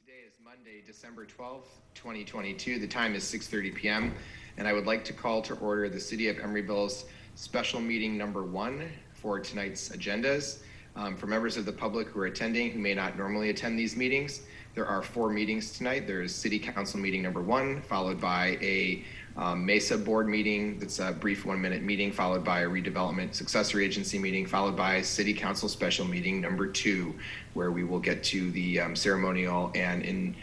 Today is Monday, December 12th, 2022. The time is 6:30 p.m. and I would like to call to order the City of Emeryville's special meeting number 1 for tonight's agendas. For members of the public who are attending who may not normally attend these meetings, there are 4 meetings tonight. There is City Council meeting number 1, followed by a Mesa board meeting that's a brief 1-minute meeting, followed by a redevelopment successor agency meeting, followed by City Council special meeting number 2, where we will get to the ceremonial and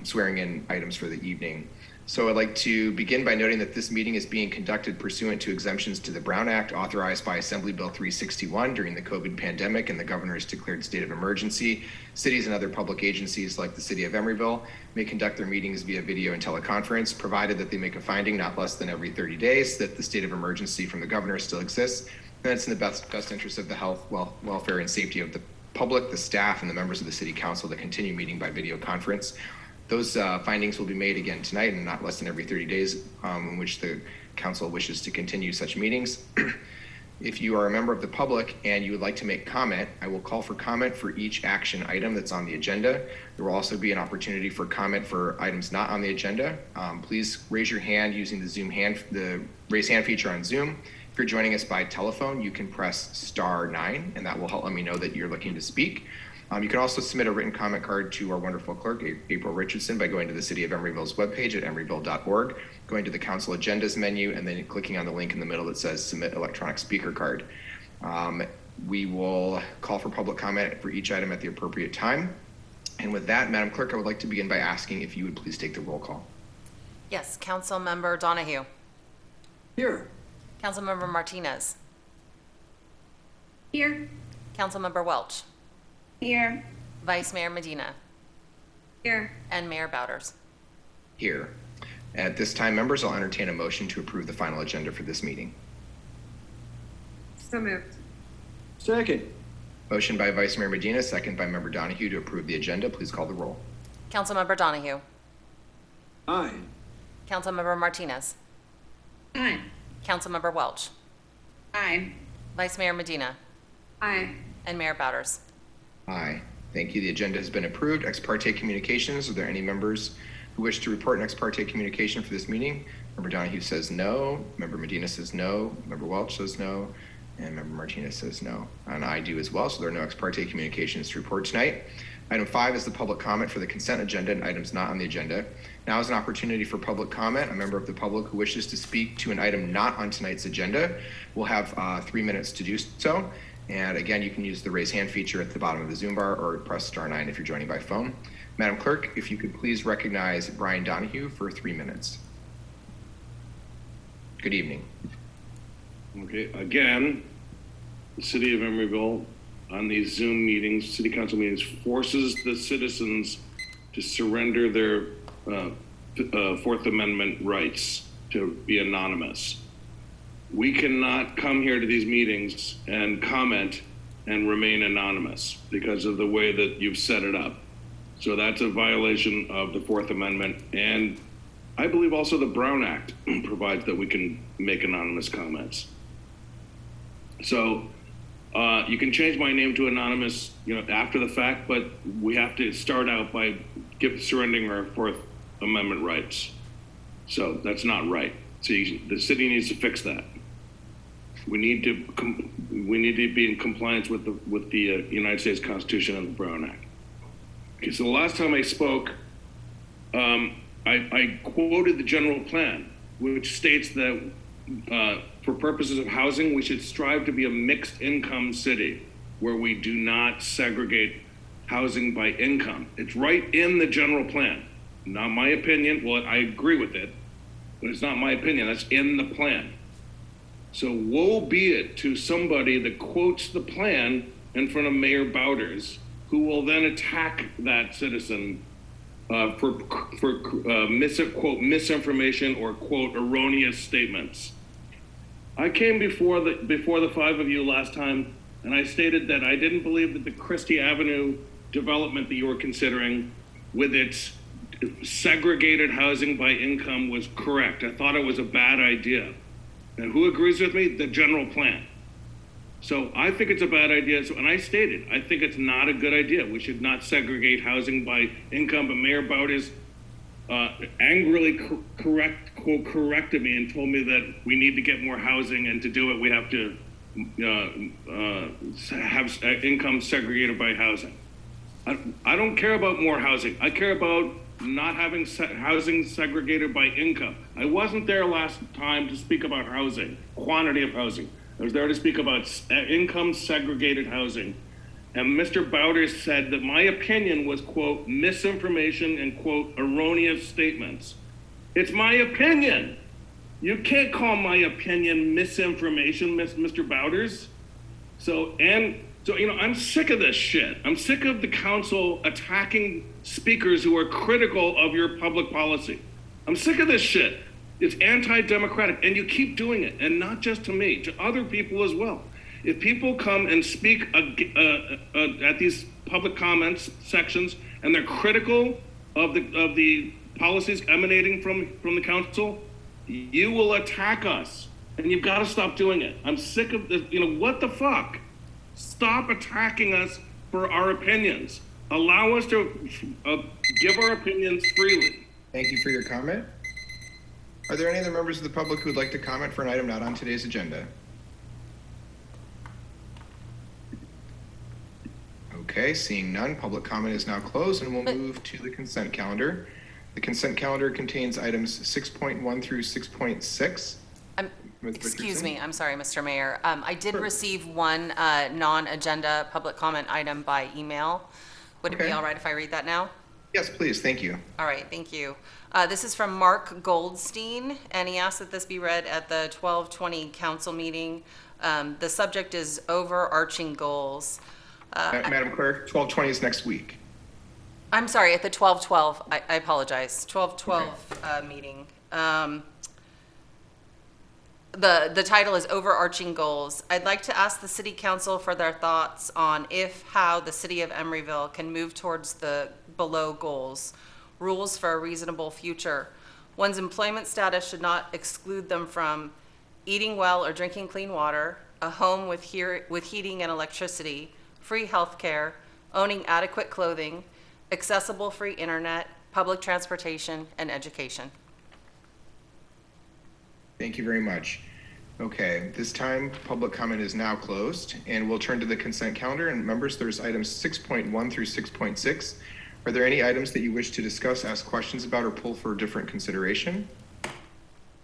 swearing in items for the evening. So I'd like to begin by noting that this meeting is being conducted pursuant to exemptions to the Brown Act authorized by Assembly Bill 361 during the COVID pandemic and the governor's declared state of emergency. Cities and other public agencies like the City of Emeryville may conduct their meetings via video and teleconference, provided that they make a finding not less than every 30 days that the state of emergency from the governor still exists, and it's in the best interest of the health, welfare, and safety of the public, the staff, and the members of the City Council to continue meeting by video conference. Those findings will be made again tonight and not less than every 30 days in which the council wishes to continue such meetings. If you are a member of the public and you would like to make comment, I will call for comment for each action item that's on the agenda. There will also be an opportunity for comment for items not on the agenda. Please raise your hand using the raise hand feature on Zoom. If you're joining us by telephone, you can press *9 and that will help let me know that you're looking to speak. You can also submit a written comment card to our wonderful clerk, April Richardson, by going to the City of Emeryville's webpage at emeryville.org, going to the council agendas menu, and then clicking on the link in the middle that says submit electronic speaker card. We will call for public comment for each item at the appropriate time. And with that, Madam Clerk, I would like to begin by asking if you would please take the roll call. Yes, Councilmember Donahue. Here. Councilmember Martinez. Here. Councilmember Welch. Here. Vice Mayor Medina. Here. And Mayor Bowders. Here. At this time, members, I'll entertain a motion to approve the final agenda for this meeting. So moved. Second. Motion by Vice Mayor Medina, second by Member Donahue to approve the agenda. Please call the roll. Councilmember Donahue. Aye. Councilmember Martinez. Aye. Councilmember Welch. Aye. Vice Mayor Medina. Aye. And Mayor Bowders. Aye. Thank you. The agenda has been approved. Ex parte communications. Are there any members who wish to report an ex parte communication for this meeting? Member Donahue says no. Member Medina says no. Member Welch says no. And Member Martinez says no. And I do as well. So there are no ex parte communications to report tonight. Item 5 is the public comment for the consent agenda and items not on the agenda. Now is an opportunity for public comment. A member of the public who wishes to speak to an item not on tonight's agenda will have 3 minutes to do so. And again, you can use the raise hand feature at the bottom of the Zoom bar or press *9 if you're joining by phone. Madam Clerk, if you could please recognize Brian Donahue for 3 minutes. Good evening. Okay, again, the City of Emeryville on these Zoom meetings, City Council meetings, forces the citizens to surrender their Fourth Amendment rights to be anonymous. We cannot come here to these meetings and comment and remain anonymous because of the way that you've set it up. So that's a violation of the Fourth Amendment. And I believe also the Brown Act provides that we can make anonymous comments. So you can change my name to anonymous, after the fact, but we have to start out by surrendering our Fourth Amendment rights. So that's not right. So the city needs to fix that. We need to be in compliance with the United States Constitution and the Brown Act. Okay, so the last time I spoke, I quoted the general plan, which states that for purposes of housing, we should strive to be a mixed income city where we do not segregate housing by income. It's right in the general plan. Not my opinion. Well, I agree with it, but it's not my opinion. That's in the plan. So woe be it to somebody that quotes the plan in front of Mayor Bowders, who will then attack that citizen for quote misinformation or quote erroneous statements. I came before the 5 of you last time, and I stated that I didn't believe that the Christie Avenue development that you were considering with its segregated housing by income was correct. I thought it was a bad idea. And who agrees with me? The general plan. So I think it's a bad idea. So, and I stated, I think it's not a good idea. We should not segregate housing by income. But Mayor Bowders angrily corrected me and told me that we need to get more housing, and to do it, we have to have income segregated by housing. I don't care about more housing. I care about not having housing segregated by income. I wasn't there last time to speak about housing, quantity of housing. I was there to speak about income segregated housing. And Mr. Bowders said that my opinion was, quote, misinformation and, quote, erroneous statements. It's my opinion. You can't call my opinion misinformation, Mr. Bowders. So, I'm sick of this shit. I'm sick of the council attacking speakers who are critical of your public policy. I'm sick of this shit. It's anti-democratic, and you keep doing it, and not just to me, to other people as well. If people come and speak at these public comments sections, and they're critical of the policies emanating from the council, you will attack us, and you've got to stop doing it. I'm sick of this. What the fuck? Stop attacking us for our opinions. Allow us to give our opinions freely. Thank you for your comment. Are there any other members of the public who would like to comment for an item not on today's agenda? Okay, seeing none, public comment is now closed, and we'll move to the consent calendar. The consent calendar contains items 6.1 through 6.6. Excuse me, I'm sorry, Mr. Mayor. I did receive one non-agenda public comment item by email. Would it be all right if I read that now? Yes, please. Thank you. All right, thank you. This is from Mark Goldstein, and he asked that this be read at the 12:20 council meeting. The subject is overarching goals. Madam Clerk, 12:20 is next week. I'm sorry, at the 12:12, I apologize, 12:12 meeting. The title is Overarching Goals. I'd like to ask the City Council for their thoughts on how the City of Emeryville can move towards the below goals. Rules for a reasonable future. One's employment status should not exclude them from eating well or drinking clean water, a home with heating and electricity, free health care, owning adequate clothing, accessible free internet, public transportation, and education. Thank you very much. Okay, this time public comment is now closed, and we'll turn to the consent calendar. And members, there's items 6.1 through 6.6. Are there any items that you wish to discuss, ask questions about, or pull for different consideration?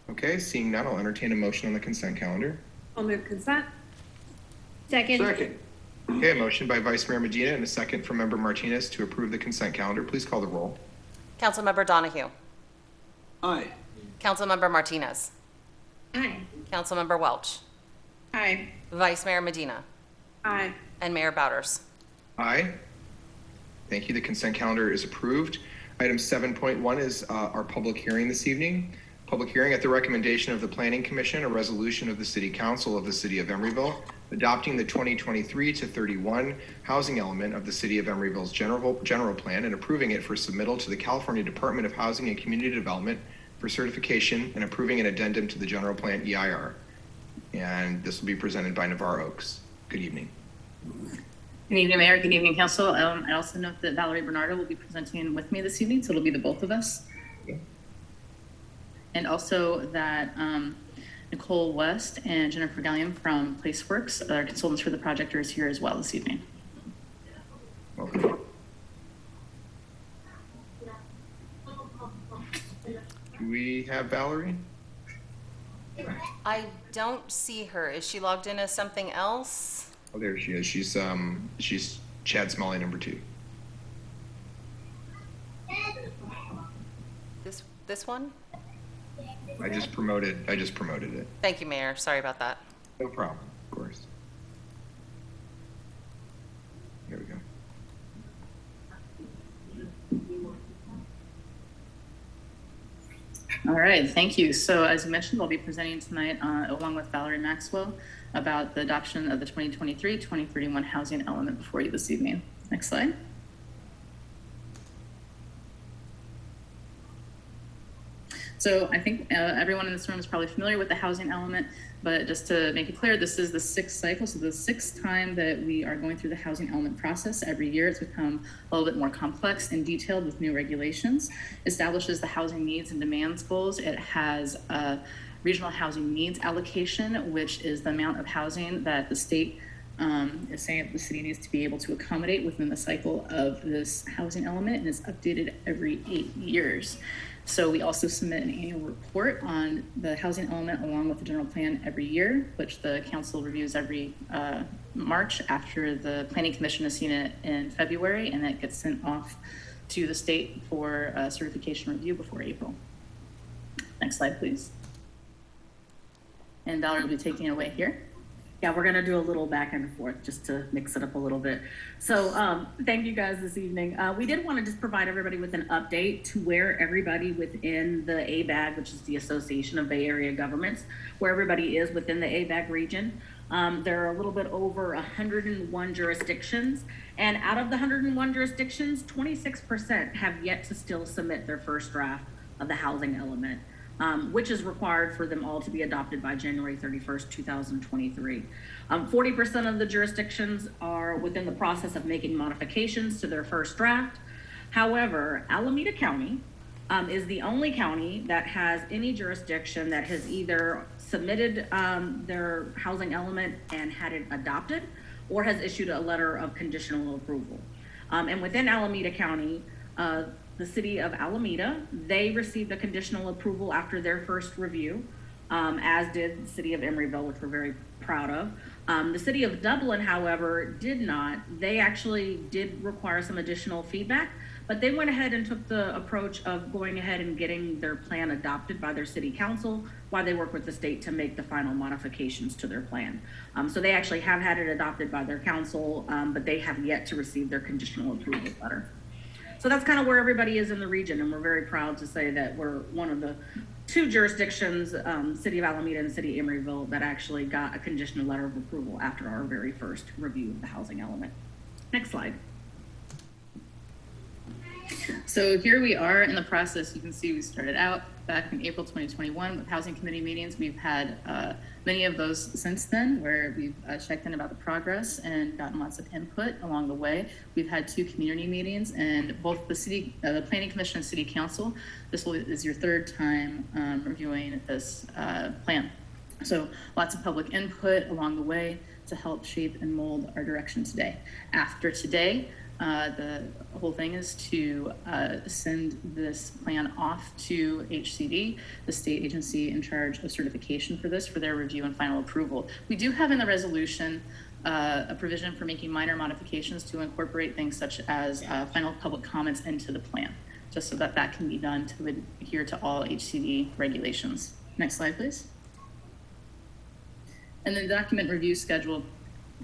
Okay, seeing none, I'll entertain a motion on the consent calendar. I'll move consent. Second. Okay, a motion by Vice Mayor Medina and a second from Member Martinez to approve the consent calendar. Please call the roll. Councilmember Donahue. Aye. Councilmember Martinez. Aye. Councilmember Welch. Aye. Vice Mayor Medina. Aye. And Mayor Bowders. Aye. Thank you. The consent calendar is approved. Item 7.1 is our public hearing this evening. Public hearing at the recommendation of the Planning Commission, a resolution of the City Council of the City of Emeryville, adopting the 2023 to 31 housing element of the City of Emeryville's general plan and approving it for submittal to the California Department of Housing and Community Development for certification and approving an addendum to the general plan EIR. And this will be presented by Navarre Oaks. Good evening. Good evening, Mayor. Good evening, Council. I also note that Valerie Bernardo will be presenting with me this evening, so it'll be the both of us. Okay. And also that Nicole West and Jennifer Gallium from PlaceWorks, our consultants for the project, are here as well this evening. Welcome. Do we have Valerie? I don't see her. Is she logged in as something else? Oh, there she is. She's Chad Smalley, number 2. This one? I just promoted it. Thank you, Mayor. Sorry about that. No problem, of course. There we go. All right, thank you. So as you mentioned, I'll be presenting tonight along with Valerie Maxwell about the adoption of the 2023-2031 housing element before you this evening. Next slide. So So I think everyone in this room is probably familiar with the housing element, but just to make it clear, this is the 6th cycle. So the 6th time that we are going through the housing element process. Every year it's become a little bit more complex and detailed with new regulations. Establishes the housing needs and demands goals. It has a regional housing needs allocation, which is the amount of housing that the state is saying that the city needs to be able to accommodate within the cycle of this housing element, and it's updated every 8 years. So we also submit an annual report on the housing element along with the general plan every year, which the council reviews every March after the planning commission has seen it in February, and it gets sent off to the state for certification review before April. Next slide, please. And Valerie will be taking it away here. Yeah, we're gonna do a little back and forth just to mix it up a little bit. So thank you guys this evening. We did want to just provide everybody with an update to where everybody within the ABAG, which is the Association of Bay Area Governments, where everybody is within the ABAG region. There are a little bit over 101 jurisdictions, and out of the 101 jurisdictions, 26% have yet to still submit their first draft of the housing element. Which is required for them all to be adopted by January 31st, 2023. 40% of the jurisdictions are within the process of making modifications to their first draft. However, Alameda County is the only county that has any jurisdiction that has either submitted their housing element and had it adopted, or has issued a letter of conditional approval. And within Alameda County, the city of Alameda, they received a conditional approval after their first review, as did the city of Emeryville, which we're very proud of. The city of Dublin, however, did not. They actually did require some additional feedback, but they went ahead and took the approach of going ahead and getting their plan adopted by their city council while they work with the state to make the final modifications to their plan. So they actually have had it adopted by their council, but they have yet to receive their conditional approval letter. So that's kind of where everybody is in the region, and we're very proud to say that we're one of the 2 jurisdictions, City of Alameda and City of Emeryville, that actually got a conditional letter of approval after our very first review of the housing element. Next slide. So here we are in the process. You can see we started out back in April 2021 with housing committee meetings. We've had many of those since then, where we've checked in about the progress and gotten lots of input along the way. We've had 2 community meetings, and both the planning commission and city council. This is your 3rd time reviewing this plan. So lots of public input along the way to help shape and mold our direction today. After today, the whole thing is to send this plan off to HCD, the state agency in charge of certification for this, for their review and final approval. We do have in the resolution a provision for making minor modifications to incorporate things such as final public comments into the plan, just so that that can be done to adhere to all HCD regulations. Next slide, please. And then the document review schedule.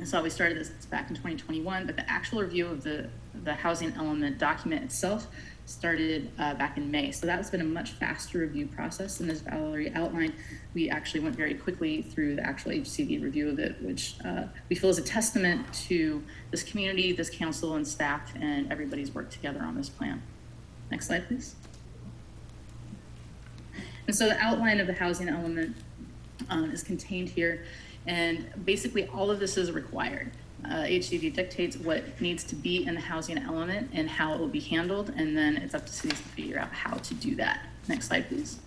So we started this back in 2021, but the actual review of the housing element document itself started back in May. So that's been a much faster review process. And as Valerie outlined, we actually went very quickly through the actual HCD review of it, which we feel is a testament to this community, this council and staff, and everybody's work together on this plan. Next slide, please. And so the outline of the housing element is contained here. And basically all of this is required. HCD dictates what needs to be in the housing element and how it will be handled, and then it's up to cities to figure out how to do that. Next slide, please.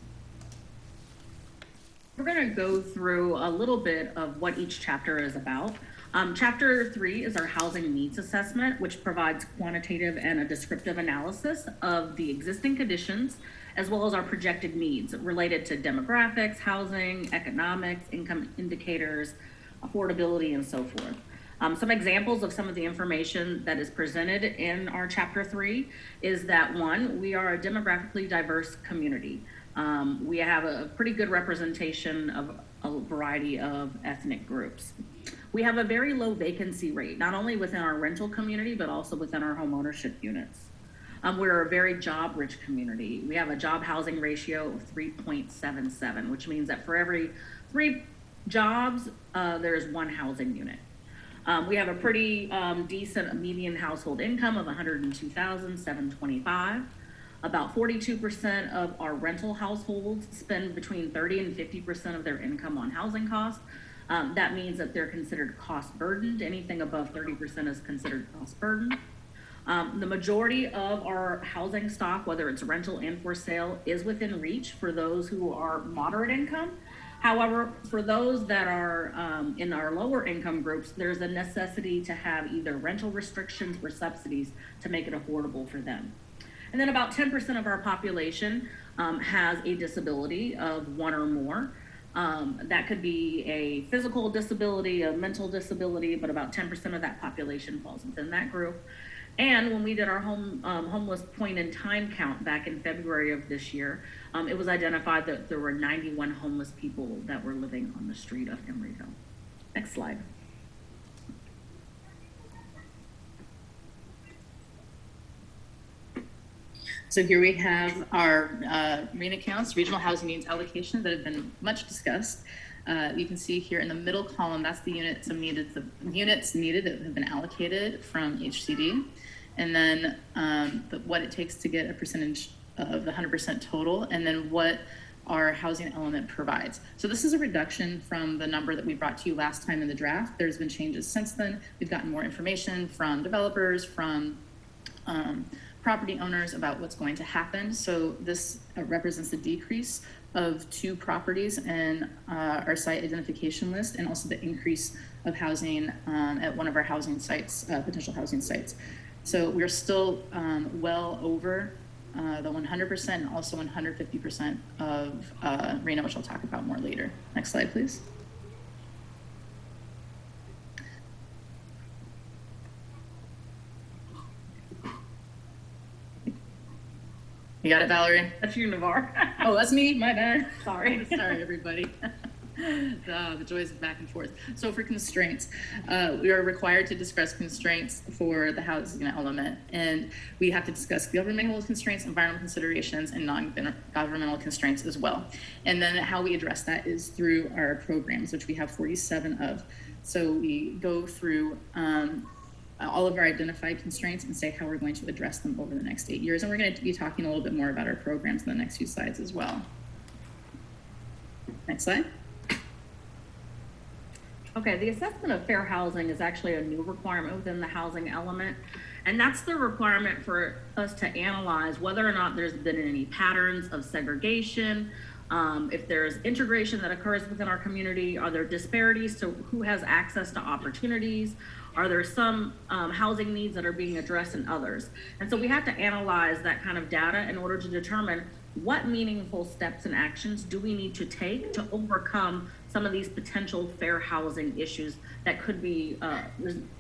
We're going to go through a little bit of what each chapter is about. Chapter 3 is our housing needs assessment, which provides quantitative and a descriptive analysis of the existing conditions, as well as our projected needs related to demographics, housing, economics, income indicators, affordability, and so forth. Some examples of some of the information that is presented in our Chapter 3 is that, 1, we are a demographically diverse community. We have a pretty good representation of a variety of ethnic groups. We have a very low vacancy rate, not only within our rental community, but also within our home ownership units. We're a very job-rich community. We have a job housing ratio of 3.77, which means that for every 3 jobs, there is 1 housing unit. We have a pretty decent median household income of $102,725. About 42% of our rental households spend between 30 and 50% of their income on housing costs. That means that they're considered cost burdened. Anything above 30% is considered cost burdened. The majority of our housing stock, whether it's rental and for sale, is within reach for those who are moderate income. However, for those that are in our lower income groups, there's a necessity to have either rental restrictions or subsidies to make it affordable for them. And then about 10% of our population has a disability of one or more. That could be a physical disability, a mental disability, but about 10% of that population falls within that group. And when we did our homeless point in time count back in February of this year, it was identified that there were 91 homeless people that were living on the street of Emeryville. Next slide. So here we have our main accounts, regional housing needs allocation that have been much discussed. You can see here in the middle column, that's the units needed that have been allocated from HCD. And then what it takes to get a percentage of the 100% total, and then what our housing element provides. So this is a reduction from the number that we brought to you last time in the draft. There's been changes since then. We've gotten more information from developers, from property owners about what's going to happen. So this represents a decrease of 2 properties in our site identification list, and also the increase of housing at one of our housing sites, potential housing sites. So we're still well over the 100% and also 150% of RENA, which I'll talk about more later. Next slide, please. You got it, Valerie? That's you, Navarre. Oh, that's me, my bad. Sorry. Sorry, everybody. The joys of back and forth. So for constraints, we are required to discuss constraints for the housing element, and we have to discuss governmental constraints, environmental considerations, and non-governmental constraints as well. And then how we address that is through our programs, which we have 47 of. So we go through all of our identified constraints and say how we're going to address them over the next 8 years. And we're going to be talking a little bit more about our programs in the next few slides as well. Next slide. Okay, the assessment of fair housing is actually a new requirement within the housing element. And that's the requirement for us to analyze whether or not there's been any patterns of segregation, if there's integration that occurs within our community, are there disparities to who has access to opportunities, are there some housing needs that are being addressed and others? And so we have to analyze that kind of data in order to determine what meaningful steps and actions do we need to take to overcome some of these potential fair housing issues that could be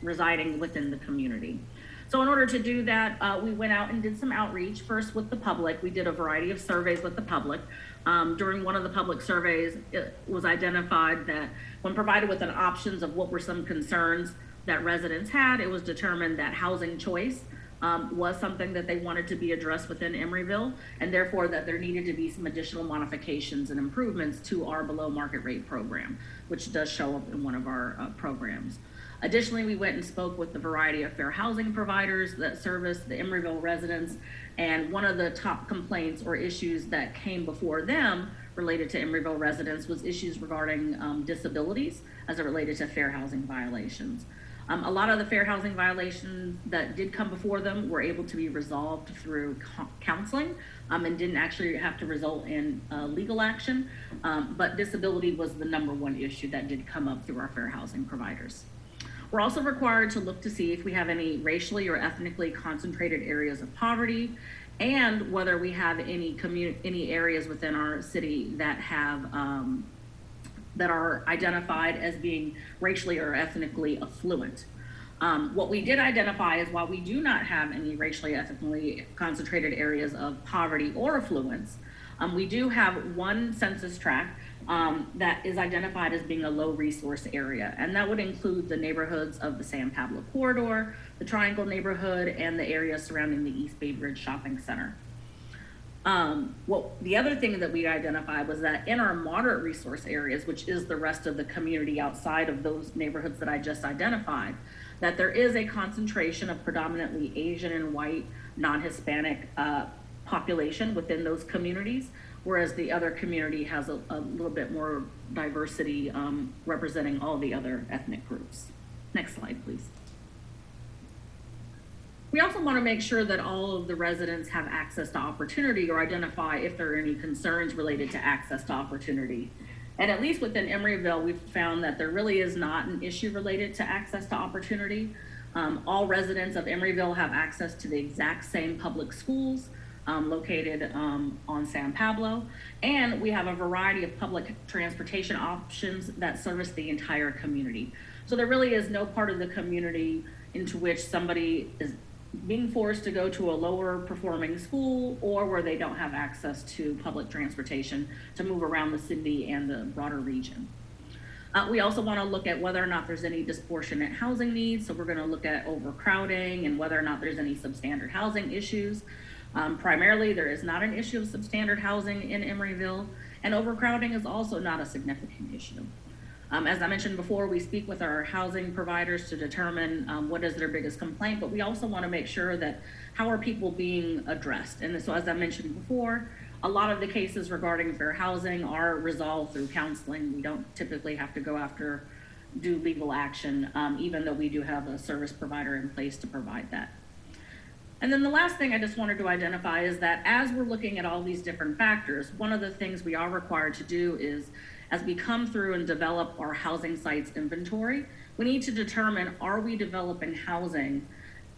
residing within the community. So in order to do that, we went out and did some outreach, first with the public. We did a variety of surveys with the public. During one of the public surveys, it was identified that when provided with an options of what were some concerns that residents had, it was determined that housing choice was something that they wanted to be addressed within Emeryville, and therefore that there needed to be some additional modifications and improvements to our below market rate program, which does show up in one of our programs. Additionally, we went and spoke with the variety of fair housing providers that service the Emeryville residents, and one of the top complaints or issues that came before them related to Emeryville residents was issues regarding disabilities as it related to fair housing violations. A lot of the fair housing violations that did come before them were able to be resolved through counseling and didn't actually have to result in legal action, but disability was the #1 issue that did come up through our fair housing providers. We're also required to look to see if we have any racially or ethnically concentrated areas of poverty, and whether we have any areas within our city that have that are identified as being racially or ethnically affluent. What we did identify is while we do not have any racially, ethnically concentrated areas of poverty or affluence, we do have one census tract that is identified as being a low resource area. And that would include the neighborhoods of the San Pablo Corridor, the Triangle neighborhood, and the area surrounding the East Bay Bridge Shopping Center. The other thing that we identified was that in our moderate resource areas, which is the rest of the community outside of those neighborhoods that I just identified, that there is a concentration of predominantly Asian and white, non-Hispanic population within those communities, whereas the other community has a little bit more diversity, representing all the other ethnic groups. Next slide, please. We also want to make sure that all of the residents have access to opportunity, or identify if there are any concerns related to access to opportunity. And at least within Emeryville, we've found that there really is not an issue related to access to opportunity. All residents of Emeryville have access to the exact same public schools located on San Pablo. And we have a variety of public transportation options that service the entire community. So there really is no part of the community into which somebody is being forced to go to a lower performing school, or where they don't have access to public transportation to move around the city and the broader region. We also want to look at whether or not there's any disproportionate housing needs. So we're going to look at overcrowding and whether or not there's any substandard housing issues. Primarily, there is not an issue of substandard housing in Emeryville, and overcrowding is also not a significant issue. As I mentioned before, we speak with our housing providers to determine what is their biggest complaint, but we also want to make sure that how are people being addressed. And so, as I mentioned before, a lot of the cases regarding fair housing are resolved through counseling. We don't typically have to do legal action, even though we do have a service provider in place to provide that. And then the last thing I just wanted to identify is that as we're looking at all these different factors, one of the things we are required to do is, as we come through and develop our housing sites inventory, we need to determine, are we developing housing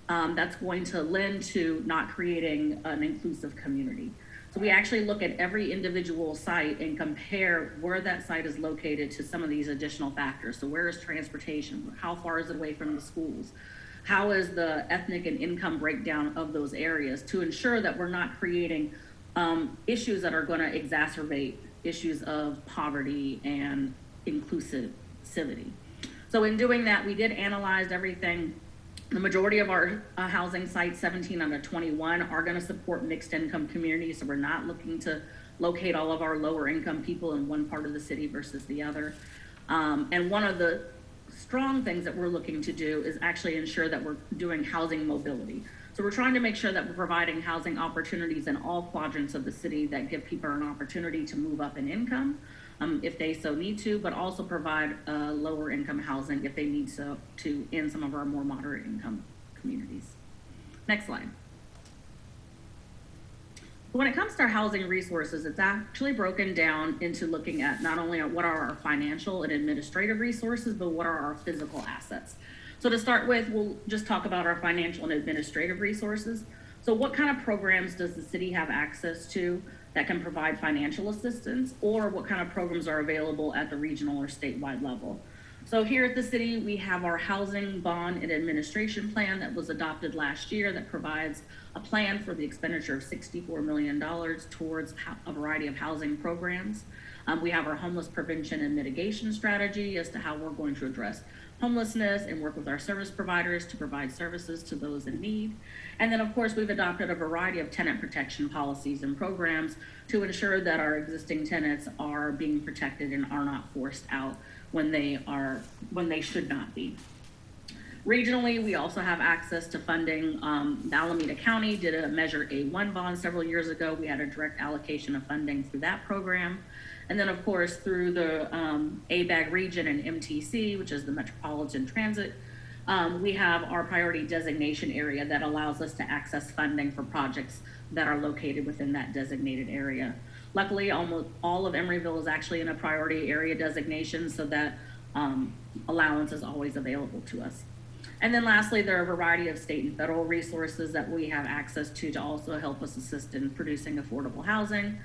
that's going to lend to not creating an inclusive community? So we actually look at every individual site and compare where that site is located to some of these additional factors. So where is transportation? How far is it away from the schools? How is the ethnic and income breakdown of those areas, to ensure that we're not creating issues that are going to exacerbate issues of poverty and inclusivity. So in doing that, we did analyze everything. The majority of our housing sites, 17 out of 21, are going to support mixed income communities. So we're not looking to locate all of our lower income people in one part of the city versus the other. And one of the strong things that we're looking to do is actually ensure that we're doing housing mobility. So we're trying to make sure that we're providing housing opportunities in all quadrants of the city that give people an opportunity to move up in income if they so need to, but also provide lower income housing if they need to in some of our more moderate income communities. Next slide. When it comes to our housing resources, it's actually broken down into looking at not only what are our financial and administrative resources, but what are our physical assets. So to start with, we'll just talk about our financial and administrative resources. So what kind of programs does the city have access to that can provide financial assistance, or what kind of programs are available at the regional or statewide level? So here at the city, we have our housing bond and administration plan that was adopted last year that provides a plan for the expenditure of $64 million towards a variety of housing programs. We have our homeless prevention and mitigation strategy as to how we're going to address homelessness and work with our service providers to provide services to those in need. And then, of course, we've adopted a variety of tenant protection policies and programs to ensure that our existing tenants are being protected and are not forced out when they should not be. Regionally, we also have access to funding. Alameda County did a Measure A1 bond several years ago. We had a direct allocation of funding through that program. And then, of course, through the ABAG region and MTC, which is the Metropolitan Transit, we have our priority designation area that allows us to access funding for projects that are located within that designated area. Luckily, almost all of Emeryville is actually in a priority area designation, so that allowance is always available to us. And then lastly, there are a variety of state and federal resources that we have access to also help us assist in producing affordable housing.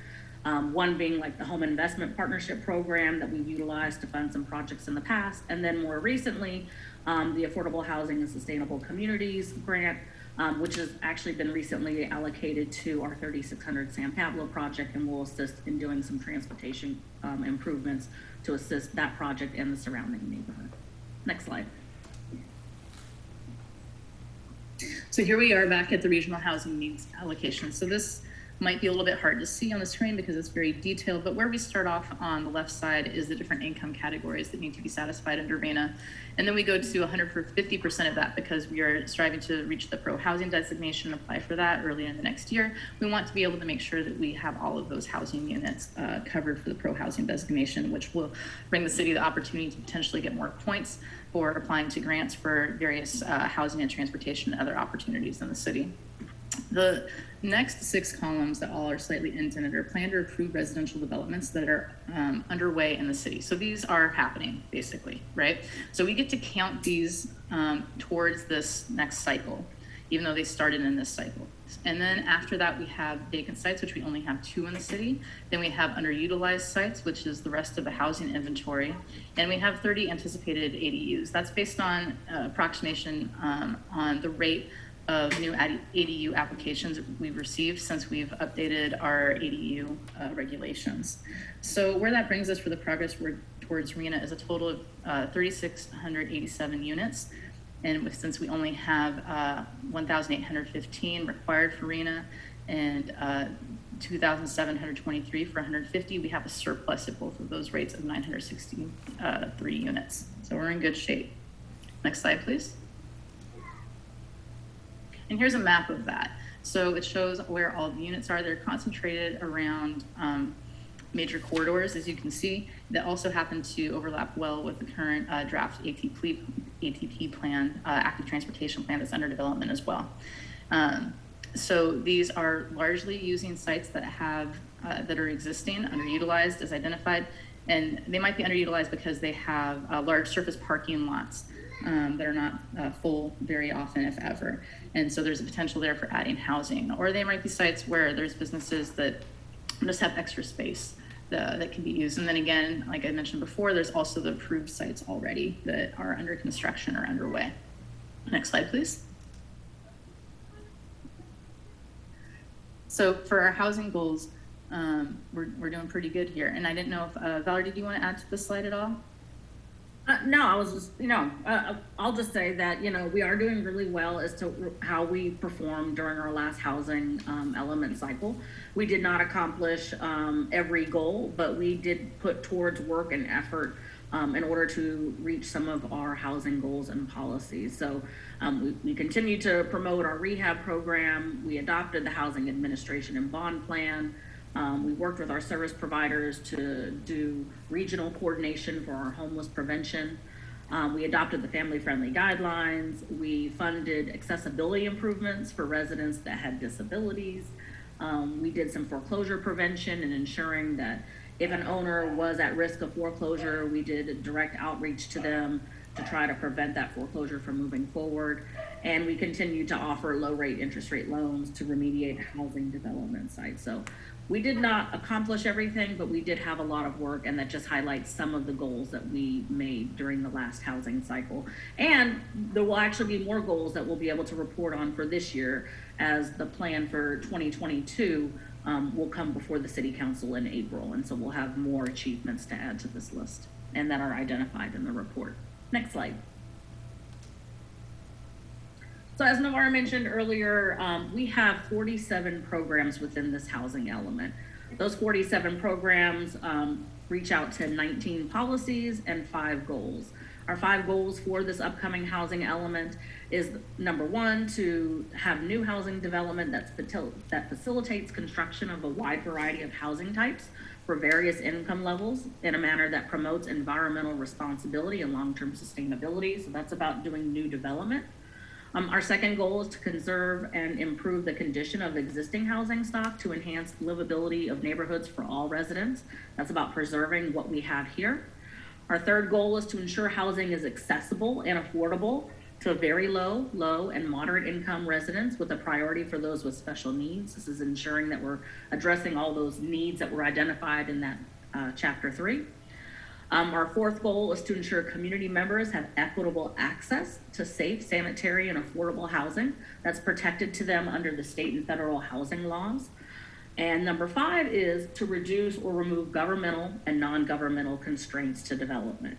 One being like the Home Investment Partnership Program that we've utilized to fund some projects in the past. And then more recently, the Affordable Housing and Sustainable Communities Grant, which has actually been recently allocated to our 3600 San Pablo project, and will assist in doing some transportation improvements to assist that project and the surrounding neighborhood. Next slide. So here we are back at the regional housing needs allocation. So this Might be a little bit hard to see on the screen because it's very detailed, but where we start off on the left side is the different income categories that need to be satisfied under RENA. And then we go to 150% of that because we are striving to reach the pro housing designation and apply for that early in the next year. We want to be able to make sure that we have all of those housing units covered for the pro housing designation, which will bring the city the opportunity to potentially get more points for applying to grants for various housing and transportation and other opportunities in the city. The next 6 columns that all are slightly indented are planned or approved residential developments that are underway in the city. So these are happening, basically, right? So we get to count these towards this next cycle, even though they started in this cycle. And then after that, we have vacant sites, which we only have 2 in the city. Then we have underutilized sites, which is the rest of the housing inventory. And we have 30 anticipated ADUs. That's based on approximation on the rate of new ADU applications we've received since we've updated our ADU regulations. So where that brings us for the progress towards RENA is a total of 3,687 units. And since we only have 1,815 required for RENA and 2,723 for 150, we have a surplus at both of those rates of 963 units. So we're in good shape. Next slide, please. And here's a map of that. So it shows where all the units are. They're concentrated around major corridors, as you can see, that also happen to overlap well with the current draft ATP plan, active transportation plan that's under development as well. So these are largely using sites that have that are existing, underutilized as identified, and they might be underutilized because they have large surface parking lots that are not full very often, if ever. And so there's a potential there for adding housing. Or they might be sites where there's businesses that just have extra space that can be used. And then again, like I mentioned before, there's also the approved sites already that are under construction or underway. Next slide, please. So for our housing goals, we're doing pretty good here. And I didn't know if, Valerie, did you want to add to this slide at all? No, I was just, I'll just say that, we are doing really well as to how we performed during our last housing element cycle. We did not accomplish every goal, but we did put towards work and effort in order to reach some of our housing goals and policies. So we continue to promote our rehab program. We adopted the housing administration and bond plan. We worked with our service providers to do regional coordination for our homeless prevention. We adopted the family-friendly guidelines. We funded accessibility improvements for residents that had disabilities. We did some foreclosure prevention and ensuring that if an owner was at risk of foreclosure, we did direct outreach to them to try to prevent that foreclosure from moving forward. And we continue to offer low-rate interest rate loans to remediate housing development sites. So we did not accomplish everything, but we did have a lot of work, and that just highlights some of the goals that we made during the last housing cycle. And there will actually be more goals that we'll be able to report on for this year, as the plan for 2022 will come before the City Council in April. And so we'll have more achievements to add to this list and that are identified in the report. Next slide. So as Navarre mentioned earlier, we have 47 programs within this housing element. Those 47 programs reach out to 19 policies and 5 goals. Our 5 goals for this upcoming housing element is, number 1, to have new housing development that facilitates construction of a wide variety of housing types for various income levels in a manner that promotes environmental responsibility and long-term sustainability. So that's about doing new development. Our second goal is to conserve and improve the condition of existing housing stock to enhance livability of neighborhoods for all residents. That's about preserving what we have here. Our third goal is to ensure housing is accessible and affordable to very low, and moderate income residents, with a priority for those with special needs. This is ensuring that we're addressing all those needs that were identified in that chapter 3. Our fourth goal is to ensure community members have equitable access to safe, sanitary, and affordable housing that's protected to them under the state and federal housing laws. And number 5 is to reduce or remove governmental and non-governmental constraints to development.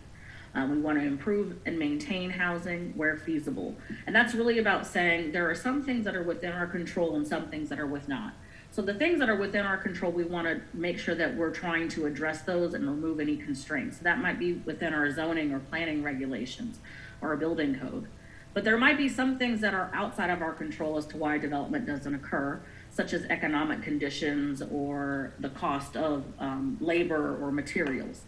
We want to improve and maintain housing where feasible. And that's really about saying there are some things that are within our control and some things that are with not. So the things that are within our control, we want to make sure that we're trying to address those and remove any constraints. That might be within our zoning or planning regulations or a building code. But there might be some things that are outside of our control as to why development doesn't occur, such as economic conditions or the cost of labor or materials.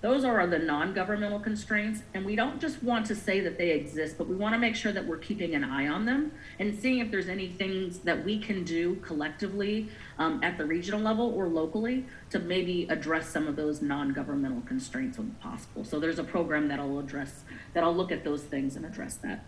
Those are the non-governmental constraints, and we don't just want to say that they exist, but we want to make sure that we're keeping an eye on them and seeing if there's any things that we can do collectively at the regional level or locally to maybe address some of those non-governmental constraints when possible. So there's a program that'll look at those things and address that.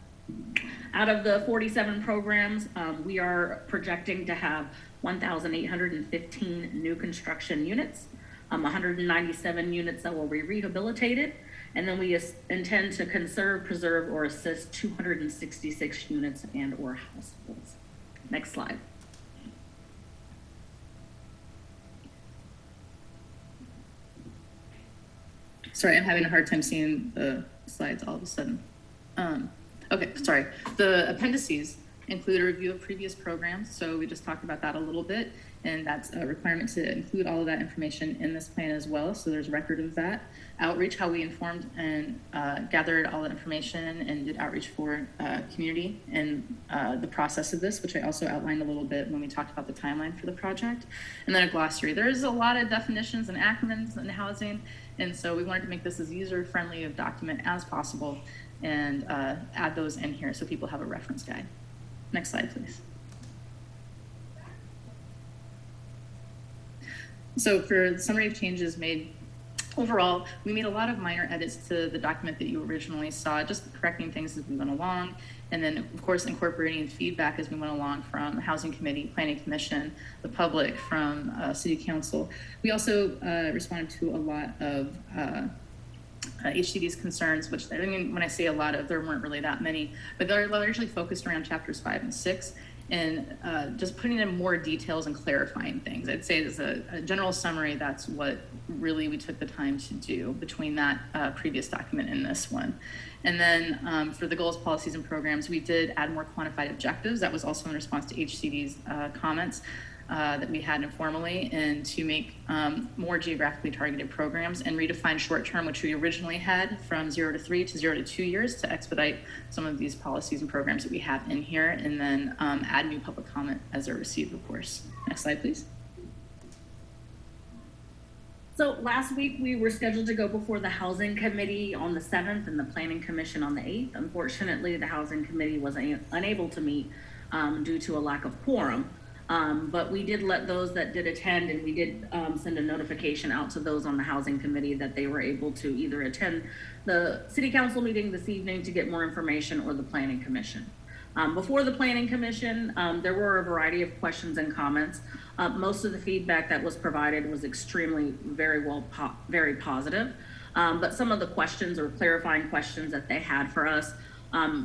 Out of the 47 programs, we are projecting to have 1,815 new construction units, 197 units that will be rehabilitated, and then we intend to conserve, preserve, or assist 266 units and or households. Next slide. Sorry, I'm having a hard time seeing the slides all of a sudden. Okay, sorry. The appendices include a review of previous programs. So we just talked about that a little bit, and that's a requirement to include all of that information in this plan as well. So there's record of that. Outreach, how we informed and gathered all that information and did outreach for community and the process of this, which I also outlined a little bit when we talked about the timeline for the project. And then a glossary. There's a lot of definitions and acronyms in housing, and so we wanted to make this as user-friendly of document as possible and add those in here so people have a reference guide. Next slide, please. So for the summary of changes made, overall, we made a lot of minor edits to the document that you originally saw, just correcting things as we went along, and then of course incorporating feedback as we went along from the Housing Committee, Planning Commission, the public, from City Council. We also responded to a lot of HCD's concerns, which, I mean, when I say a lot of, there weren't really that many, but they're largely focused around chapters 5 and 6, and just putting in more details and clarifying things. I'd say as a general summary, that's what really we took the time to do between that previous document and this one. And then for the goals, policies, and programs, we did add more quantified objectives. That was also in response to HCD's comments that we had informally, and to make more geographically targeted programs and redefine short-term, which we originally had from 0 to 3 to 0 to 2 years, to expedite some of these policies and programs that we have in here, and then add new public comment as they're received, of course. Next slide, please. So last week we were scheduled to go before the Housing Committee on the 7th and the Planning Commission on the 8th. Unfortunately, the Housing Committee was unable to meet due to a lack of quorum. But we did let those that did attend, and we did send a notification out to those on the Housing Committee that they were able to either attend the City Council meeting this evening to get more information, or the Planning Commission. Before the Planning Commission, there were a variety of questions and comments. Most of the feedback that was provided was extremely, very positive. But some of the questions or clarifying questions that they had for us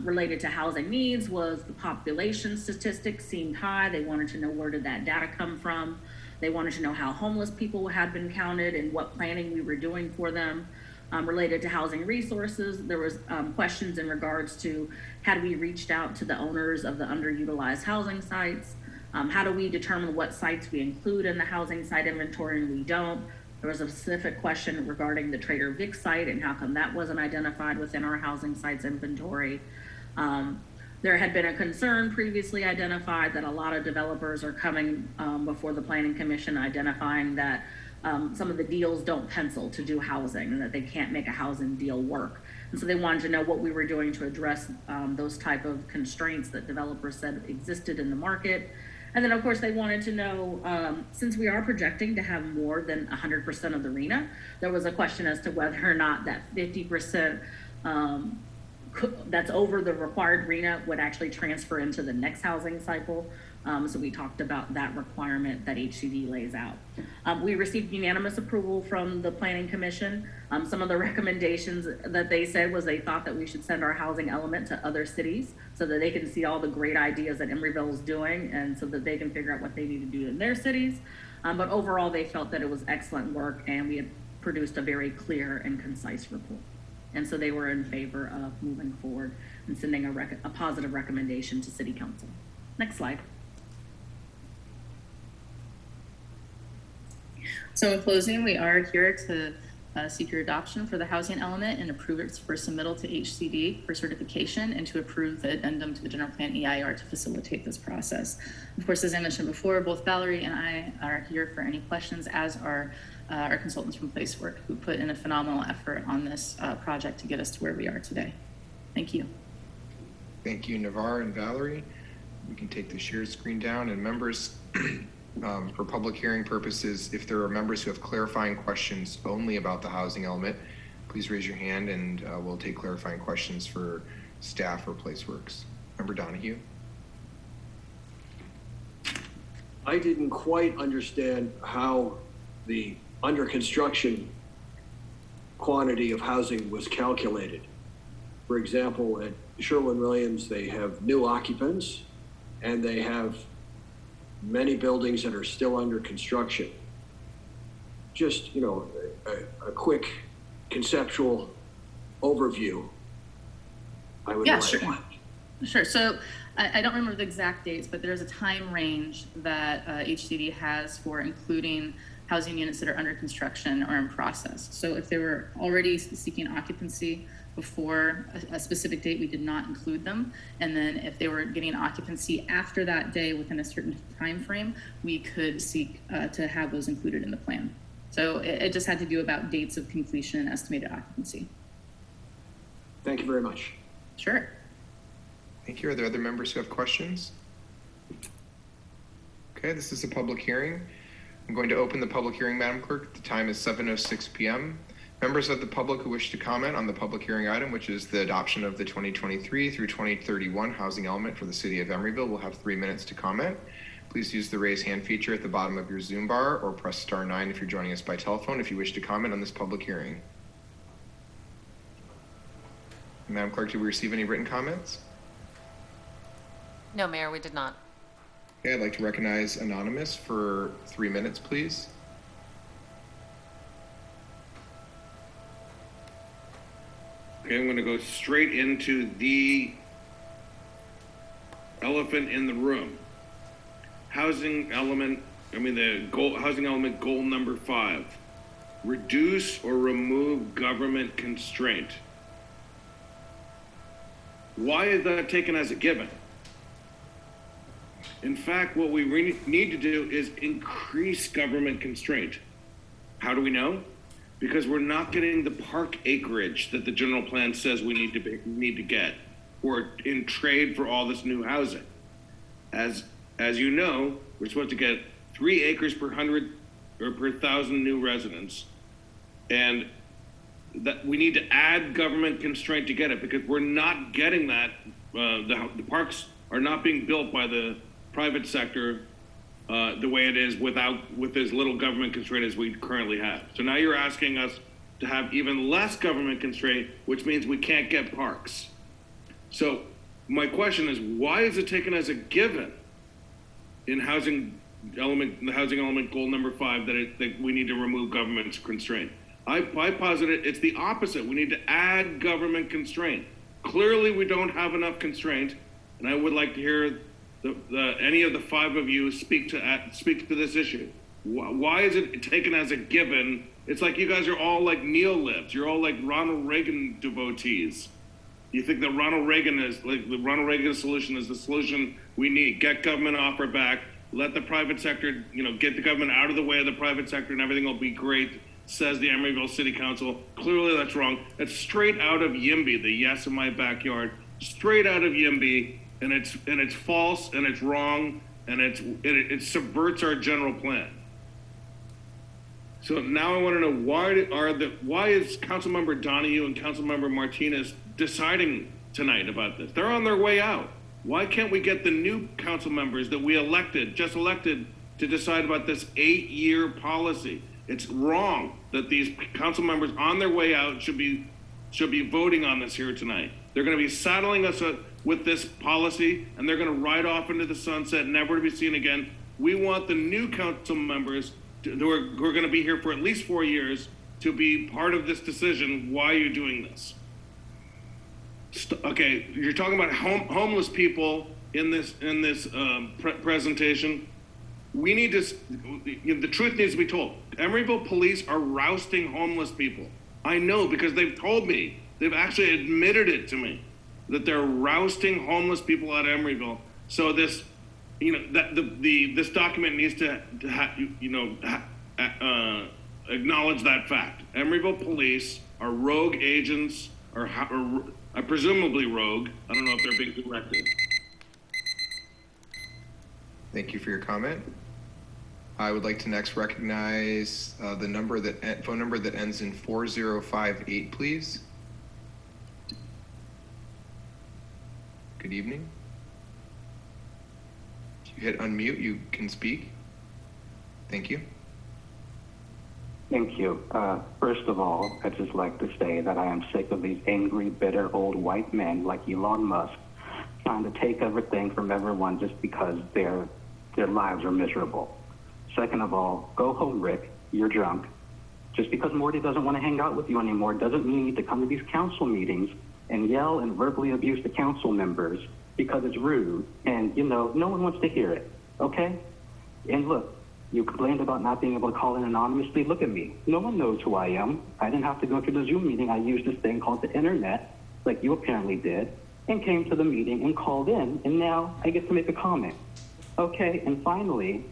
related to housing needs was the population statistics seemed high. They wanted to know, where did that data come from? They wanted to know how homeless people had been counted and what planning we were doing for them. Related to housing resources, there was questions in regards to, had we reached out to the owners of the underutilized housing sites? How do we determine what sites we include in the housing site inventory and we don't? There was a specific question regarding the Trader Vic site and how come that wasn't identified within our housing sites inventory. There had been a concern previously identified that a lot of developers are coming before the Planning Commission identifying that some of the deals don't pencil to do housing and that they can't make a housing deal work. And so they wanted to know what we were doing to address those type of constraints that developers said existed in the market. And then of course they wanted to know, since we are projecting to have more than 100% of the RENA, there was a question as to whether or not that 50% that's over the required RENA would actually transfer into the next housing cycle. So we talked about that requirement that HCD lays out. We received unanimous approval from the Planning Commission. Some of the recommendations that they said was they thought that we should send our housing element to other cities so that they can see all the great ideas that Emeryville is doing and so that they can figure out what they need to do in their cities. But overall, they felt that it was excellent work and we had produced a very clear and concise report. And so they were in favor of moving forward and sending a positive recommendation to City Council. Next slide. So in closing, we are here to seek your adoption for the housing element and approve it for submittal to HCD for certification and to approve the addendum to the general plan EIR to facilitate this process. Of course, as I mentioned before, both Valerie and I are here for any questions, as are our consultants from Placework, who put in a phenomenal effort on this project to get us to where we are today. Thank you. Thank you, Navarre and Valerie. We can take the shared screen down, and members, for public hearing purposes, if there are members who have clarifying questions only about the housing element, please raise your hand and we'll take clarifying questions for staff or Placeworks. Member Donahue. I didn't quite understand how the under construction quantity of housing was calculated. For example, at Sherwin-Williams, they have new occupants and they have many buildings that are still under construction. Just, a quick conceptual overview. I would like. Sure. So I don't remember the exact dates, but there's a time range that HCD has for including housing units that are under construction or in process. So if they were already seeking occupancy before a specific date, we did not include them. And then if they were getting occupancy after that day within a certain time frame, we could seek to have those included in the plan. So it just had to do about dates of completion and estimated occupancy. Thank you very much. Sure. Thank you. Are there other members who have questions? Okay, this is a public hearing. I'm going to open the public hearing, Madam Clerk. The time is 7:06 p.m. Members of the public who wish to comment on the public hearing item, which is the adoption of the 2023 through 2031 housing element for the city of Emeryville, will have 3 minutes to comment. Please use the raise hand feature at the bottom of your Zoom bar or press *9 if you're joining us by telephone if you wish to comment on this public hearing. Madam Clerk, did we receive any written comments? No, Mayor, we did not. Okay, I'd like to recognize Anonymous for 3 minutes, please. Okay, I'm going to go straight into the elephant in the room. Housing element goal number 5. Reduce or remove government constraint. Why is that taken as a given? In fact, what we need to do is increase government constraint. How do we know? Because we're not getting the park acreage that the general plan says we need to get, or in trade for all this new housing. As you know, we're supposed to get 3 acres per 100 or per 1,000 new residents, and that we need to add government constraint to get it, because we're not getting that. The parks are not being built by the private sector the way it is with as little government constraint as we currently have. So now you're asking us to have even less government constraint, which means we can't get parks. So my question is, why is it taken as a given in the housing element goal number 5 that we need to remove government constraint? I posit it's the opposite. We need to add government constraint. Clearly we don't have enough constraint, and I would like to hear any of the 5 of you speak to this issue. Why is it taken as a given? It's like you guys are all like neo-libs. You're all like Ronald Reagan devotees. You think that Ronald Reagan solution is the solution we need. Get government off our back. Let the private sector, get the government out of the way of the private sector, and everything will be great, says the Emeryville City Council. Clearly that's wrong. It's straight out of YIMBY, the Yes in My Backyard. Straight out of YIMBY. And it's false, and it's wrong, and it subverts our general plan. So now I want to know why is Councilmember Donahue and Councilmember Martinez deciding tonight about this? They're on their way out. Why can't we get the new council members that we just elected to decide about this 8-year policy? It's wrong that these council members on their way out should be voting on this here tonight. They're going to be saddling us with this policy, and they're going to ride off into the sunset, never to be seen again. We want the new council members who are going to be here for at least 4 years to be part of this decision. Why are you doing this? Okay, you're talking about homeless people in this presentation. We need to. The truth needs to be told. Emeryville police are rousting homeless people. I know because they've told me. They've actually admitted it to me that they're rousting homeless people out of Emeryville. So this, that this document needs to acknowledge that fact. Emeryville police are rogue agents, or presumably rogue. I don't know if they're being directed. Thank you for your comment. I would like to next recognize the phone number that ends in 4058, please. Good evening. If you hit unmute, you can speak. Thank you. Thank you. First of all, I'd just like to say that I am sick of these angry, bitter old white men like Elon Musk trying to take everything from everyone just because their lives are miserable. Second of all, go home, Rick. You're drunk. Just because Morty doesn't want to hang out with you anymore doesn't mean you need to come to these council meetings and yell and verbally abuse the council members because it's rude and, no one wants to hear it, okay? And look, you complained about not being able to call in anonymously. Look at me. No one knows who I am. I didn't have to go through the Zoom meeting. I used this thing called the internet, like you apparently did, and came to the meeting and called in, and now I get to make a comment. Okay, and finally,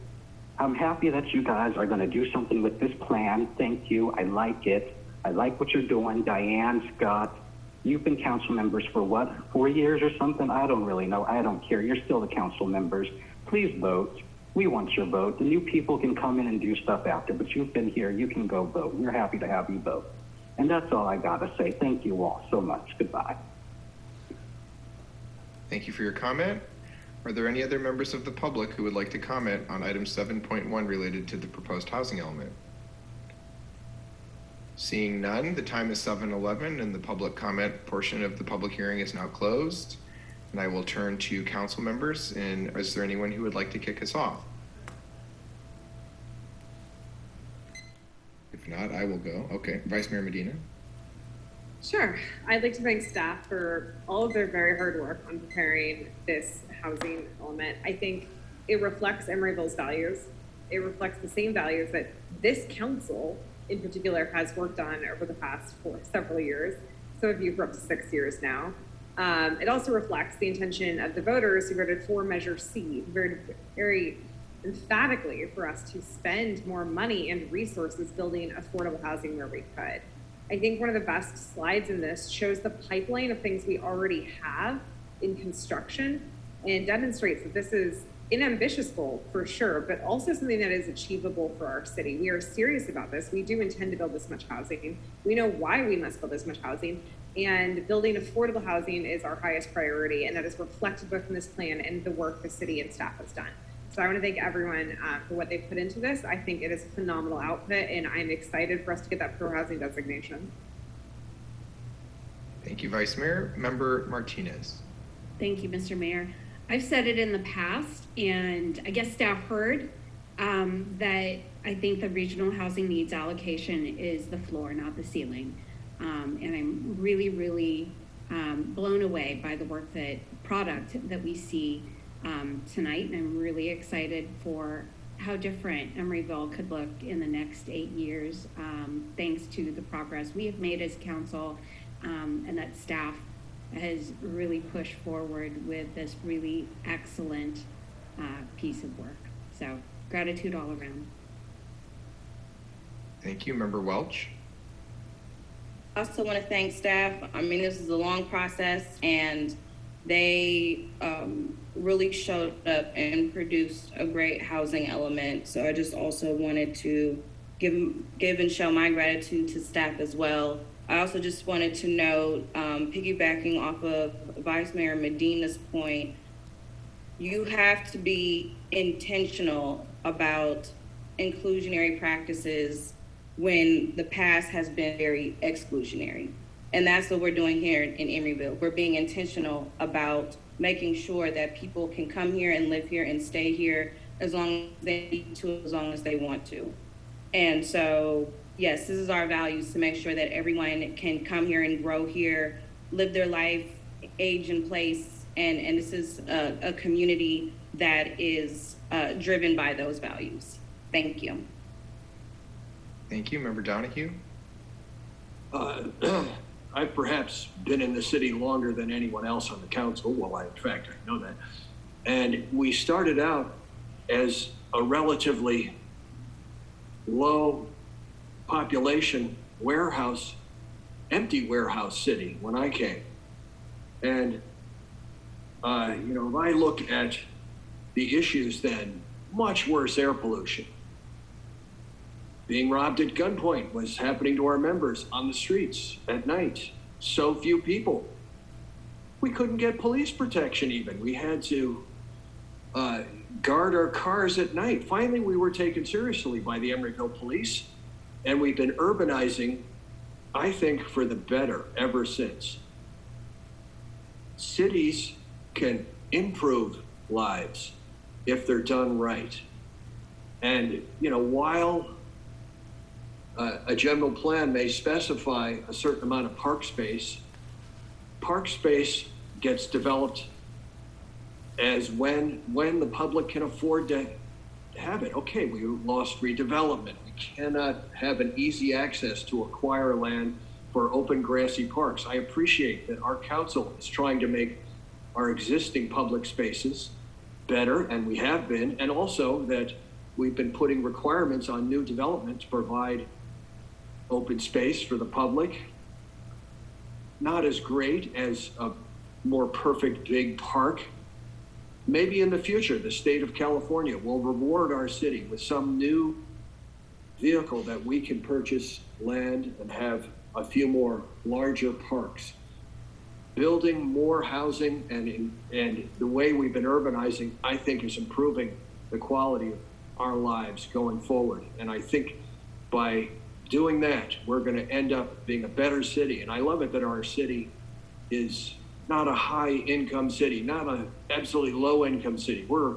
I'm happy that you guys are going to do something with this plan. Thank you. I like it. I like what you're doing. Diane, Scott, you've been council members for what, 4 years or something? I don't really know. I don't care. You're still the council members. Please vote. We want your vote. The new people can come in and do stuff after, but you've been here. You can go vote. We're happy to have you vote. And that's all I got to say. Thank you all so much. Goodbye. Thank you for your comment. Are there any other members of the public who would like to comment on item 7.1 related to the proposed housing element? Seeing none, the time is 7:11 and the public comment portion of the public hearing is now closed. And I will turn to council members. And is there anyone who would like to kick us off? If not, I will go. Okay, Vice Mayor Medina. Sure. I'd like to thank staff for all of their very hard work on preparing this housing element. I think it reflects Emeryville's values. It reflects the same values that this council in particular has worked on over the past several years. Some of you for up to 6 years now. It also reflects the intention of the voters who voted for Measure C, very emphatically for us to spend more money and resources building affordable housing where we could. I think one of the best slides in this shows the pipeline of things we already have in construction and demonstrates that this is an ambitious goal for sure, but also something that is achievable for our city. We are serious about this. We do intend to build this much housing. We know why we must build this much housing, and building affordable housing is our highest priority, and that is reflected both in this plan and the work the city and staff has done. So I want to thank everyone for what they've put into this. I think it is a phenomenal output, and I'm excited for us to get that pro housing designation. Thank you, Vice Mayor. Member Martinez. Thank you, Mr. Mayor. I've said it in the past, and I guess staff heard that I think the regional housing needs allocation is the floor, not the ceiling. And I'm really, really blown away by the product that we see tonight, and I'm really excited for how different Emeryville could look in the next 8 years, thanks to the progress we have made as council, and that staff has really pushed forward with this really excellent piece of work. So gratitude all around. Thank you. Member Welch. I also want to thank staff. I mean, this is a long process, and they really showed up and produced a great housing element. So I just also wanted to give and show my gratitude to staff as well. I also just wanted to note, piggybacking off of Vice Mayor Medina's point, you have to be intentional about inclusionary practices when the past has been very exclusionary. And that's what we're doing here in Emeryville. We're being intentional about making sure that people can come here and live here and stay here as long as they need to, as long as they want to. And so, yes, this is our values, to make sure that everyone can come here and grow here, live their life, age in place, and this is a community that is driven by those values. Thank you. Thank you. Member Donahue? I've perhaps been in the city longer than anyone else on the council. Well, in fact, I know that. And we started out as a relatively low population warehouse, empty warehouse city when I came. And, if I look at the issues then, much worse air pollution. Being robbed at gunpoint was happening to our members on the streets at night. So few people. We couldn't get police protection even. We had to guard our cars at night. Finally, we were taken seriously by the Emeryville police, and we've been urbanizing, I think, for the better ever since. Cities can improve lives if they're done right. And, while a general plan may specify a certain amount of park space gets developed as when the public can afford to have it. Okay, we lost redevelopment. We cannot have an easy access to acquire land for open grassy parks. I appreciate that our council is trying to make our existing public spaces better, and we have been, and also that we've been putting requirements on new development to provide open space for the public. Not as great as a more perfect big park. Maybe in the future, the state of California will reward our city with some new vehicle that we can purchase land and have a few more larger parks. Building more housing and the way we've been urbanizing, I think, is improving the quality of our lives going forward. And I think by doing that, we're going to end up being a better city. And I love it that our city is not a high income city, not an absolutely low income city. We're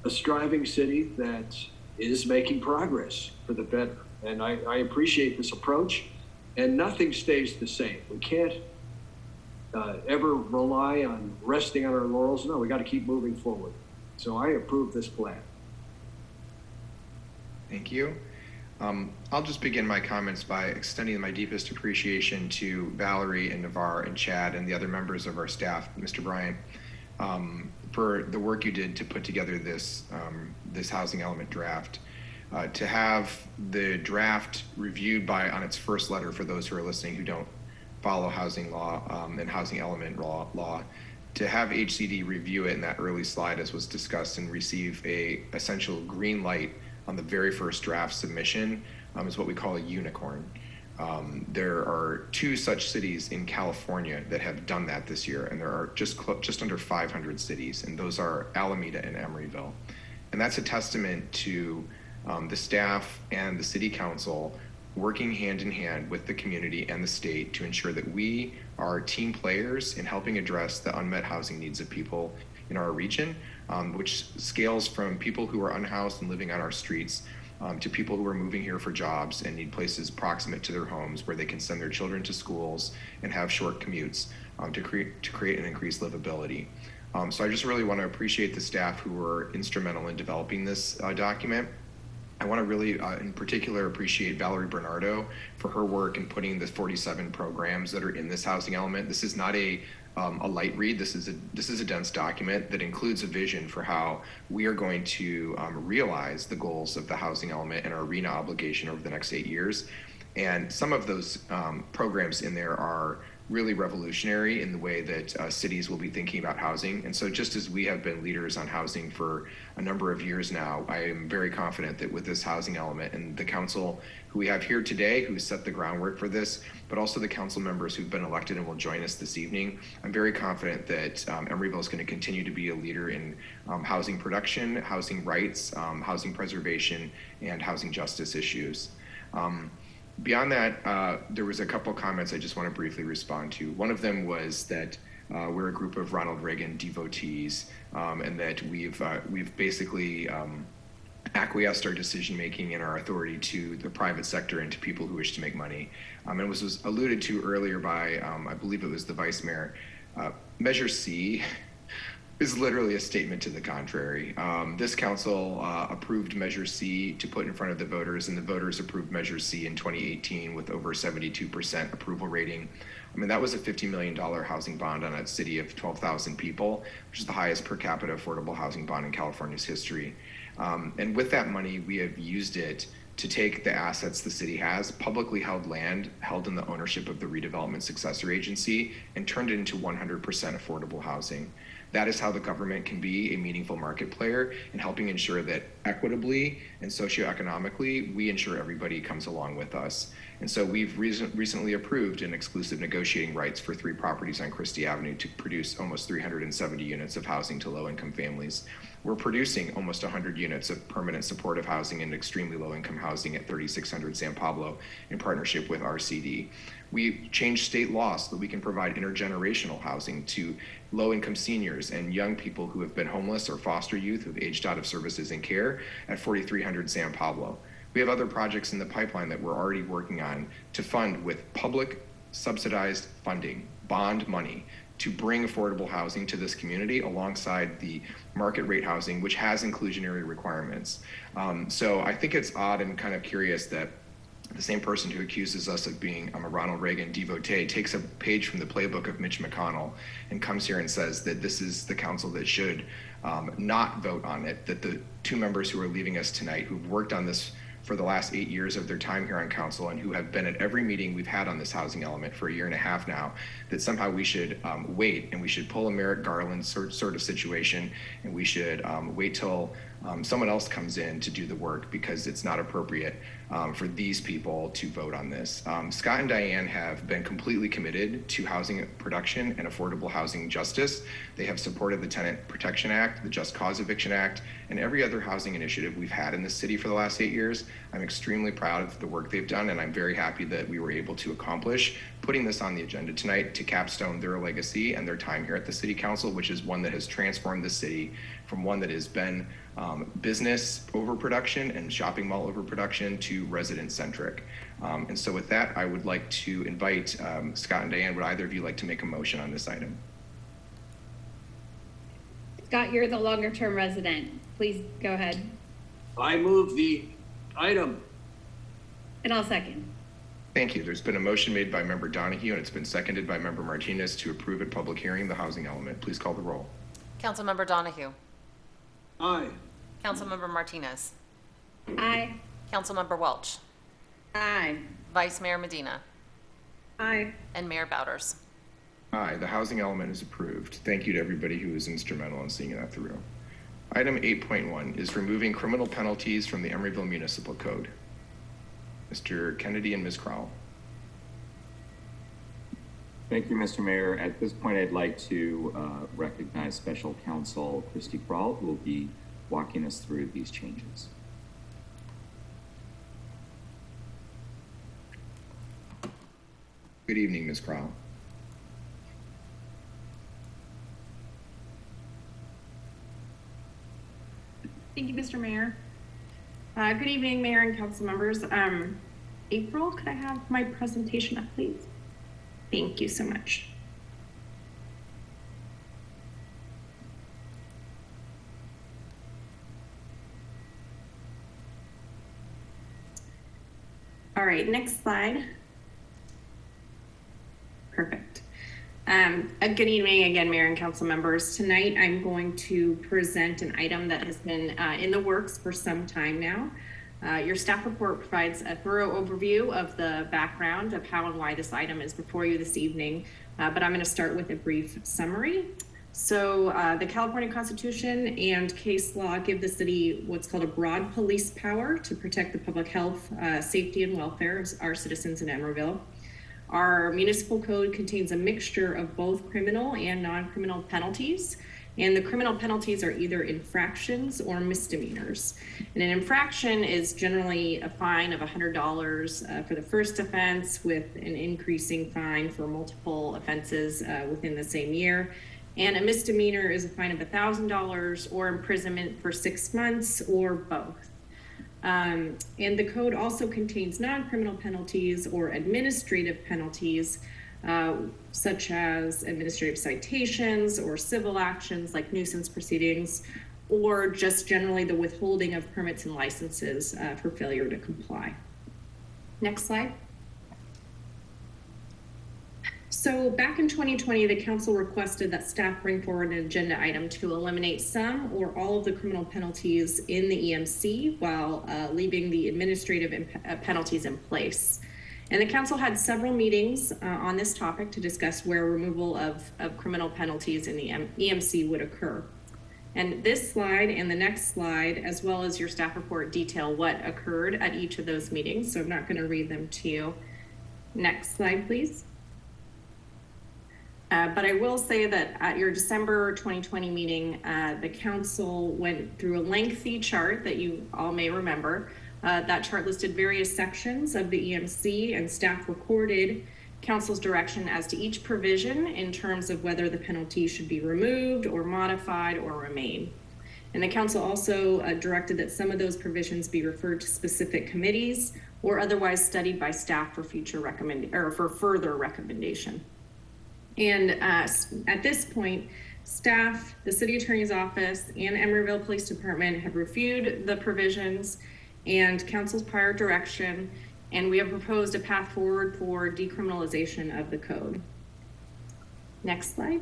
a striving city that is making progress for the better. And I appreciate this approach, and nothing stays the same. We can't ever rely on resting on our laurels. No, we got to keep moving forward. So I approve this plan. Thank you. I'll just begin my comments by extending my deepest appreciation to Valerie and Navarre and Chad and the other members of our staff, Mr. Bryant, for the work you did to put together this housing element draft. To have the draft reviewed on its first letter, for those who are listening who don't follow housing law and housing element law, to have HCD review it in that early slide as was discussed and receive a essential green light on the very first draft submission is what we call a unicorn. There are 2 such cities in California that have done that this year, and there are just under 500 cities, and those are Alameda and Emeryville. And that's a testament to the staff and the city council working hand in hand with the community and the state to ensure that we are team players in helping address the unmet housing needs of people in our region, which scales from people who are unhoused and living on our streets to people who are moving here for jobs and need places proximate to their homes where they can send their children to schools and have short commutes to create an increased livability. So I just really want to appreciate the staff who were instrumental in developing this document. I want to really, in particular, appreciate Valerie Bernardo for her work in putting the 47 programs that are in this housing element. This is not a light read. This is a dense document that includes a vision for how we are going to realize the goals of the housing element and our RHNA obligation over the next 8 years. And some of those programs in there are really revolutionary in the way that cities will be thinking about housing. And so just as we have been leaders on housing for a number of years now, I am very confident that with this housing element and the council who we have here today, who set the groundwork for this, but also the council members who've been elected and will join us this evening, I'm very confident that Emeryville is going to continue to be a leader in housing production, housing rights, housing preservation, and housing justice issues. Beyond that, there was a couple comments I just want to briefly respond to. One of them was that we're a group of Ronald Reagan devotees, and that we've basically acquiesced our decision-making and our authority to the private sector and to people who wish to make money. And it was alluded to earlier by, I believe it was the Vice Mayor. Measure C is literally a statement to the contrary. This council approved Measure C to put in front of the voters, and the voters approved Measure C in 2018 with over 72% approval rating. I mean, that was a $50 million housing bond on a city of 12,000 people, which is the highest per capita affordable housing bond in California's history. And with that money, we have used it to take the assets the city has, publicly held land held in the ownership of the Redevelopment Successor Agency, and turned it into 100% affordable housing. That is how the government can be a meaningful market player in helping ensure that equitably and socioeconomically, we ensure everybody comes along with us. And so we've recently approved an exclusive negotiating rights for 3 properties on Christie Avenue to produce almost 370 units of housing to low-income families. We're producing almost 100 units of permanent supportive housing and extremely low-income housing at 3600 San Pablo in partnership with RCD. We changed state law so that we can provide intergenerational housing to low-income seniors and young people who have been homeless or foster youth who have aged out of services and care at 4300 San Pablo. We have other projects in the pipeline that we're already working on to fund with public subsidized funding, bond money, to bring affordable housing to this community alongside the market rate housing, which has inclusionary requirements. So I think it's odd and kind of curious that the same person who accuses us of being a Ronald Reagan devotee takes a page from the playbook of Mitch McConnell and comes here and says that this is the council that should not vote on it, that the 2 members who are leaving us tonight, who've worked on this for the last 8 years of their time here on council and who have been at every meeting we've had on this housing element for a year and a half now, that somehow we should wait and we should pull a Merrick Garland sort of situation, and we should wait till someone else comes in to do the work, because it's not appropriate for these people to vote on this. Scott and Diane have been completely committed to housing production and affordable housing justice. They have supported the Tenant Protection Act, the Just Cause Eviction Act, and every other housing initiative we've had in this city for the last 8 years. I'm extremely proud of the work they've done, and I'm very happy that we were able to accomplish putting this on the agenda tonight to capstone their legacy and their time here at the City Council, which is one that has transformed the city from one that has been business overproduction and shopping mall overproduction to resident centric. And so with that, I would like to invite Scott and Diane. Would either of you like to make a motion on this item? Scott, you're the longer term resident. Please go ahead. I move the item. And I'll second. Thank you. There's been a motion made by Member Donahue and it's been seconded by Member Martinez to approve at public hearing the housing element. Please call the roll. Councilmember Donahue. Aye. Councilmember Martinez. Aye. Councilmember Welch. Aye. Vice Mayor Medina. Aye. And Mayor Bowders. Aye, the housing element is approved. Thank you to everybody who was instrumental in seeing that through. Item 8.1 is removing criminal penalties from the Emeryville Municipal Code. Mr. Kennedy and Ms. Crowell. Thank you, Mr. Mayor. At this point, I'd like to recognize Special Counsel Christy Kroll, who will be walking us through these changes. Good evening, Ms. Crowell. Thank you, Mr. Mayor. Good evening, Mayor and council members. April, could I have my presentation up, please? Thank you so much. All right, next slide. Perfect. Good evening again, Mayor and council members. Tonight, I'm going to present an item that has been in the works for some time now. Your staff report provides a thorough overview of the background of how and why this item is before you this evening, but I'm going to start with a brief summary. So the California Constitution and case law give the city what's called a broad police power to protect the public health, safety, and welfare of our citizens in Emeryville. Our municipal code contains a mixture of both criminal and non-criminal penalties, and the criminal penalties are either infractions or misdemeanors. And an infraction is generally a fine of $100 for the first offense, with an increasing fine for multiple offenses within the same year. And a misdemeanor is a fine of $1,000 or imprisonment for 6 months or both. And the code also contains non-criminal penalties or administrative penalties such as administrative citations or civil actions like nuisance proceedings, or just generally the withholding of permits and licenses for failure to comply. Next slide. So back in 2020, the council requested that staff bring forward an agenda item to eliminate some or all of the criminal penalties in the EMC while leaving the administrative penalties in place. And the council had several meetings on this topic to discuss where removal of criminal penalties in the EMC would occur. And this slide and the next slide, as well as your staff report, detail what occurred at each of those meetings. So I'm not going to read them to you. Next slide, please. But I will say that at your December 2020 meeting, the council went through a lengthy chart that you all may remember. That chart listed various sections of the EMC, and staff recorded council's direction as to each provision in terms of whether the penalty should be removed or modified or remain. And the council also directed that some of those provisions be referred to specific committees or otherwise studied by staff for for further recommendation. And at this point, staff, the city attorney's office, and Emeryville Police Department have reviewed the provisions and council's prior direction, and we have proposed a path forward for decriminalization of the code. Next slide.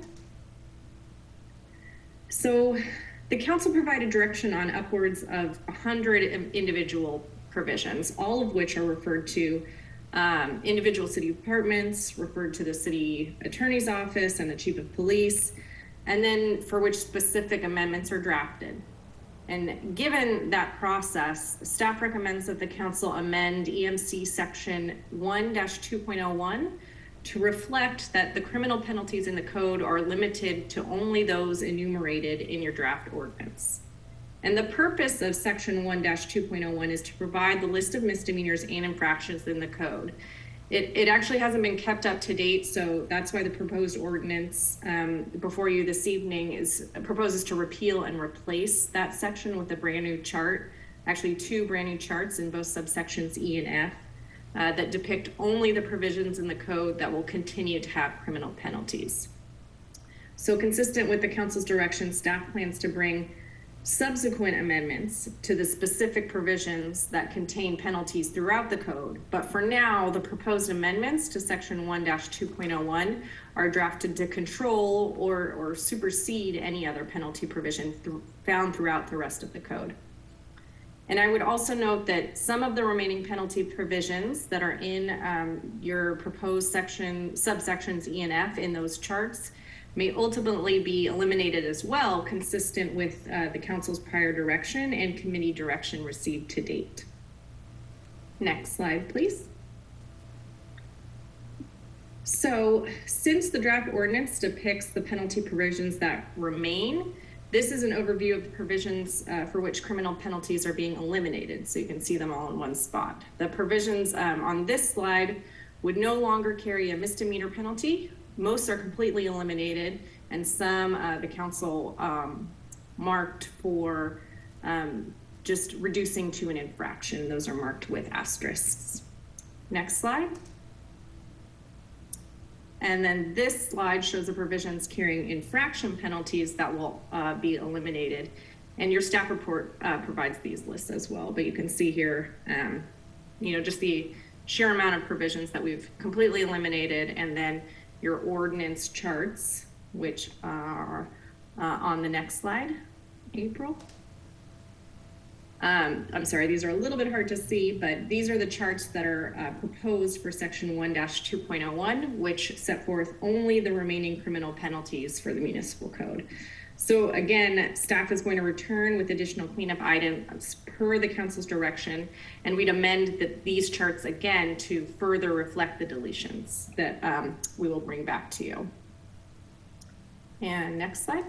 So the council provided direction on upwards of 100 individual provisions, all of which are referred to individual city departments, referred to the city attorney's office and the chief of police, and then for which specific amendments are drafted. And given that process, staff recommends that the council amend EMC section 1-2.01 to reflect that the criminal penalties in the code are limited to only those enumerated in your draft ordinance. And the purpose of section 1-2.01 is to provide the list of misdemeanors and infractions in the code. It actually hasn't been kept up to date, so that's why the proposed ordinance before you this evening proposes to repeal and replace that section with a brand new chart, actually 2 brand new charts in both subsections E and F that depict only the provisions in the code that will continue to have criminal penalties. So consistent with the council's direction, staff plans to bring subsequent amendments to the specific provisions that contain penalties throughout the code. But for now, the proposed amendments to section 1-2.01 are drafted to control or supersede any other penalty provision found throughout the rest of the code. And I would also note that some of the remaining penalty provisions that are in your proposed subsections E and F in those charts may ultimately be eliminated as well, consistent with the council's prior direction and committee direction received to date. Next slide, please. So since the draft ordinance depicts the penalty provisions that remain, this is an overview of the provisions for which criminal penalties are being eliminated. So you can see them all in one spot. The provisions on this slide would no longer carry a misdemeanor penalty. Most are completely eliminated, and some the council marked for just reducing to an infraction. Those are marked with asterisks. Next slide. And then this slide shows the provisions carrying infraction penalties that will be eliminated. And your staff report provides these lists as well, but you can see here, just the sheer amount of provisions that we've completely eliminated, and then your ordinance charts, which are on the next slide, April. I'm sorry, these are a little bit hard to see, but these are the charts that are proposed for section 1-2.01, which set forth only the remaining criminal penalties for the municipal code. So again, staff is going to return with additional cleanup items per the council's direction, and we'd amend these charts again to further reflect the deletions that we will bring back to you. And next slide.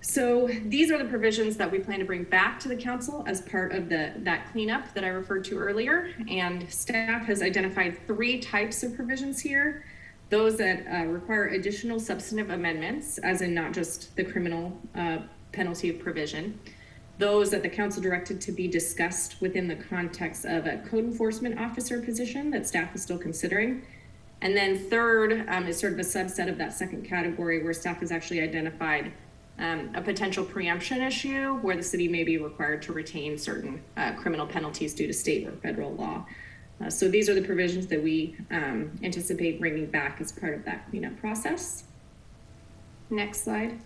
So these are the provisions that we plan to bring back to the council as part of that cleanup that I referred to earlier. And staff has identified 3 types of provisions here. Those that require additional substantive amendments, as in not just the criminal penalty provision. Those that the council directed to be discussed within the context of a code enforcement officer position that staff is still considering. And then third is sort of a subset of that second category where staff has actually identified a potential preemption issue where the city may be required to retain certain criminal penalties due to state or federal law. So these are the provisions that we anticipate bringing back as part of that cleanup process. Next slide.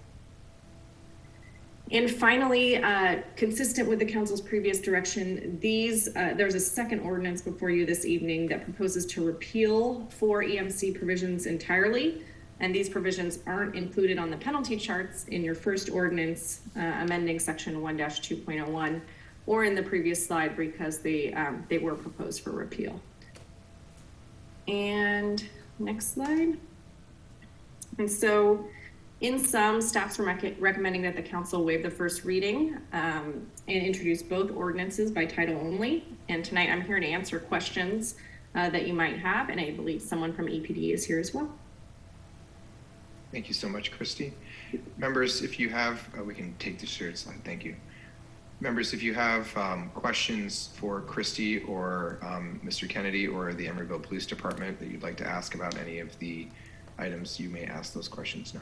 And finally, consistent with the council's previous direction, there's a second ordinance before you this evening that proposes to repeal 4 EMC provisions entirely. And these provisions aren't included on the penalty charts in your first ordinance amending section 1-2.01 or in the previous slide because they were proposed for repeal. And next slide. And so in sum, staff's recommending that the council waive the first reading and introduce both ordinances by title only. And tonight I'm here to answer questions that you might have, and I believe someone from EPD is here as well. Thank you so much, Christy. Members, if you have, we can take the shared slide. Thank you. Members, if you have questions for Christy or Mr. Kennedy or the Emeryville Police Department that you'd like to ask about any of the items, you may ask those questions now.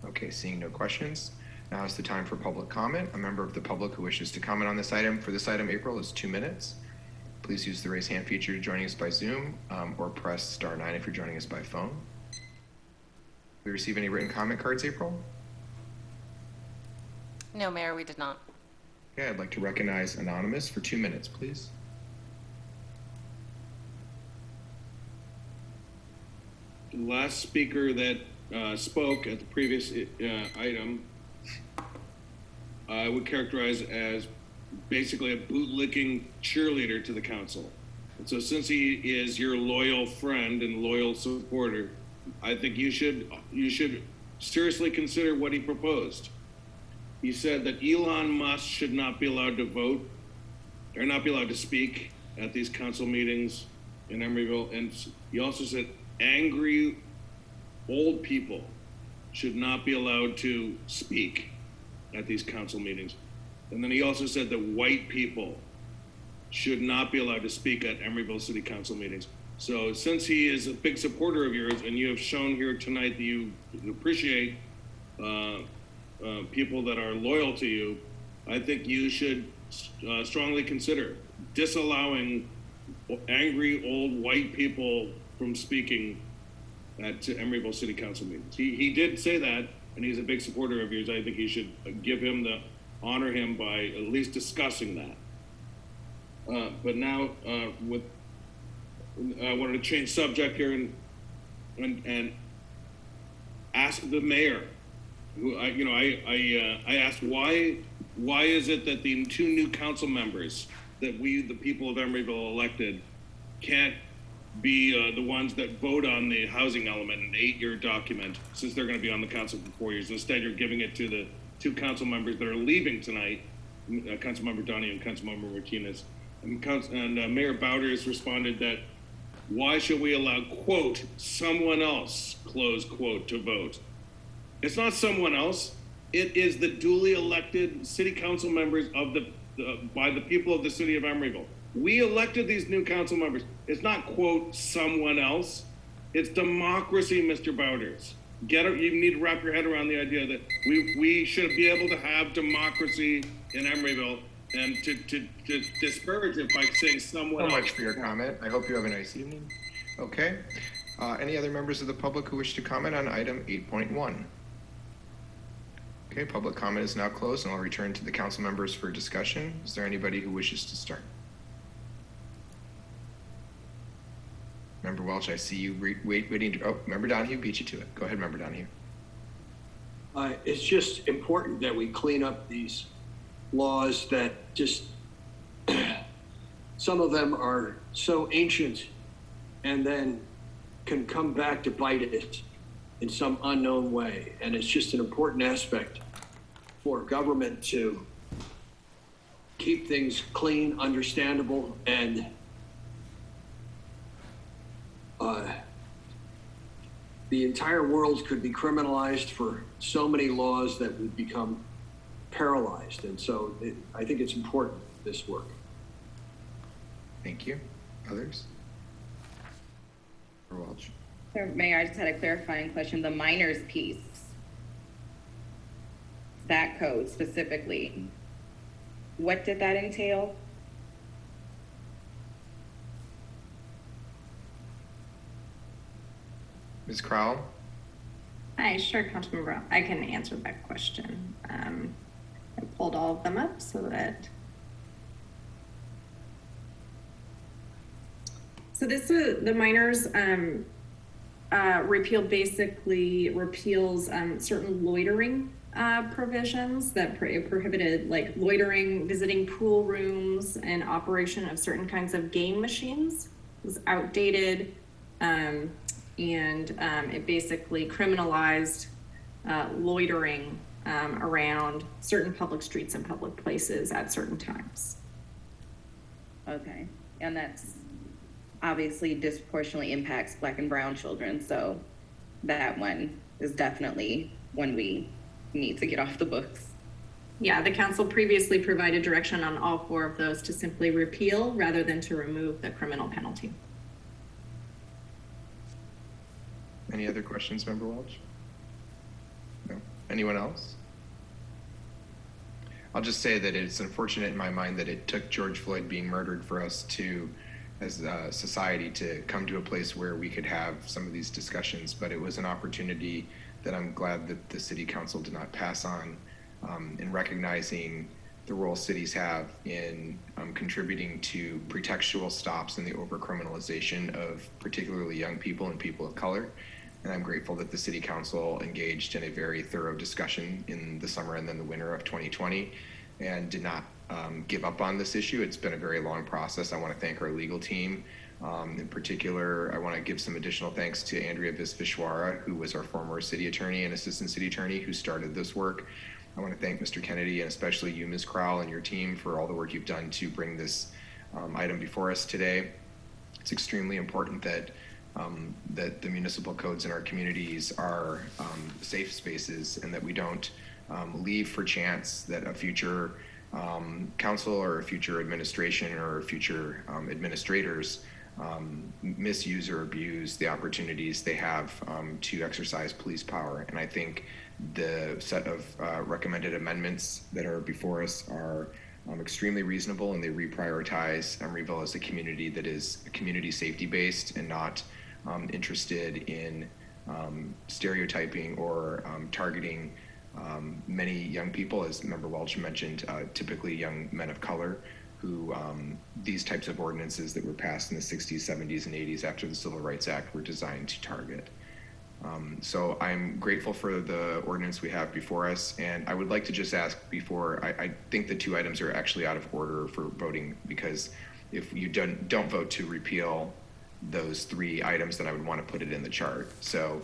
Okay, seeing no questions, now is the time for public comment. A member of the public who wishes to comment on this item, for this item, April, is 2 minutes. Please use the raise hand feature joining us by Zoom or press *9 if you're joining us by phone. Did we receive any written comment cards, April? No, Mayor, we did not. Okay, I'd like to recognize Anonymous for 2 minutes, please. The last speaker that spoke at the previous item, I would characterize as basically a bootlicking cheerleader to the council. And so since he is your loyal friend and loyal supporter, I think you should seriously consider what he proposed. He said that Elon Musk should not be allowed to vote or not be allowed to speak at these council meetings in Emeryville. And he also said angry old people should not be allowed to speak at these council meetings. And then he also said that white people should not be allowed to speak at Emeryville City Council meetings. So since he is a big supporter of yours and you have shown here tonight that you appreciate people that are loyal to you, I think you should strongly consider disallowing angry old white people from speaking at Emeryville City Council meetings. He did say that, and he's a big supporter of yours. I think you should honor him by at least discussing that. But now, I wanted to change subject here and ask the mayor. Who I asked why is it that the 2 new council members that we, the people of Emeryville, elected, can't be the ones that vote on the housing element in an 8-year document, since they're going to be on the council for 4 years. Instead, you're giving it to the 2 council members that are leaving tonight, Councilmember Donahue and Councilmember Martinez. And Mayor Bowders responded that, why should we allow, quote, someone else, close quote, to vote? It's not someone else. It is the duly elected city council members by the people of the city of Emeryville. We elected these new council members. It's not, quote, someone else. It's democracy, Mr. Bowders. You need to wrap your head around the idea that we should be able to have democracy in Emeryville, and to disparage it by saying someone else. So much for your comment. I hope you have a nice evening. Okay. Any other members of the public who wish to comment on item 8.1? Okay, public comment is now closed, and I'll return to the council members for discussion. Is there anybody who wishes to start? Member Welch, I see you waiting to, Member Donahue beat you to it. Go ahead, Member Donahue. It's just important that we clean up these laws that just, some of them are so ancient and then can come back to bite it in some unknown way. And it's just an important aspect for government to keep things clean, understandable, and the entire world could be criminalized for so many laws that would become paralyzed. And so I think it's important, this work. Thank you. Others? Welch. So, Mayor, I just had a clarifying question. The minors piece, that code specifically, what did that entail? Ms. Crowell? Hi, sure, Councilmember Brown. I can answer that question. I pulled all of them up so that. So this is the minors repeal basically repeals certain loitering provisions that prohibited like loitering, visiting pool rooms, and operation of certain kinds of game machines. It was outdated. It basically criminalized loitering around certain public streets and public places at certain times. Okay, and that's obviously disproportionately impacts Black and brown children, so that one is definitely one we need to get off the books. Yeah, the council previously provided direction on all 4 of those to simply repeal rather than to remove the criminal penalty. Any other questions, Member Welch? No? Anyone else? I'll just say that it's unfortunate in my mind that it took George Floyd being murdered for us to, as a society, to come to a place where we could have some of these discussions, but it was an opportunity that I'm glad that the City Council did not pass on in recognizing the role cities have in contributing to pretextual stops in the over-criminalization of particularly young people and people of color. And I'm grateful that the City Council engaged in a very thorough discussion in the summer and then the winter of 2020 and did not give up on this issue. It's been a very long process. I want to thank our legal team. In particular, I want to give some additional thanks to Andrea Visvishwara, who was our former city attorney and assistant city attorney who started this work. I want to thank Mr. Kennedy and especially you, Ms. Crowell, and your team for all the work you've done to bring this item before us today. It's extremely important that that the municipal codes in our communities are safe spaces and that we don't leave for chance that a future council or a future administration or future administrators misuse or abuse the opportunities they have to exercise police power. And I think the set of recommended amendments that are before us are extremely reasonable, and they reprioritize Emeryville as a community that is community safety based and not interested in stereotyping or targeting many young people, as Member Welch mentioned, typically young men of color, who these types of ordinances that were passed in the 60s, 70s, and 80s after the Civil Rights Act were designed to target. So I'm grateful for the ordinance we have before us, and I would like to just ask before, I think the 2 items are actually out of order for voting, because if you don't vote to repeal those 3 items, then I would want to put it in the chart. So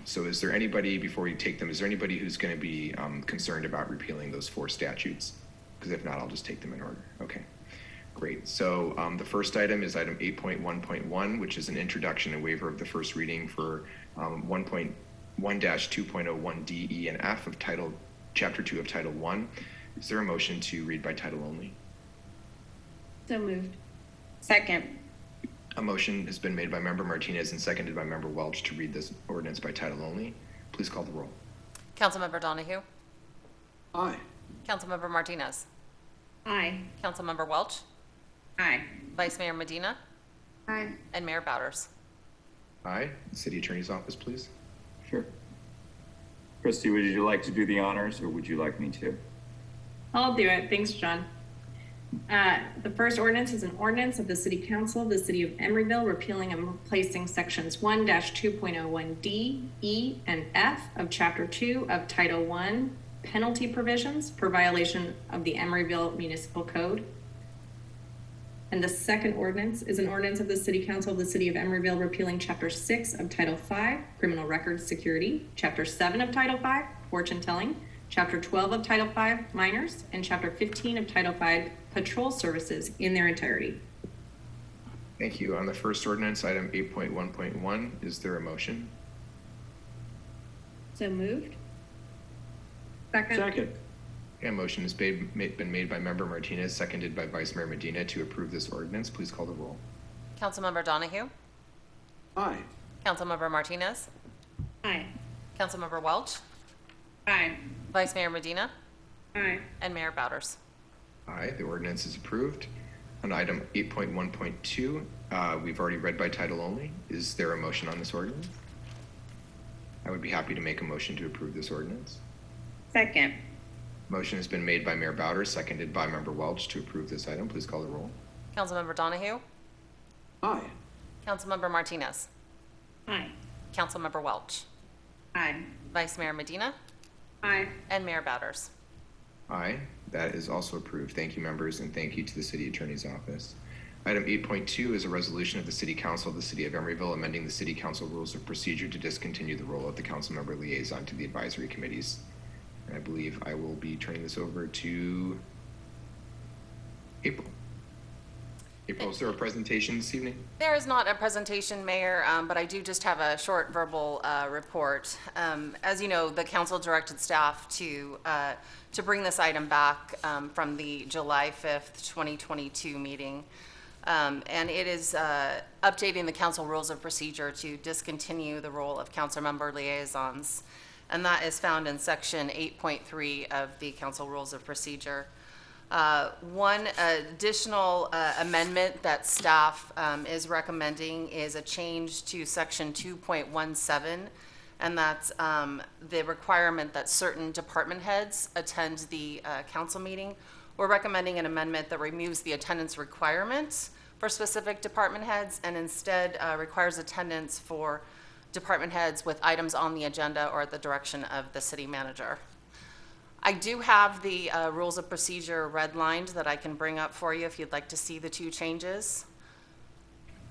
is there anybody, before we take them, is there anybody who's going to be concerned about repealing those 4 statutes? Because if not, I'll just take them in order. Okay, great. So the first item is item 8.1.1, which is an introduction and waiver of the first reading for 1.1-2.01 D, E, and F of Chapter 2 of Title 1. Is there a motion to read by title only? So moved. Second. A motion has been made by Member Martinez and seconded by Member Welch to read this ordinance by title only. Please call the roll. Councilmember Donahue? Aye. Councilmember Martinez? Aye. Councilmember Welch? Aye. Vice Mayor Medina? Aye. And Mayor Bowders? Aye. City Attorney's Office, please. Sure. Christy, would you like to do the honors, or would you like me to? I'll do it. Thanks, John. The first ordinance is an ordinance of the City Council of the City of Emeryville repealing and replacing sections 1-2.01 D, E, and F of Chapter 2 of Title 1 penalty provisions for violation of the Emeryville Municipal Code. And the second ordinance is an ordinance of the City Council of the City of Emeryville repealing Chapter 6 of Title 5 criminal records security, Chapter 7 of Title 5 fortune telling, Chapter 12 of Title 5 minors, and Chapter 15 of Title 5 patrol services in their entirety. Thank you. On the first ordinance, item 8.1.1, is there a motion? So moved. Second. Second. A motion has been made by Member Martinez, seconded by Vice Mayor Medina to approve this ordinance. Please call the roll. Councilmember Donahue? Aye. Councilmember Martinez, Aye. Councilmember Welch, Aye. Vice Mayor Medina, Aye. and Mayor Bowders. Aye, the ordinance is approved. On item 8.1.2, we've already read by title only. Is there a motion on this ordinance? I would be happy to make a motion to approve this ordinance. Second. Motion has been made by Mayor Bowders, seconded by Member Welch to approve this item. Please call the roll. Councilmember Donahue, Aye. Councilmember Martinez, Aye. Councilmember Welch, Aye. Vice Mayor Medina, Aye. and Mayor Bowders. Aye, that is also approved. Thank you, members, and thank you to the City Attorney's Office. Item 8.2 is a resolution of the City Council of the City of Emeryville amending the City Council Rules of Procedure to discontinue the role of the council member liaison to the advisory committees. And I believe I will be turning this over to April. April, is there a presentation this evening? There is not a presentation, Mayor, but I do just have a short verbal report. As you know, the council directed staff to bring this item back from the July 5th, 2022 meeting. And it is updating the council rules of procedure to discontinue the role of council member liaisons. And that is found in section 8.3 of the council rules of procedure. One additional amendment that staff is recommending is a change to section 2.17, and that's the requirement that certain department heads attend the council meeting. We're recommending an amendment that removes the attendance requirement for specific department heads and instead requires attendance for department heads with items on the agenda or at the direction of the city manager. I do have the rules of procedure redlined that I can bring up for you if you'd like to see the two changes.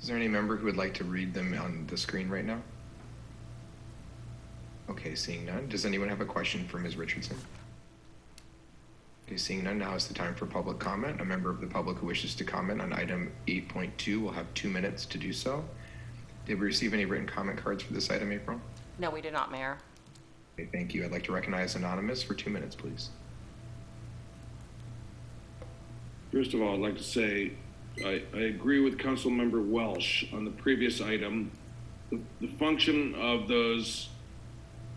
Is there any member who would like to read them on the screen right now? Okay, seeing none. Does anyone have a question for Ms. Richardson? Okay, seeing none, now is the time for public comment. A member of the public who wishes to comment on item 8.2 will have 2 minutes to do so. Did we receive any written comment cards for this item, April? No, we did not, Mayor. Okay, thank you. I'd like to recognize Anonymous for 2 minutes, please. First of all, I'd like to say I agree with Councilmember Welsh on the previous item. The function of those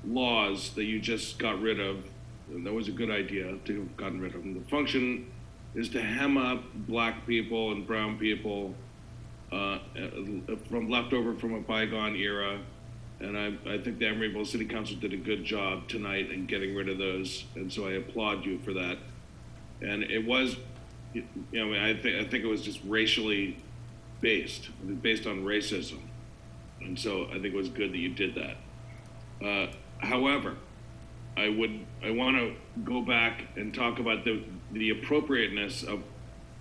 laws that you just got rid of, and that was a good idea to have gotten rid of them. The function is to hem up black people and brown people from leftover from a bygone era. And I think the Emeryville City Council did a good job tonight in getting rid of those, and so I applaud you for that. And it was, I think it was just racially based on racism, and so I think it was good that you did that. However, I want to go back and talk about the appropriateness of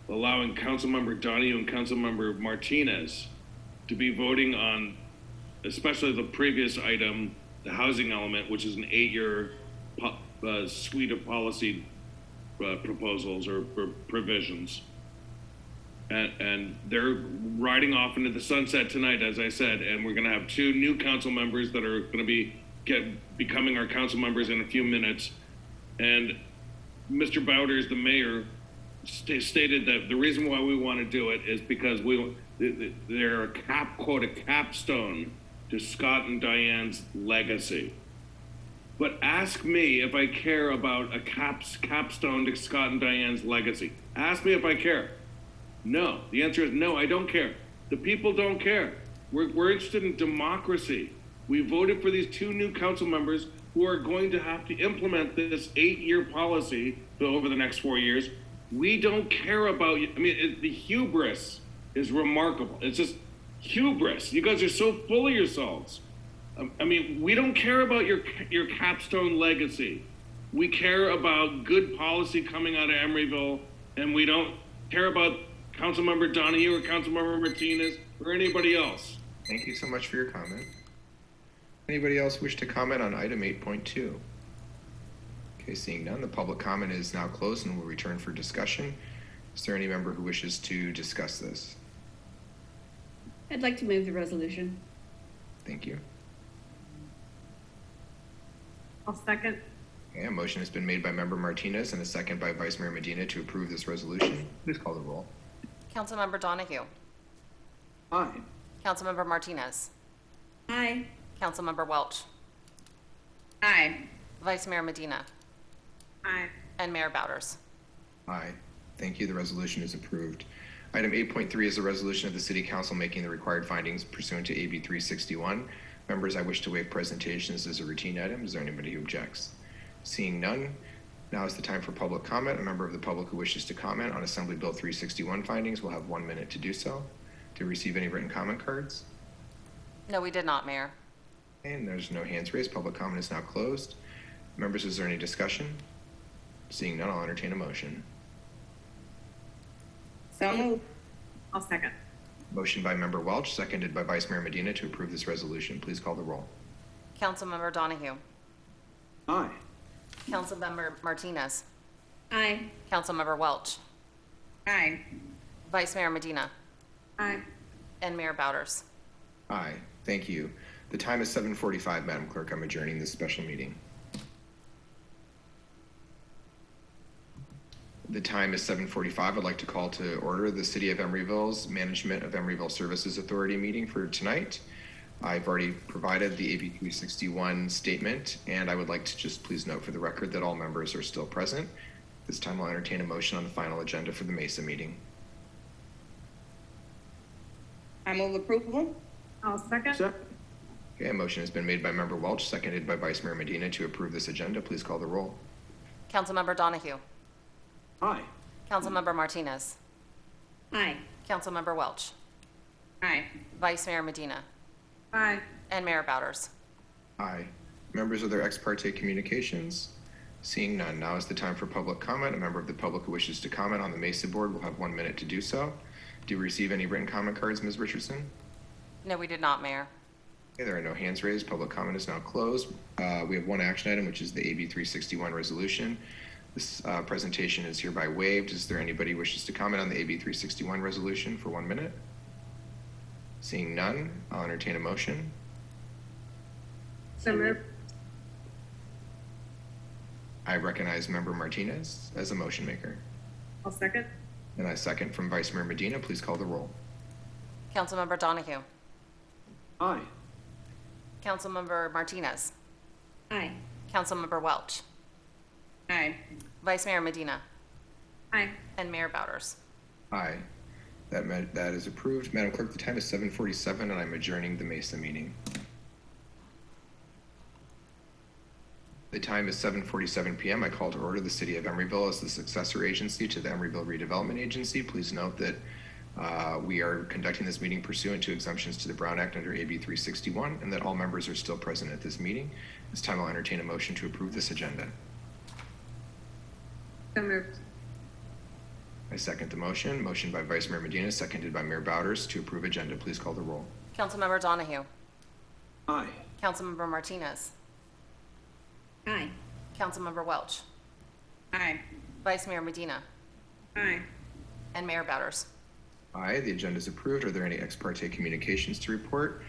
allowing Councilmember Donahue and Councilmember Martinez to be voting on, especially the previous item, the housing element, which is an 8-year suite of policy proposals or provisions. And they're riding off into the sunset tonight, as I said, and we're going to have 2 new council members that are going to be becoming our council members in a few minutes. And Mr. Bowders, the mayor, stated that the reason why we want to do it is because they're a capstone to Scott and Diane's legacy. But ask me if I care about a capstone to Scott and Diane's legacy. Ask me if I care. No. The answer is no, I don't care. The people don't care. We're interested in democracy. We voted for these 2 new council members who are going to have to implement this 8-year policy over the next 4 years. We don't care about, the hubris is remarkable. It's just hubris. You guys are so full of yourselves. We don't care about your capstone legacy. We care about good policy coming out of Emeryville, and we don't care about Councilmember Donahue or Councilmember Martinez or anybody else. Thank you so much for your comment. Anybody else wish to comment on item 8.2? Okay, seeing none, the public comment is now closed and will return for discussion. Is there any member who wishes to discuss this? I'd like to move the resolution. Thank you. I'll second. Okay, a motion has been made by Member Martinez and a second by Vice Mayor Medina to approve this resolution. Please call the roll. Councilmember Donahue, Aye. Councilmember Martinez, Aye. Councilmember Welch, Aye. Vice Mayor Medina, Aye. and Mayor Bowders. Aye. Thank you. The resolution is approved. Item 8.3 is a resolution of the City Council making the required findings pursuant to AB 361. Members, I wish to waive presentations as a routine item. Is there anybody who objects? Seeing none, now is the time for public comment. A member of the public who wishes to comment on Assembly Bill 361 findings will have 1 minute to do so. Do you receive any written comment cards? No, we did not, Mayor. And there's no hands raised. Public comment is now closed. Members, is there any discussion? Seeing none, I'll entertain a motion. So moved. I'll second. Motion by Member Welch, seconded by Vice Mayor Medina to approve this resolution. Please call the roll. Councilmember Donahue, Aye. Councilmember Martinez, Aye. Councilmember Welch, Aye. Vice Mayor Medina, Aye. and Mayor Bowders. Aye. Thank you. The time is 7:45, Madam Clerk. I'm adjourning this special meeting. The time is 7:45. I'd like to call to order the City of Emeryville's Management of Emeryville Services Authority meeting for tonight. I've already provided the AB 361 statement, and I would like to just please note for the record that all members are still present. This time I'll entertain a motion on the final agenda for the Mesa meeting. I move approval. I'll second. Okay, a motion has been made by Member Welch, seconded by Vice Mayor Medina to approve this agenda. Please call the roll. Councilmember Donahue, Aye. Councilmember Martinez, Aye. Councilmember Welch, Aye. Vice Mayor Medina, Aye. and Mayor Bowders. Aye. Members, of their ex parte communications? Seeing none, now is the time for public comment. A member of the public who wishes to comment on the Mesa board will have 1 minute to do so. Do you receive any written comment cards, Ms. Richardson? No, we did not, Mayor. Okay, there are no hands raised. Public comment is now closed. We have one action item, which is the AB 361 resolution. This presentation is hereby waived. Is there anybody who wishes to comment on the AB 361 resolution for 1 minute? Seeing none, I'll entertain a motion. So moved. I recognize Member Martinez as a motion maker. I'll second. And I second from Vice Mayor Medina. Please call the roll. Councilmember Donahue, Aye. Councilmember Martinez, Aye. Councilmember Welch, Aye. Vice Mayor Medina, Aye. and Mayor Bowders. Aye. That is approved. Madam Clerk, the time is 7:47 and I'm adjourning the Mesa meeting. The time is 7:47 p.m. I call to order the City of Emeryville as the successor agency to the Emeryville Redevelopment Agency. Please note that we are conducting this meeting pursuant to exemptions to the Brown Act under AB 361 and that all members are still present at this meeting. This time I'll entertain a motion to approve this agenda. So moved. I second the motion. Motion by Vice Mayor Medina, seconded by Mayor Bowders to approve agenda. Please call the roll. Councilmember Donahue, Aye. Councilmember Martinez, Aye. Councilmember Welch, Aye. Vice Mayor Medina, Aye. and Mayor Bowders. Aye, the agenda is approved. Are there any ex parte communications to report?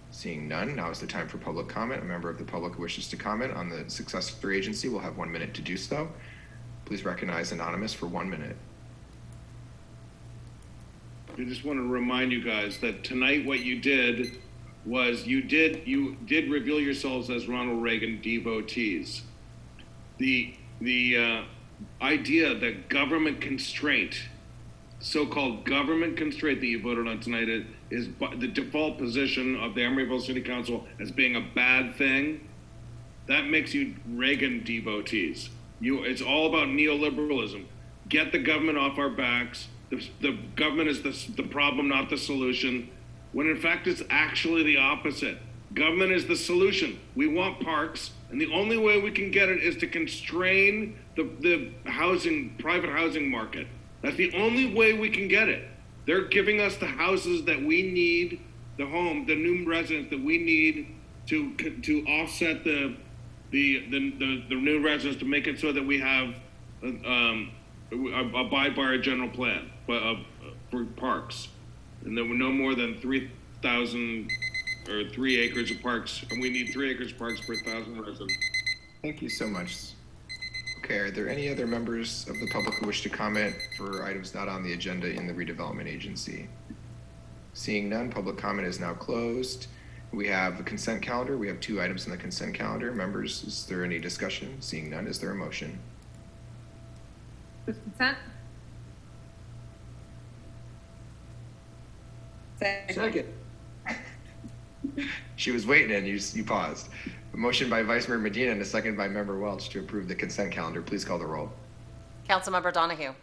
Seeing none, now is the time for public comment. A member of the public who wishes to comment on the successor agency will have 1 minute to do so. Please recognize Anonymous for 1 minute. I just want to remind you guys that tonight what you did was you did reveal yourselves as Ronald Reagan devotees. The idea that government constraint, so-called government constraint that you voted on tonight is the default position of the Emeryville City Council as being a bad thing. That makes you Reagan devotees. It's all about neoliberalism. Get the government off our backs. The government is the problem, not the solution, when in fact it's actually the opposite. Government is the solution. We want parks, and the only way we can get it is to constrain the private housing market. That's the only way we can get it. They're giving us the houses that we need, the new residents that we need to offset the new residents, to make it so that we have abide by our general plan for parks, and there were no more than 3,000 or 3 acres of parks, and we need 3 acres of parks per 1,000 residents. Thank you so much. Okay, are there any other members of the public who wish to comment for items not on the agenda in the redevelopment agency? Seeing none, public comment is now closed. we have a consent calendar. We have 2 items in the consent calendar. Members, is there any discussion? Seeing none, is there a motion? With consent? Second. She was waiting and you paused. A motion by Vice Mayor Medina and a second by Member Welch to approve the consent calendar. Please call the roll. Councilmember Donahue.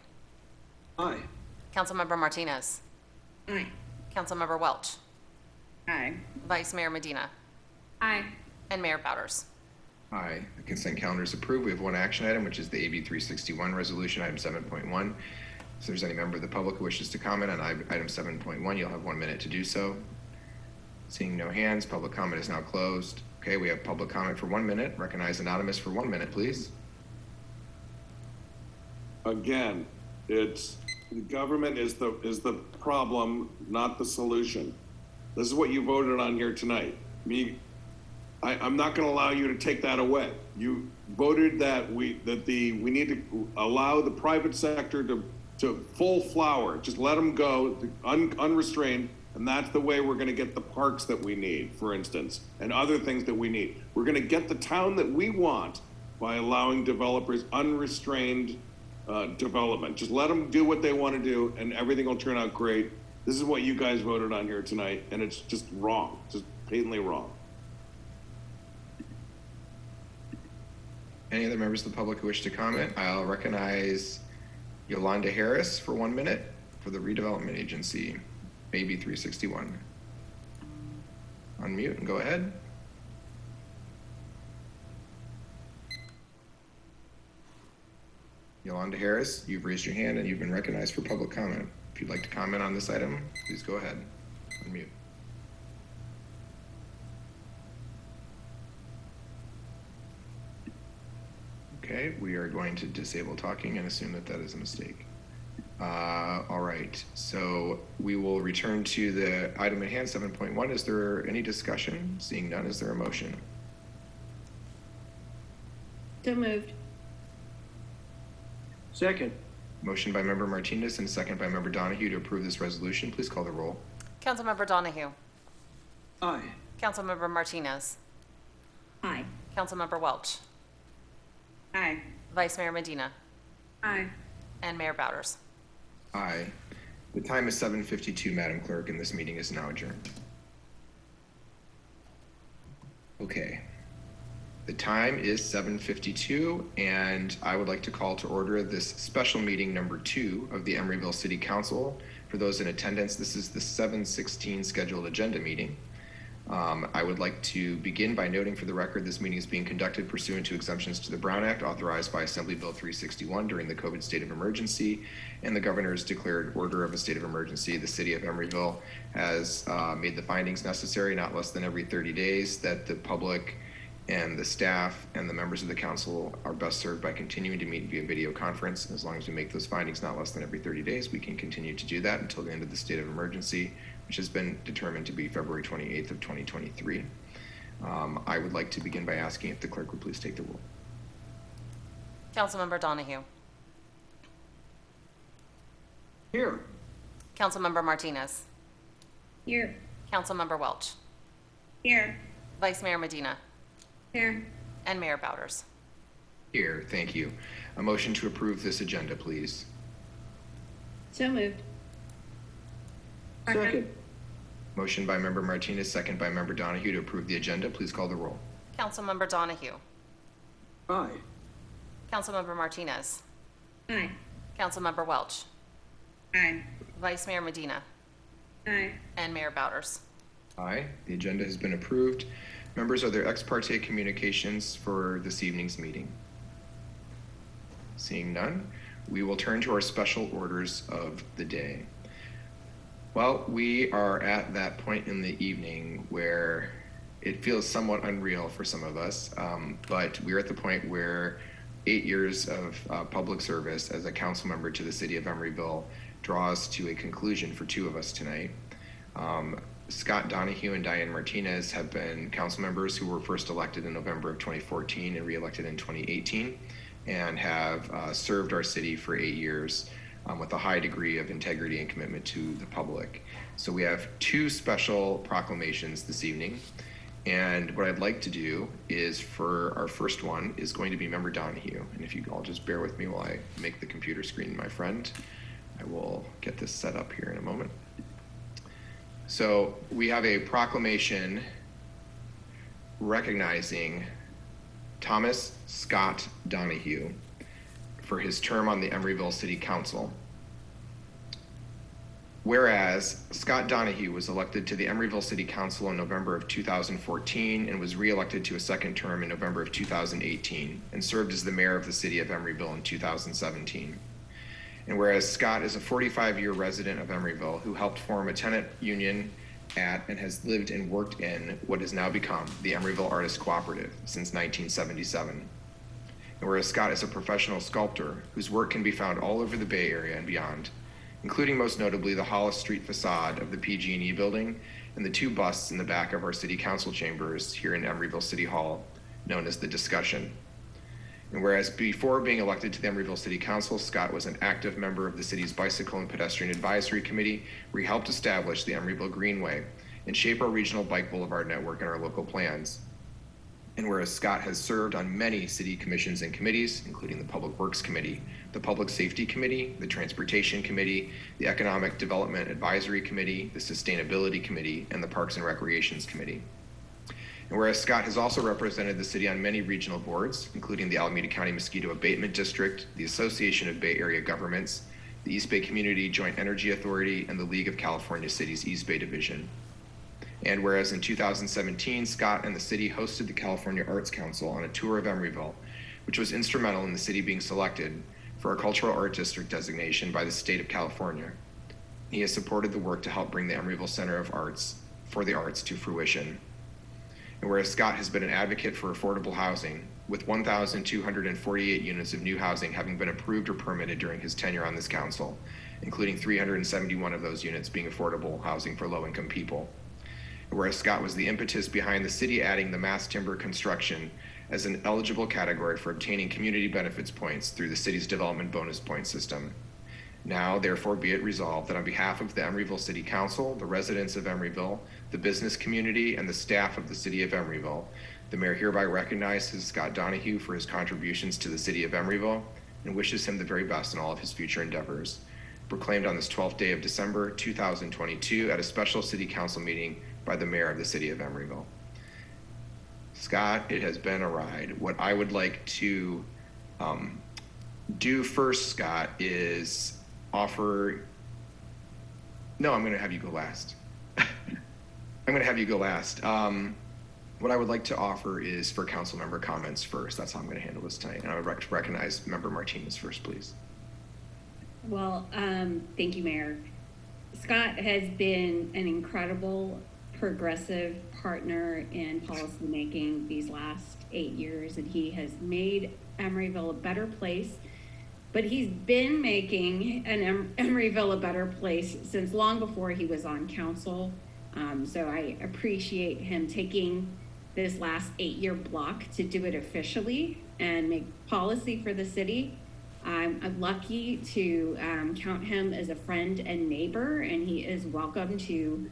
Aye. Councilmember Martinez. Aye. Councilmember Welch. Aye. Vice Mayor Medina. Aye. And Mayor Bowders. Aye. The consent calendar is approved. We have 1 action item, which is the AB 361 resolution, item 7.1. If there's any member of the public who wishes to comment on item 7.1, you'll have 1 minute to do so. Seeing no hands, public comment is now closed. Okay, we have public comment for 1 minute. Recognize anonymous for 1 minute, please. Again, it's the government is the problem, not the solution. This is what you voted on here tonight. I'm not going to allow you to take that away. You voted that we need to allow the private sector to full flower, just let them go unrestrained. And that's the way we're going to get the parks that we need, for instance, and other things that we need. We're going to get the town that we want by allowing developers unrestrained development. Just let them do what they want to do, and everything will turn out great. This is what you guys voted on here tonight, and it's just wrong, just patently wrong. Any other members of the public who wish to comment? I'll recognize Yolanda Harris for 1 minute for the Redevelopment Agency, AB 361. Unmute and go ahead. Yolanda Harris, you've raised your hand and you've been recognized for public comment. If you'd like to comment on this item, please go ahead. Unmute. Okay, we are going to disable talking and assume that that is a mistake. All right, so we will return to the item at hand, 7.1. Is there any discussion? Seeing none, is there a motion? So moved. Second. Motion by Member Martinez and second by Member Donahue to approve this resolution. Please call the roll. Councilmember Donahue. Aye. Councilmember Martinez. Aye. Councilmember Welch. Aye. Vice Mayor Medina. Aye. And Mayor Bowders. Aye. The time is 7:52, Madam Clerk, and this meeting is now adjourned. Okay. The time is 7:52, and I would like to call to order this special meeting number 2 of the Emeryville City Council. For those in attendance, this is the 7:16 scheduled agenda meeting. I would like to begin by noting for the record this meeting is being conducted pursuant to exemptions to the Brown Act authorized by Assembly Bill 361 during the COVID state of emergency and the governor's declared order of a state of emergency. The city of Emeryville has made the findings necessary not less than every 30 days that the public and the staff and the members of the council are best served by continuing to meet via video conference. As long as we make those findings not less than every 30 days, we can continue to do that until the end of the state of emergency, which has been determined to be February 28th of 2023. I would like to begin by asking if the clerk would please take the roll. Councilmember Donahue. Here. Councilmember Martinez. Here. Councilmember Welch. Here. Vice Mayor Medina. Here. And Mayor Bowders. Here, thank you. A motion to approve this agenda, please. So moved. Second. Motion by Member Martinez, second by Member Donahue to approve the agenda. Please call the roll. Councilmember Donahue. Aye. Councilmember Martinez. Aye. Councilmember Welch. Aye. Vice Mayor Medina. Aye. And Mayor Bowders. Aye, the agenda has been approved. Members, are there ex parte communications for this evening's meeting? Seeing none, we will turn to our special orders of the day. Well, we are at that point in the evening where it feels somewhat unreal for some of us, but we're at the point where 8 years of public service as a council member to the city of Emeryville draws to a conclusion for 2 of us tonight. Scott Donahue and Diane Martinez have been council members who were first elected in November of 2014 and reelected in 2018 and have served our city for 8 years with a high degree of integrity and commitment to the public. So we have two special proclamations this evening. And what I'd like to do is, for our first one, is going to be Member Donahue. And if you all just bear with me while I make the computer screen my friend, I will get this set up here in a moment. So we have a proclamation recognizing Thomas Scott Donahue for his term on the Emeryville City Council. Whereas Scott Donahue was elected to the Emeryville City Council in November of 2014 and was re-elected to a second term in November of 2018 and served as the mayor of the city of Emeryville in 2017. And whereas Scott is a 45-year resident of Emeryville who helped form a tenant union at and has lived and worked in what has now become the Emeryville Artists Cooperative since 1977. And whereas Scott is a professional sculptor whose work can be found all over the Bay Area and beyond, including most notably the Hollis Street facade of the PG&E building and the two busts in the back of our city council chambers here in Emeryville City Hall, known as the Discussion. And whereas before being elected to the Emeryville City Council, Scott was an active member of the city's Bicycle and Pedestrian Advisory Committee, where he helped establish the Emeryville Greenway and shape our regional bike boulevard network and our local plans. And whereas Scott has served on many city commissions and committees, including the Public Works Committee, the Public Safety Committee, the Transportation Committee, the Economic Development Advisory Committee, the Sustainability Committee, and the Parks and Recreations Committee. And whereas Scott has also represented the city on many regional boards, including the Alameda County Mosquito Abatement District, the Association of Bay Area Governments, the East Bay Community Joint Energy Authority, and the League of California Cities East Bay Division. And whereas in 2017, Scott and the city hosted the California Arts Council on a tour of Emeryville, which was instrumental in the city being selected for a cultural art district designation by the state of California. He has supported the work to help bring the Emeryville Center of Arts for the Arts to fruition. And whereas Scott has been an advocate for affordable housing, with 1,248 units of new housing having been approved or permitted during his tenure on this council, including 371 of those units being affordable housing for low-income people. Whereas Scott was the impetus behind the city adding the mass timber construction as an eligible category for obtaining community benefits points through the city's development bonus point system. Now, therefore, be it resolved that on behalf of the Emeryville City Council, the residents of Emeryville, the business community, and the staff of the city of Emeryville, the mayor hereby recognizes Scott Donahue for his contributions to the city of Emeryville and wishes him the very best in all of his future endeavors. Proclaimed on this 12th day of December 2022 at a special city council meeting by the mayor of the city of Emeryville. Scott, it has been a ride. What I would like to do first, Scott, is offer. No, I'm going to have you go last. I'm going to have you go last. What I would like to offer is for council member comments first. That's how I'm going to handle this tonight. And I would recognize Member Martinez first, please. Well, thank you, Mayor. Scott has been an incredible progressive partner in policy making these last 8 years, and he has made Emeryville a better place. But he's been making Emeryville a better place since long before he was on council. So I appreciate him taking this last 8-year block to do it officially and make policy for the city. I'm lucky to count him as a friend and neighbor, and he is welcome to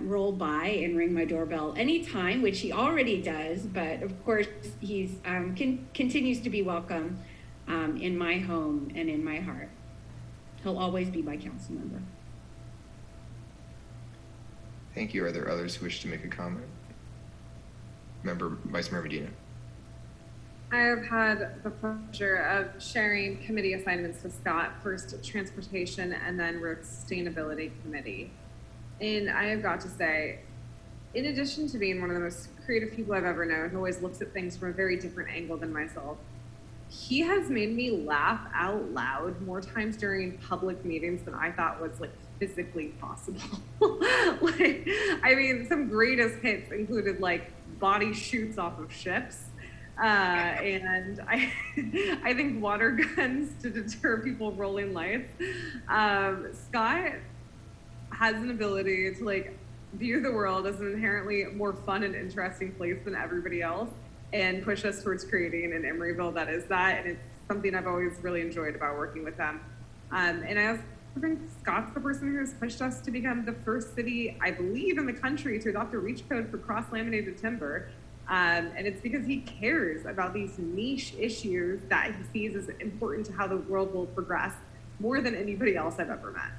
roll by and ring my doorbell anytime, which he already does, but of course he's continues to be welcome in my home and in my heart. He'll always be my council member. Thank you. Are there others who wish to make a comment? Vice Mayor Medina. I have had the pleasure of sharing committee assignments with Scott, first Transportation and then Sustainability Committee. And I have got to say, in addition to being one of the most creative people I've ever known, who always looks at things from a very different angle than myself, he has made me laugh out loud more times during public meetings than I thought was physically possible. Some greatest hits included body shoots off of ships. And I think water guns to deter people rolling lights. Scott has an ability to view the world as an inherently more fun and interesting place than everybody else and push us towards creating an Emeryville that is that. And it's something I've always really enjoyed about working with them. And I I think Scott's the person who has pushed us to become the first city, I believe, in the country to adopt a REACH code for cross-laminated timber. And it's because he cares about these niche issues that he sees as important to how the world will progress more than anybody else I've ever met.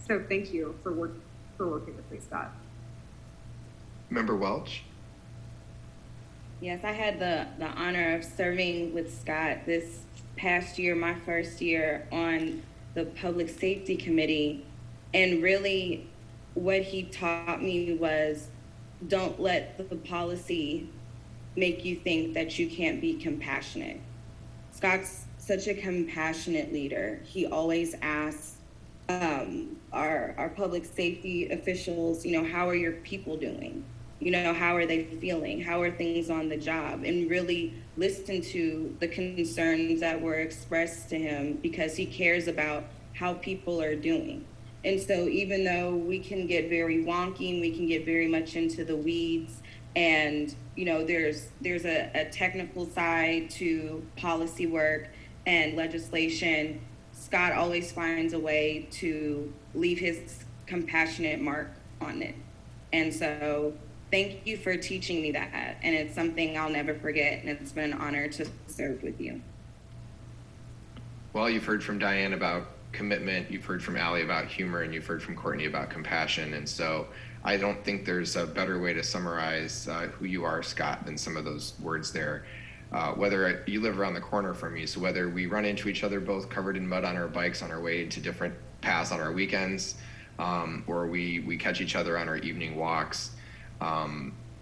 So thank you for working with me, Scott. Member Welch? Yes, I had the honor of serving with Scott this past year, my first year on the Public Safety Committee. And really what he taught me was, don't let the policy make you think that you can't be compassionate. Scott's such a compassionate leader. He always asks our public safety officials, how are your people doing? How are they feeling? How are things on the job? And really listen to the concerns that were expressed to him, because he cares about how people are doing. And so even though we can get very wonky, we can get very much into the weeds, and there's a technical side to policy work and legislation, Scott always finds a way to leave his compassionate mark on it. And so thank you for teaching me that. And it's something I'll never forget. And it's been an honor to serve with you. Well, you've heard from Diane about commitment, you've heard from Allie about humor, and you've heard from Courtney about compassion. And so I don't think there's a better way to summarize who you are, Scott, than some of those words there. Whether you live around the corner from me, so whether we run into each other both covered in mud on our bikes on our way to different paths on our weekends, or we catch each other on our evening walks,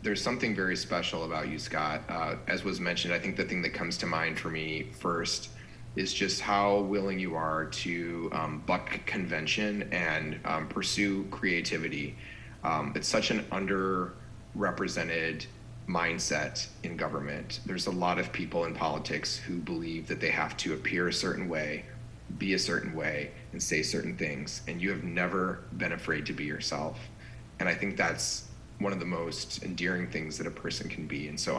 there's something very special about you, Scott. As was mentioned, I think the thing that comes to mind for me first is just how willing you are to buck convention and pursue creativity. It's such an underrepresented mindset in government. There's a lot of people in politics who believe that they have to appear a certain way, be a certain way, and say certain things, and you have never been afraid to be yourself. And I think that's one of the most endearing things that a person can be. And so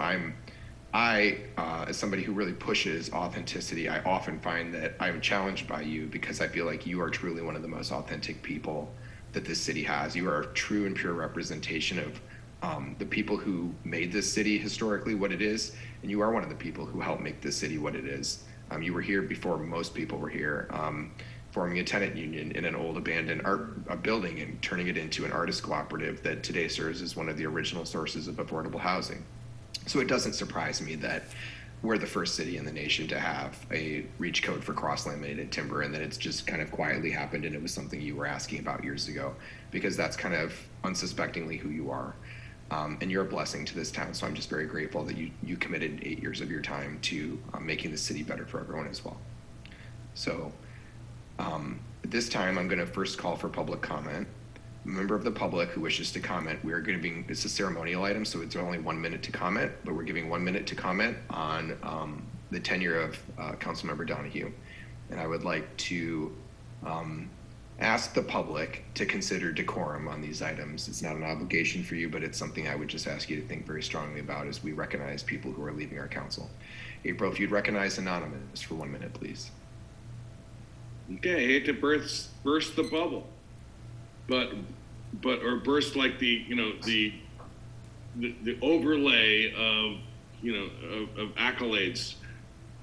as somebody who really pushes authenticity, I often find that I'm challenged by you, because I feel like you are truly one of the most authentic people that this city has. You are a true and pure representation of the people who made this city historically what it is, and you are one of the people who helped make this city what it is. You were here before most people were here, forming a tenant union in an old abandoned art building and turning it into an artist cooperative that today serves as one of the original sources of affordable housing. So it doesn't surprise me that we're the first city in the nation to have a REACH code for cross-laminated timber, and that it's just kind of quietly happened, and it was something you were asking about years ago, because that's kind of unsuspectingly who you are. And you're a blessing to this town, so I'm just very grateful that you committed 8 years of your time to making the city better for everyone as well. So at this time, I'm going to first call for public comment. A member of the public who wishes to comment, it's a ceremonial item, so it's only 1 minute to comment, but we're giving 1 minute to comment on the tenure of Councilmember Donahue. And I would like to ask the public to consider decorum on these items. It's not an obligation for you, but it's something I would just ask you to think very strongly about as we recognize people who are leaving our council. April, if you'd recognize Anonymous for 1 minute, please. Okay, I hate to burst the bubble, but or burst like the overlay of of accolades,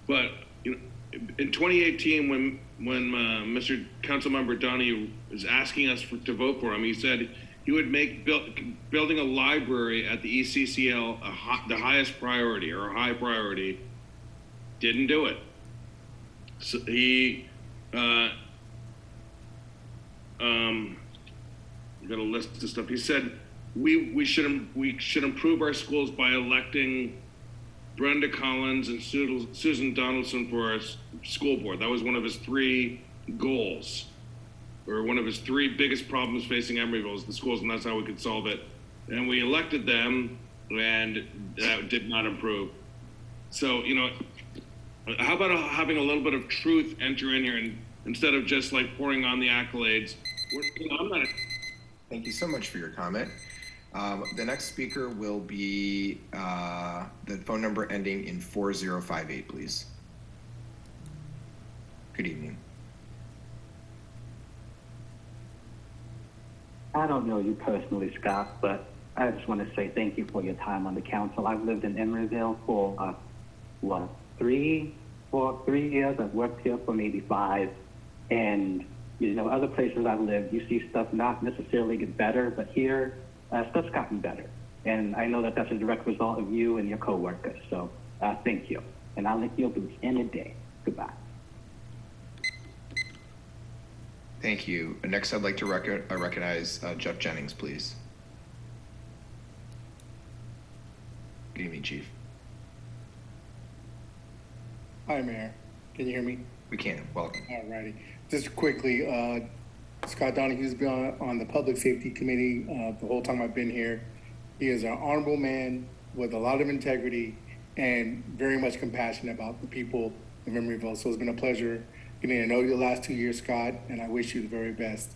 but in 2018 when Mr. Councilmember Donahue was asking us to vote for him, he said he would make building a library at the ECCL the highest priority, or a high priority. Didn't do it. So he got a list of stuff. He said we should improve our schools by electing Brenda Collins and Susan Donaldson for our school board. That was one of his 3 goals, or one of his 3 biggest problems facing Emeryville is the schools, and that's how we could solve it. And we elected them, and that did not improve. So, how about having a little bit of truth enter in here, and instead of just like pouring on the accolades? Thank you so much for your comment. The next speaker will be the phone number ending in 4058, please. Good evening. I don't know you personally, Scott, but I just want to say thank you for your time on the council. I've lived in Emeryville for, 3 years. I've worked here for maybe 5. And, other places I've lived, you see stuff not necessarily get better, but here, stuff's gotten better. And I know that that's a direct result of you and your coworkers. So thank you. And I'll lick your boots any day. Goodbye. Thank you. Next, I'd like to recognize Jeff Jennings, please. Good evening, Chief. Hi, Mayor. Can you hear me? We can. Welcome. All righty. Just quickly, Scott Donahue's been on the Public Safety Committee the whole time I've been here. He is an honorable man with a lot of integrity and very much compassion about the people of Emeryville. So it's been a pleasure getting to know you the last 2 years, Scott, and I wish you the very best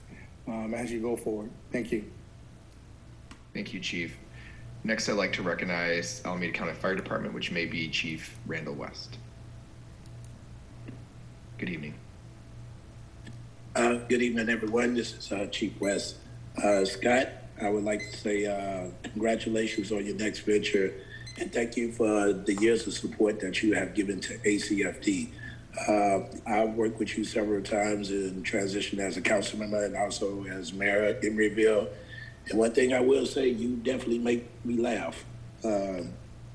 as you go forward. Thank you. Thank you, Chief. Next, I'd like to recognize Alameda County Fire Department, which may be Chief Randall West. Good evening. Good evening, everyone. This is Chief West. Scott, I would like to say congratulations on your next venture, and thank you for the years of support that you have given to ACFD. I've worked with you several times in transition as a council member and also as mayor at Emeryville. And one thing I will say, you definitely make me laugh.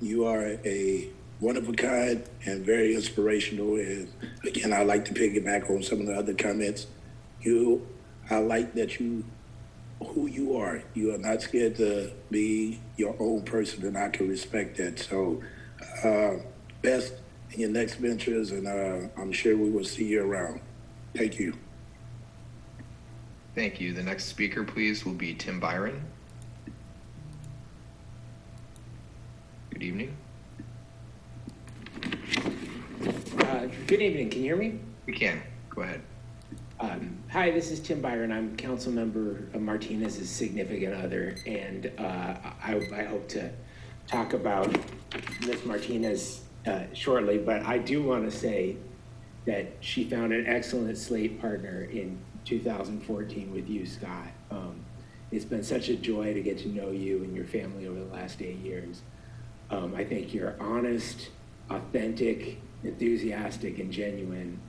You are a one of a kind and very inspirational. And again, I like to piggyback on some of the other comments. I like that who you are. You are not scared to be your own person, and I can respect that. So, best in your next ventures, and I'm sure we will see you around. Thank you. Thank you. The next speaker, please, will be Tim Byron. Good evening. Good evening. Can you hear me? We can. Go ahead. Hi, this is Tim Byron. I'm council member Martinez's significant other, and I hope to talk about Ms. Martinez shortly, but I do want to say that she found an excellent slate partner in 2014 with you, Scott. It's been such a joy to get to know you and your family over the last 8 years. I think you're honest, authentic, enthusiastic, and genuine.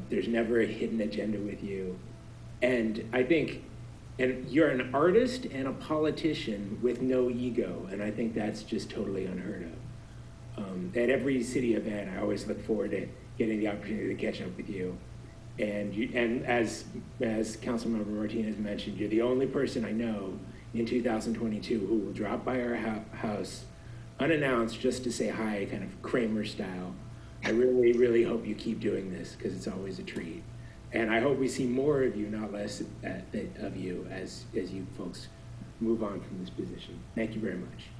There's never a hidden agenda with you. And I think, and you're an artist and a politician with no ego, and I think that's just totally unheard of. At every city event, I always look forward to getting the opportunity to catch up with you. And as Councilmember Martinez mentioned, you're the only person I know in 2022 who will drop by our house unannounced just to say hi, kind of Kramer style. I really, really hope you keep doing this because it's always a treat. And I hope we see more of you, not less of you, as you folks move on from this position. Thank you very much.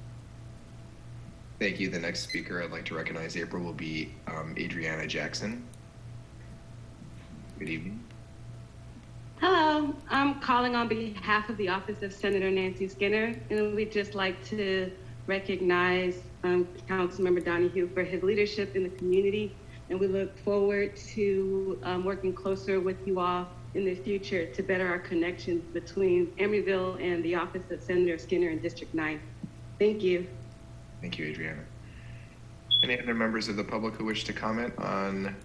Thank you. The next speaker I'd like to recognize, April, will be Adriana Jackson. Good evening. Hello, I'm calling on behalf of the Office of Senator Nancy Skinner, and we'd just like to recognize Councilmember Donahue for his leadership in the community, and we look forward to working closer with you all in the future to better our connections between Emeryville and the Office of Senator Skinner in District 9. Thank you. Thank you, Adriana. Any other members of the public who wish to comment on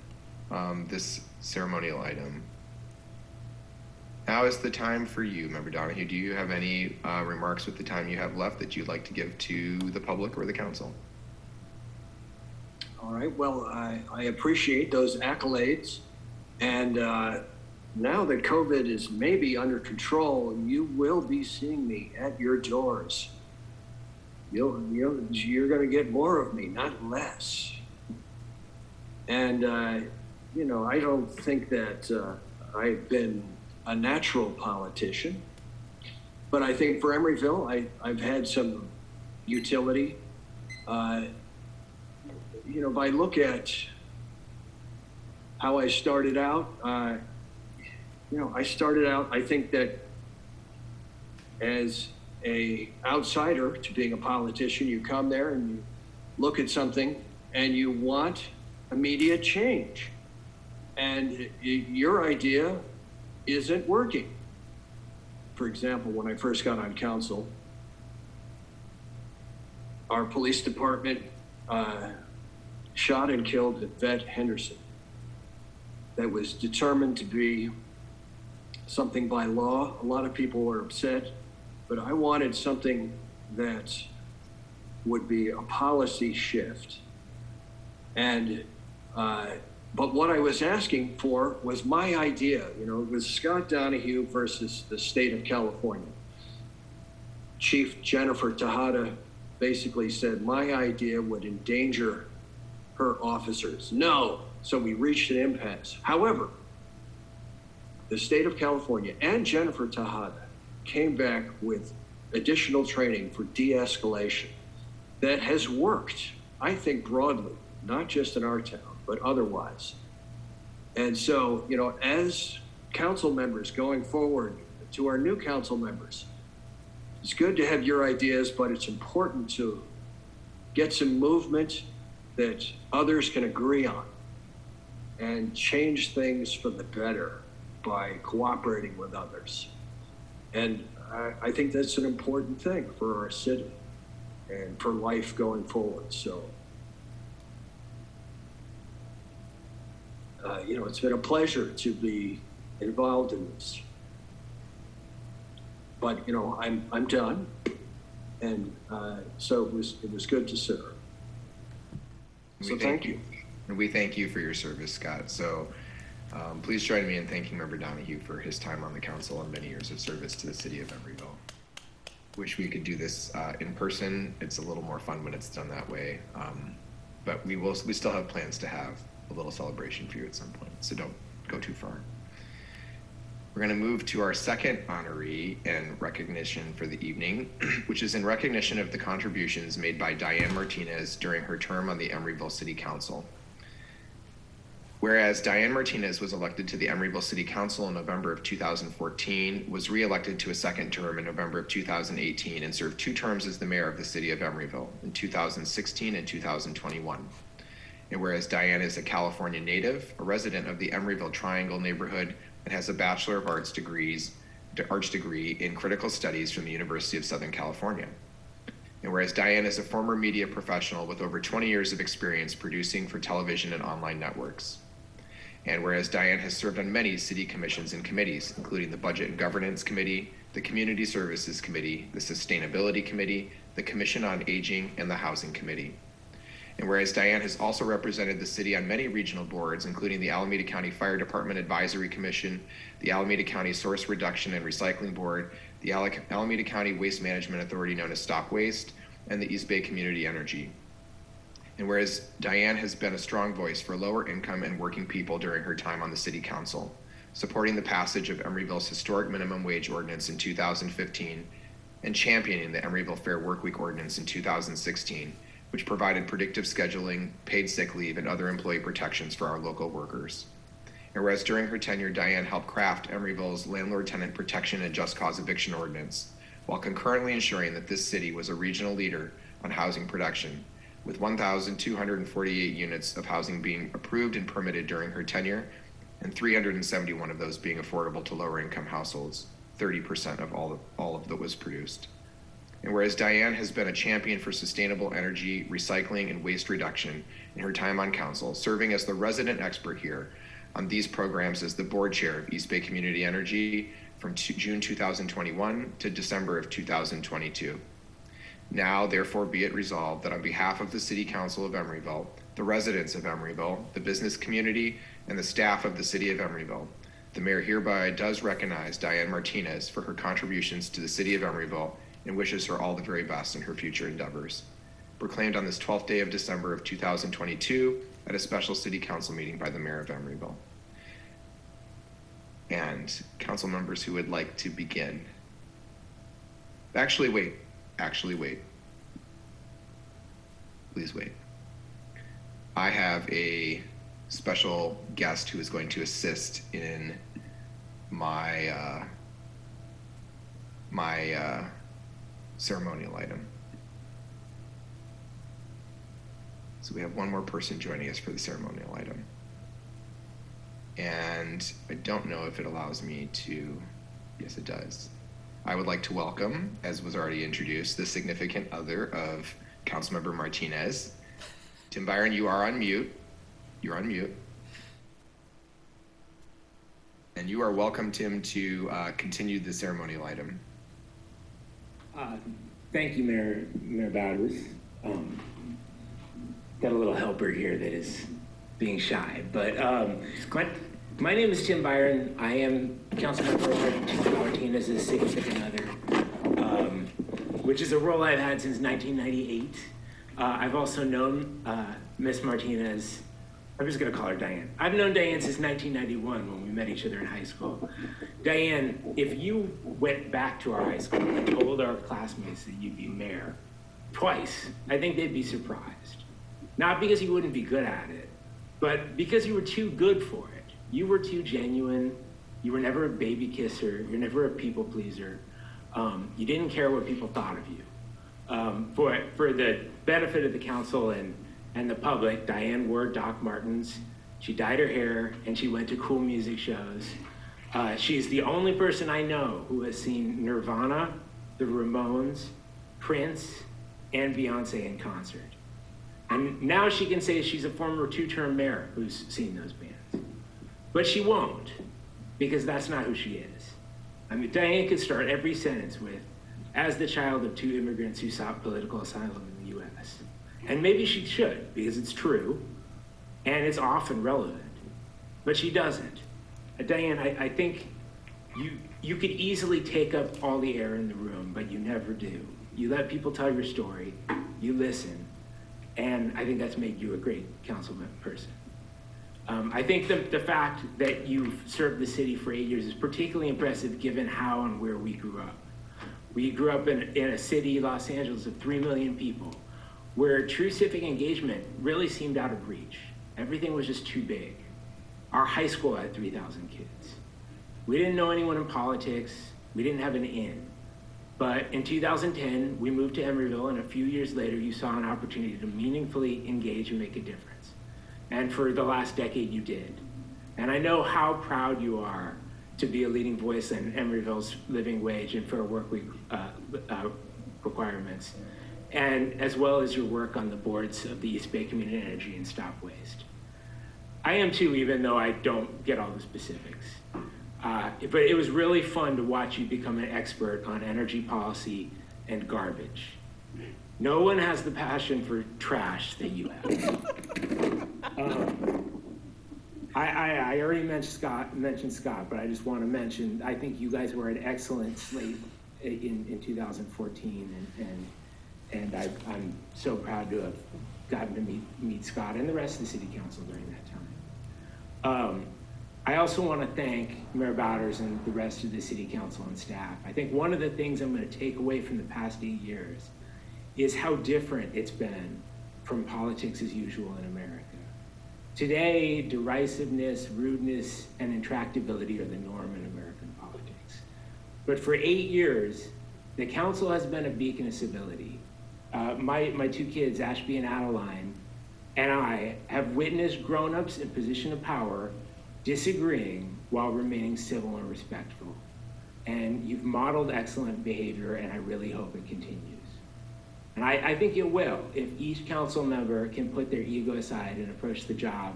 this ceremonial item? Now is the time for you, Member Donahue. Do you have any remarks with the time you have left that you'd like to give to the public or the council? All right, well, I appreciate those accolades. And now that COVID is maybe under control, you will be seeing me at your doors. You're going to get more of me, not less. And, I don't think that I've been a natural politician, but I think for Emeryville, I've had some utility. If I look at how I started out, I think that as a outsider to being a politician, you come there and you look at something and you want immediate change. And your idea isn't working. For example, when I first got on council, our police department shot and killed Yvette Henderson. That was determined to be something by law. A lot of people were upset, but I wanted something that would be a policy shift. And but what I was asking for was my idea. You know, it was Scott Donahue versus the state of California. Chief Jennifer Tejada basically said my idea would endanger her officers. No, so we reached an impasse. However, the state of California and Jennifer Tejada came back with additional training for de-escalation that has worked, I think, broadly, not just in our town, but otherwise. And so, you know, as council members going forward, to our new council members, it's good to have your ideas, but it's important to get some movement that others can agree on and change things for the better by cooperating with others. And I think that's an important thing for our city and for life going forward. So, you know, it's been a pleasure to be involved in this. But, you know, I'm done. And so it was good to serve. So thank you. And we thank you for your service, Scott. So please join me in thanking Member Donahue for his time on the council and many years of service to the city of Emeryville. Wish we could do this in person. It's a little more fun when it's done that way. But we still have plans to have a little celebration for you at some point, so don't go too far. We're going to move to our second honoree and recognition for the evening, which is in recognition of the contributions made by Diane Martinez during her term on the Emeryville City Council. Whereas Diane Martinez was elected to the Emeryville City Council in November of 2014, was re-elected to a second term in November of 2018, and served 2 terms as the mayor of the city of Emeryville in 2016 and 2021. And whereas Diane is a California native, a resident of the Emeryville Triangle neighborhood, and has a Bachelor of Arts degree in Critical Studies from the University of Southern California. And whereas Diane is a former media professional with over 20 years of experience producing for television and online networks. And whereas Diane has served on many city commissions and committees, including the Budget and Governance Committee, the Community Services Committee, the Sustainability Committee, the Commission on Aging, and the Housing Committee. And whereas Diane has also represented the city on many regional boards, including the Alameda County Fire Department Advisory Commission, the Alameda County Source Reduction and Recycling Board, the Alameda County Waste Management Authority known as Stop Waste, and the East Bay Community Energy. And whereas Diane has been a strong voice for lower income and working people during her time on the city council, supporting the passage of Emeryville's historic minimum wage ordinance in 2015 and championing the Emeryville Fair Workweek ordinance in 2016, which provided predictive scheduling, paid sick leave, and other employee protections for our local workers. And whereas during her tenure, Diane helped craft Emeryville's landlord-tenant protection and just cause eviction ordinance, while concurrently ensuring that this city was a regional leader on housing production, with 1,248 units of housing being approved and permitted during her tenure, and 371 of those being affordable to lower-income households, 30% of all of that was produced. And whereas Diane has been a champion for sustainable energy, recycling, and waste reduction in her time on council, serving as the resident expert here on these programs as the board chair of East Bay Community Energy from June 2021 to December of 2022. Now, therefore, be it resolved that on behalf of the City Council of Emeryville, the residents of Emeryville, the business community, and the staff of the City of Emeryville, the mayor hereby does recognize Diane Martinez for her contributions to the City of Emeryville and wishes her all the very best in her future endeavors. Proclaimed on this 12th day of December of 2022 at a special City Council meeting by the Mayor of Emeryville. And council members who would like to begin. Actually wait. Please wait. I have a special guest who is going to assist in my ceremonial item. So we have one more person joining us for the ceremonial item. And I don't know if it allows me to, yes it does. I would like to welcome, as was already introduced, the significant other of Councilmember Martinez. Tim Byron, you are on mute. You're on mute. And you are welcome, Tim, to continue the ceremonial item. Thank you, Mayor Bowders. Got a little helper here that is being shy, but my name is Tim Byron. I am Councilmember Martinez's significant other, which is a role I've had since 1998. I've also known Miss Martinez. I'm just going to call her Diane. I've known Diane since 1991 when we met each other in high school. Diane, if you went back to our high school and told our classmates that you'd be mayor twice, I think they'd be surprised. Not because you wouldn't be good at it, but because you were too good for it. You were too genuine. You were never a baby kisser. You're never a people pleaser. You didn't care what people thought of you. For the benefit of the council and the public, Diane wore Doc Martens. She dyed her hair and she went to cool music shows. She's the only person I know who has seen Nirvana, the Ramones, Prince, and Beyonce in concert. And now she can say she's a former two-term mayor who's seen those bands. But she won't, because that's not who she is. I mean, Diane could start every sentence with, as the child of two immigrants who sought political asylum in the US. And maybe she should, because it's true, and it's often relevant, but she doesn't. Diane, I think you could easily take up all the air in the room, but you never do. You let people tell your story, you listen, and I think that's made you a great councilman person. I think the fact that you've served the city for 8 years is particularly impressive given how and where we grew up. We grew up in a city, Los Angeles, of 3 million people, where true civic engagement really seemed out of reach. Everything was just too big. Our high school had 3,000 kids. We didn't know anyone in politics. We didn't have an in. But in 2010, we moved to Emeryville, and a few years later, you saw an opportunity to meaningfully engage and make a difference. And for the last decade, you did. And I know how proud you are to be a leading voice in Emeryville's living wage and fair work week requirements, and as well as your work on the boards of the East Bay Community Energy and Stop Waste. I am too, even though I don't get all the specifics. But it was really fun to watch you become an expert on energy policy and garbage. No one has the passion for trash that you have. I already mentioned Scott, but I just want to mention, I think you guys were an excellent slate in 2014, and I'm so proud to have gotten to meet Scott and the rest of the city council during that time. I also want to thank Mayor Bowders and the rest of the city council and staff. I think one of the things I'm going to take away from the past 8 years is how different it's been from politics as usual in America. Today, derisiveness, rudeness, and intractability are the norm in American politics. But for 8 years, the council has been a beacon of civility. My two kids, Ashby and Adeline, and I have witnessed grown-ups in position of power disagreeing while remaining civil and respectful. And you've modeled excellent behavior, and I really hope it continues. And I think it will, if each council member can put their ego aside and approach the job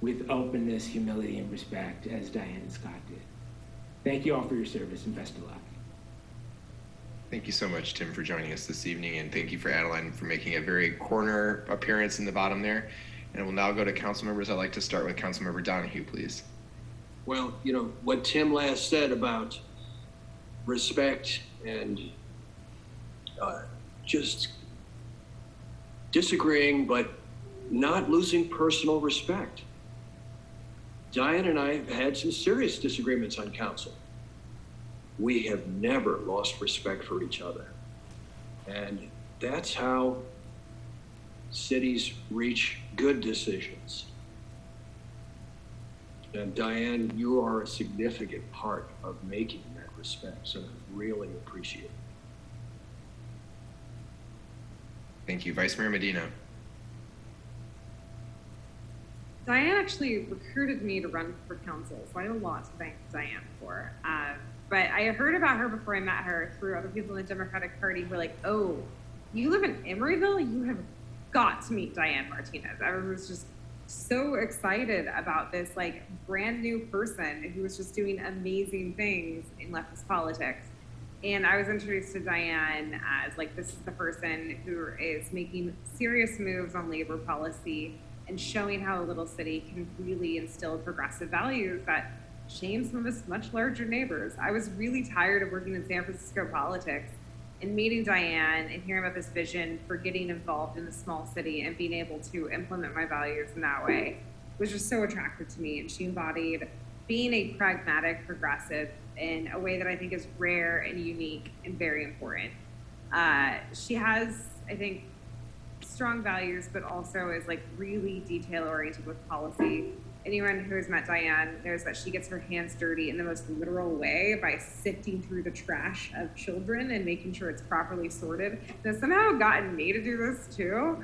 with openness, humility, and respect, as Diane and Scott did. Thank you all for your service, and best of luck. Thank you so much, Tim, for joining us this evening, and thank you for Adeline for making a very corner appearance in the bottom there. And we'll now go to council members. I'd like to start with Councilmember Donahue, please. Well, you know, what Tim last said about respect and just disagreeing, but not losing personal respect. Diane and I have had some serious disagreements on council. We have never lost respect for each other. And that's how cities reach good decisions. And Diane, you are a significant part of making that respect, so I really appreciate it. Thank you. Vice Mayor Medina. Diane actually recruited me to run for council, so I have a lot to thank Diane for. but I heard about her before I met her through other people in the Democratic Party who were like, oh, you live in Emeryville? You have got to meet Diane Martinez. I was just so excited about this like brand new person who was just doing amazing things in leftist politics. And I was introduced to Diane as like, this is the person who is making serious moves on labor policy and showing how a little city can really instill progressive values that shame some of its much larger neighbors. I was really tired of working in San Francisco politics, and meeting Diane and hearing about this vision for getting involved in the small city and being able to implement my values in that way was just so attractive to me. And she embodied being a pragmatic progressive in a way that I think is rare and unique and very important. She has, I think, strong values, but also is like really detail oriented with policy. Anyone who has met Diane knows that she gets her hands dirty in the most literal way by sifting through the trash of children and making sure it's properly sorted. And has somehow gotten me to do this too.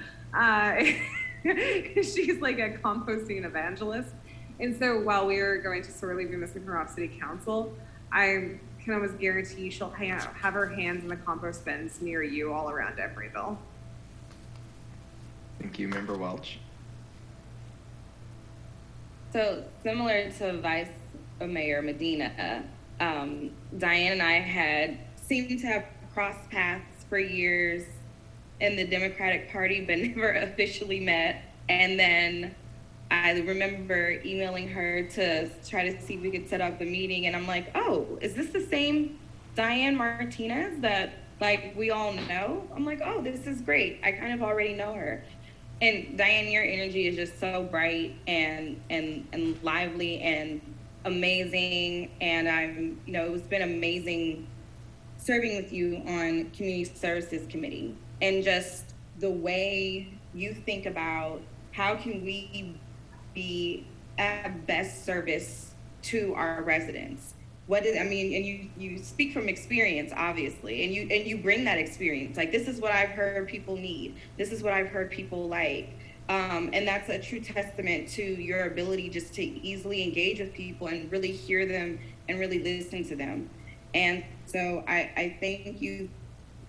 She's like a composting evangelist. And so while we are going to sorely be missing her off city council, I can almost guarantee she'll have her hands in the compost bins near you all around Emeryville. Thank you, Member Welch. So similar to Vice Mayor Medina, Diane and I had seemed to have crossed paths for years in the Democratic Party, but never officially met. And then I remember emailing her to try to see if we could set up a meeting. And I'm like, oh, is this the same Diane Martinez that like we all know? I'm like, oh, this is great. I kind of already know her. And Diane, your energy is just so bright and lively and amazing. And I'm, it's been amazing serving with you on Community Services Committee, and just the way you think about how can we be at best service to our residents. And you speak from experience, obviously, and you bring that experience. Like, this is what I've heard people need. This is what I've heard people like. And that's a true testament to your ability just to easily engage with people and really hear them and really listen to them. And so I thank you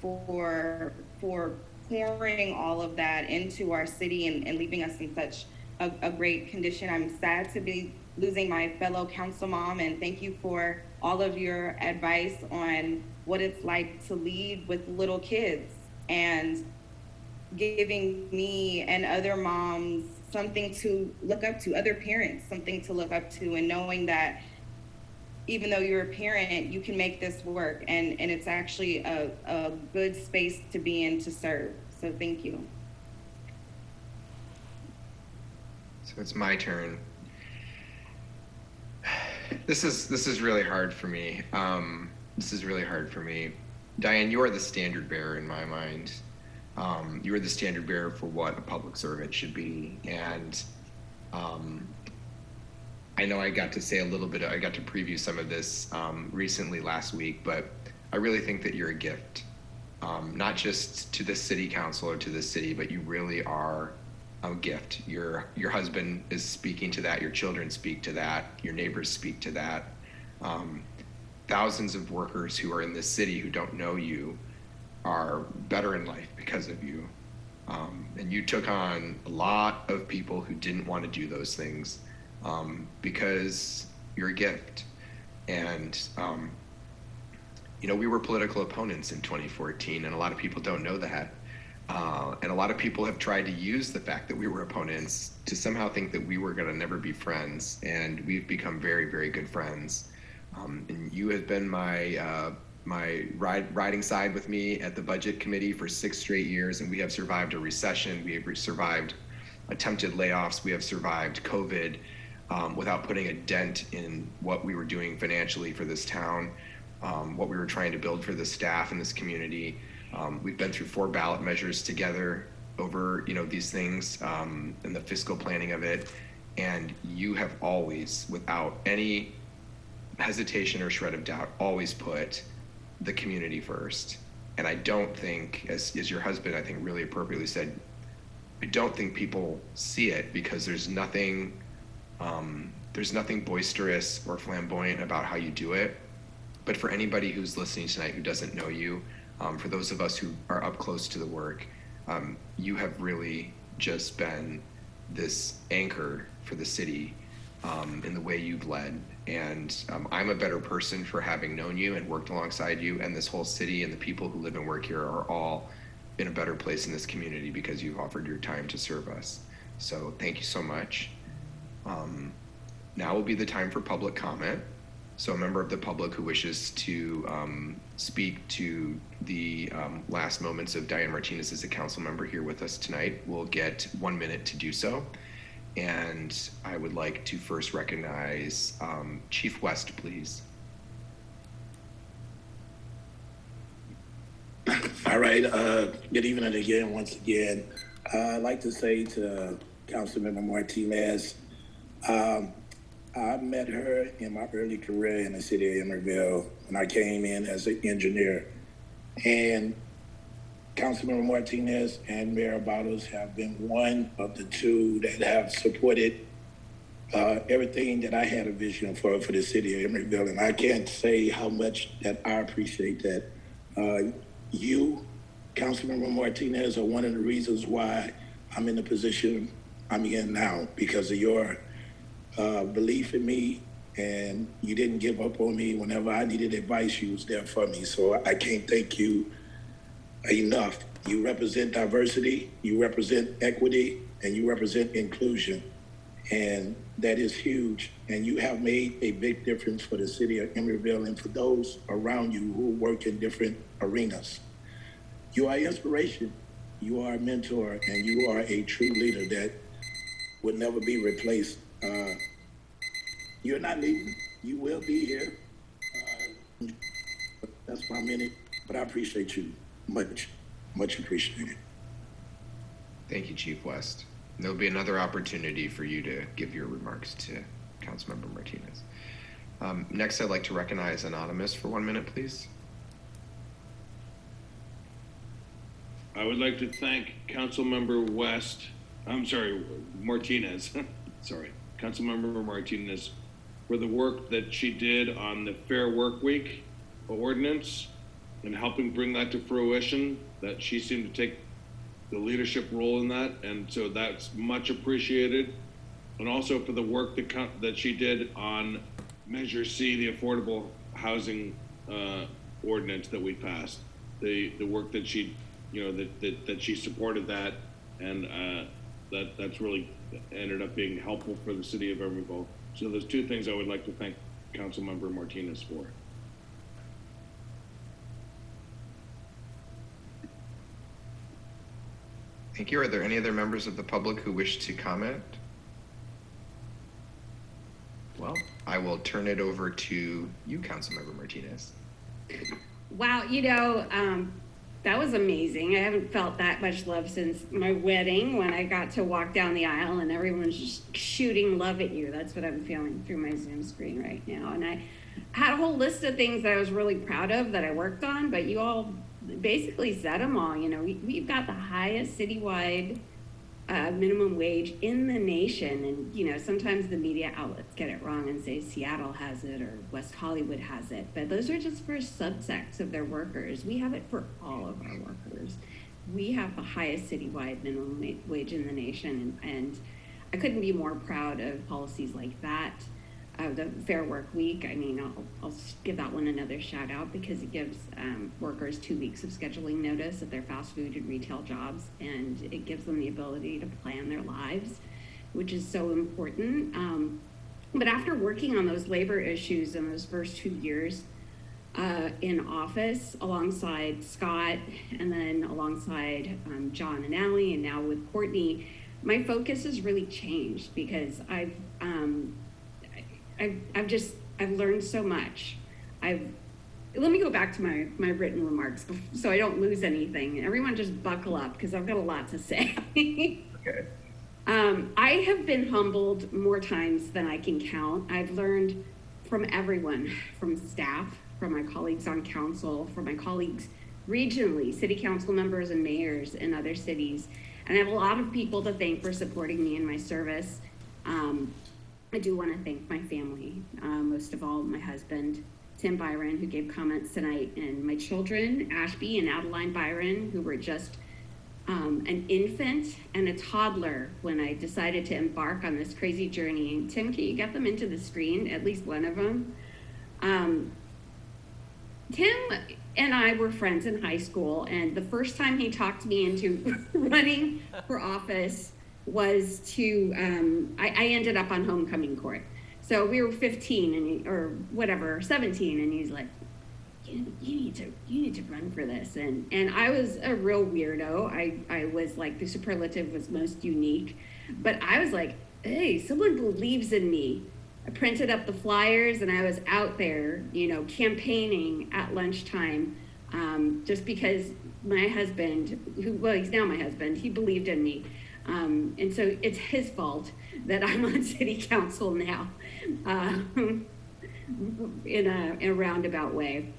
for pouring all of that into our city and leaving us in such a great condition. I'm sad to be losing my fellow council mom, and thank you for all of your advice on what it's like to lead with little kids and giving me and other moms something to look up to, other parents something to look up to, and knowing that even though you're a parent, you can make this work, and it's actually a good space to be in to serve. So thank you. So it's my turn. This is really hard for me. Diane, you are the standard bearer in my mind. You are the standard bearer for what a public servant should be. And I know I got to preview some of this recently last week, but I really think that you're a gift, not just to the city council or to the city, but you really are a gift. Your husband is speaking to that. Your children speak to that. Your neighbors speak to that. Thousands of workers who are in this city who don't know you are better in life because of you. And you took on a lot of people who didn't want to do those things because you're a gift. And we were political opponents in 2014, and a lot of people don't know that. And a lot of people have tried to use the fact that we were opponents to somehow think that we were going to never be friends, and we've become very, very good friends. And you have been my riding side with me at the budget committee for 6 straight years, and we have survived a recession. We have survived attempted layoffs. We have survived COVID without putting a dent in what we were doing financially for this town, what we were trying to build for the staff in this community. We've been through 4 ballot measures together over, these things and the fiscal planning of it. And you have always, without any hesitation or shred of doubt, always put the community first. And I don't think, as your husband, I think, really appropriately said, I don't think people see it because there's nothing boisterous or flamboyant about how you do it. But for anybody who's listening tonight who doesn't know you, for those of us who are up close to the work, you have really just been this anchor for the city in the way you've led. And I'm a better person for having known you and worked alongside you, and this whole city and the people who live and work here are all in a better place in this community because you've offered your time to serve us. So thank you so much. Now will be the time for public comment. So a member of the public who wishes to speak to the last moments of Diane Martinez as a council member here with us tonight will get 1 minute to do so. And I would like to first recognize Chief West, please. All right. Good evening again, once again. I'd like to say to Councilmember Martinez, I met her in my early career in the city of Emeryville when I came in as an engineer. And Councilmember Martinez and Mayor Bottles have been one of the two that have supported everything that I had a vision for the city of Emeryville. And I can't say how much that I appreciate that. You, Councilmember Martinez, are one of the reasons why I'm in the position I'm in now, because of your belief in me, and you didn't give up on me. Whenever I needed advice, you was there for me. So I can't thank you enough. You represent diversity, you represent equity, and you represent inclusion. And that is huge. And you have made a big difference for the city of Emeryville and for those around you who work in different arenas. You are inspiration, you are a mentor, and you are a true leader that would never be replaced. You're not leaving. You will be here. That's my minute, but I appreciate you. Much appreciated. Thank you, Chief West. There'll be another opportunity for you to give your remarks to Councilmember Martinez. Next, I'd like to recognize Anonymous for 1 minute, please. I would like to thank Councilmember Martinez, Councilmember Martinez, for the work that she did on the Fair Work Week ordinance and helping bring that to fruition, that she seemed to take the leadership role in that. And so that's much appreciated. And also for the work that she did on Measure C, the affordable housing ordinance that we passed, the work that she, that she supported that, and that's really ended up being helpful for the city of Emeryville. So there's two things I would like to thank Councilmember Martinez for. Thank you. Are there any other members of the public who wish to comment? Well, I will turn it over to you, Councilmember Martinez. Wow, that was amazing. I haven't felt that much love since my wedding when I got to walk down the aisle and everyone's just shooting love at you. That's what I'm feeling through my Zoom screen right now. And I had a whole list of things that I was really proud of that I worked on, but you all basically said them all. We've got the highest citywide minimum wage in the nation. And, sometimes the media outlets get it wrong and say Seattle has it or West Hollywood has it. But those are just for subsects of their workers. We have it for all of our workers. We have the highest citywide minimum wage in the nation. And I couldn't be more proud of policies like that. The Fair Work Week, I'll give that one another shout out because it gives workers 2 weeks of scheduling notice at their fast food and retail jobs, and it gives them the ability to plan their lives, which is so important. But after working on those labor issues in those first 2 years in office alongside Scott and then alongside John and Allie and now with Courtney, my focus has really changed because I've learned so much. Let me go back to my written remarks so I don't lose anything. Everyone just buckle up because I've got a lot to say. Okay. I have been humbled more times than I can count. I've learned from everyone, from staff, from my colleagues on council, from my colleagues regionally, city council members and mayors in other cities. And I have a lot of people to thank for supporting me in my service. I do want to thank my family, most of all my husband, Tim Byron, who gave comments tonight, and my children, Ashby and Adeline Byron, who were just an infant and a toddler when I decided to embark on this crazy journey. And Tim, can you get them into the screen, at least one of them? Tim and I were friends in high school, and the first time he talked me into running for office was I ended up on homecoming court. So we were 15 or whatever, 17, and he's like, you need to run for this. And I was a real weirdo. I was like, the superlative was most unique, but I was like, hey, someone believes in me. I printed up the flyers and I was out there, campaigning at lunchtime, just because my husband, he's now my husband, he believed in me. And so it's his fault that I'm on city council now, in a roundabout way.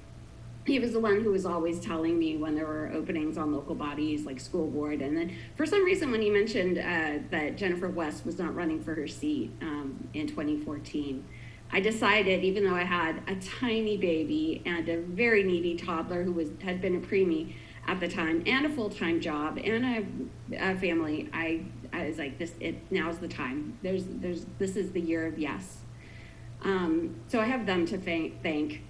He was the one who was always telling me when there were openings on local bodies like school board. And then for some reason, when he mentioned that Jennifer West was not running for her seat in 2014, I decided, even though I had a tiny baby and a very needy toddler who had been a preemie at the time, and a full-time job and a family, I was like, now's the time. This is the year of yes. So I have them to thank.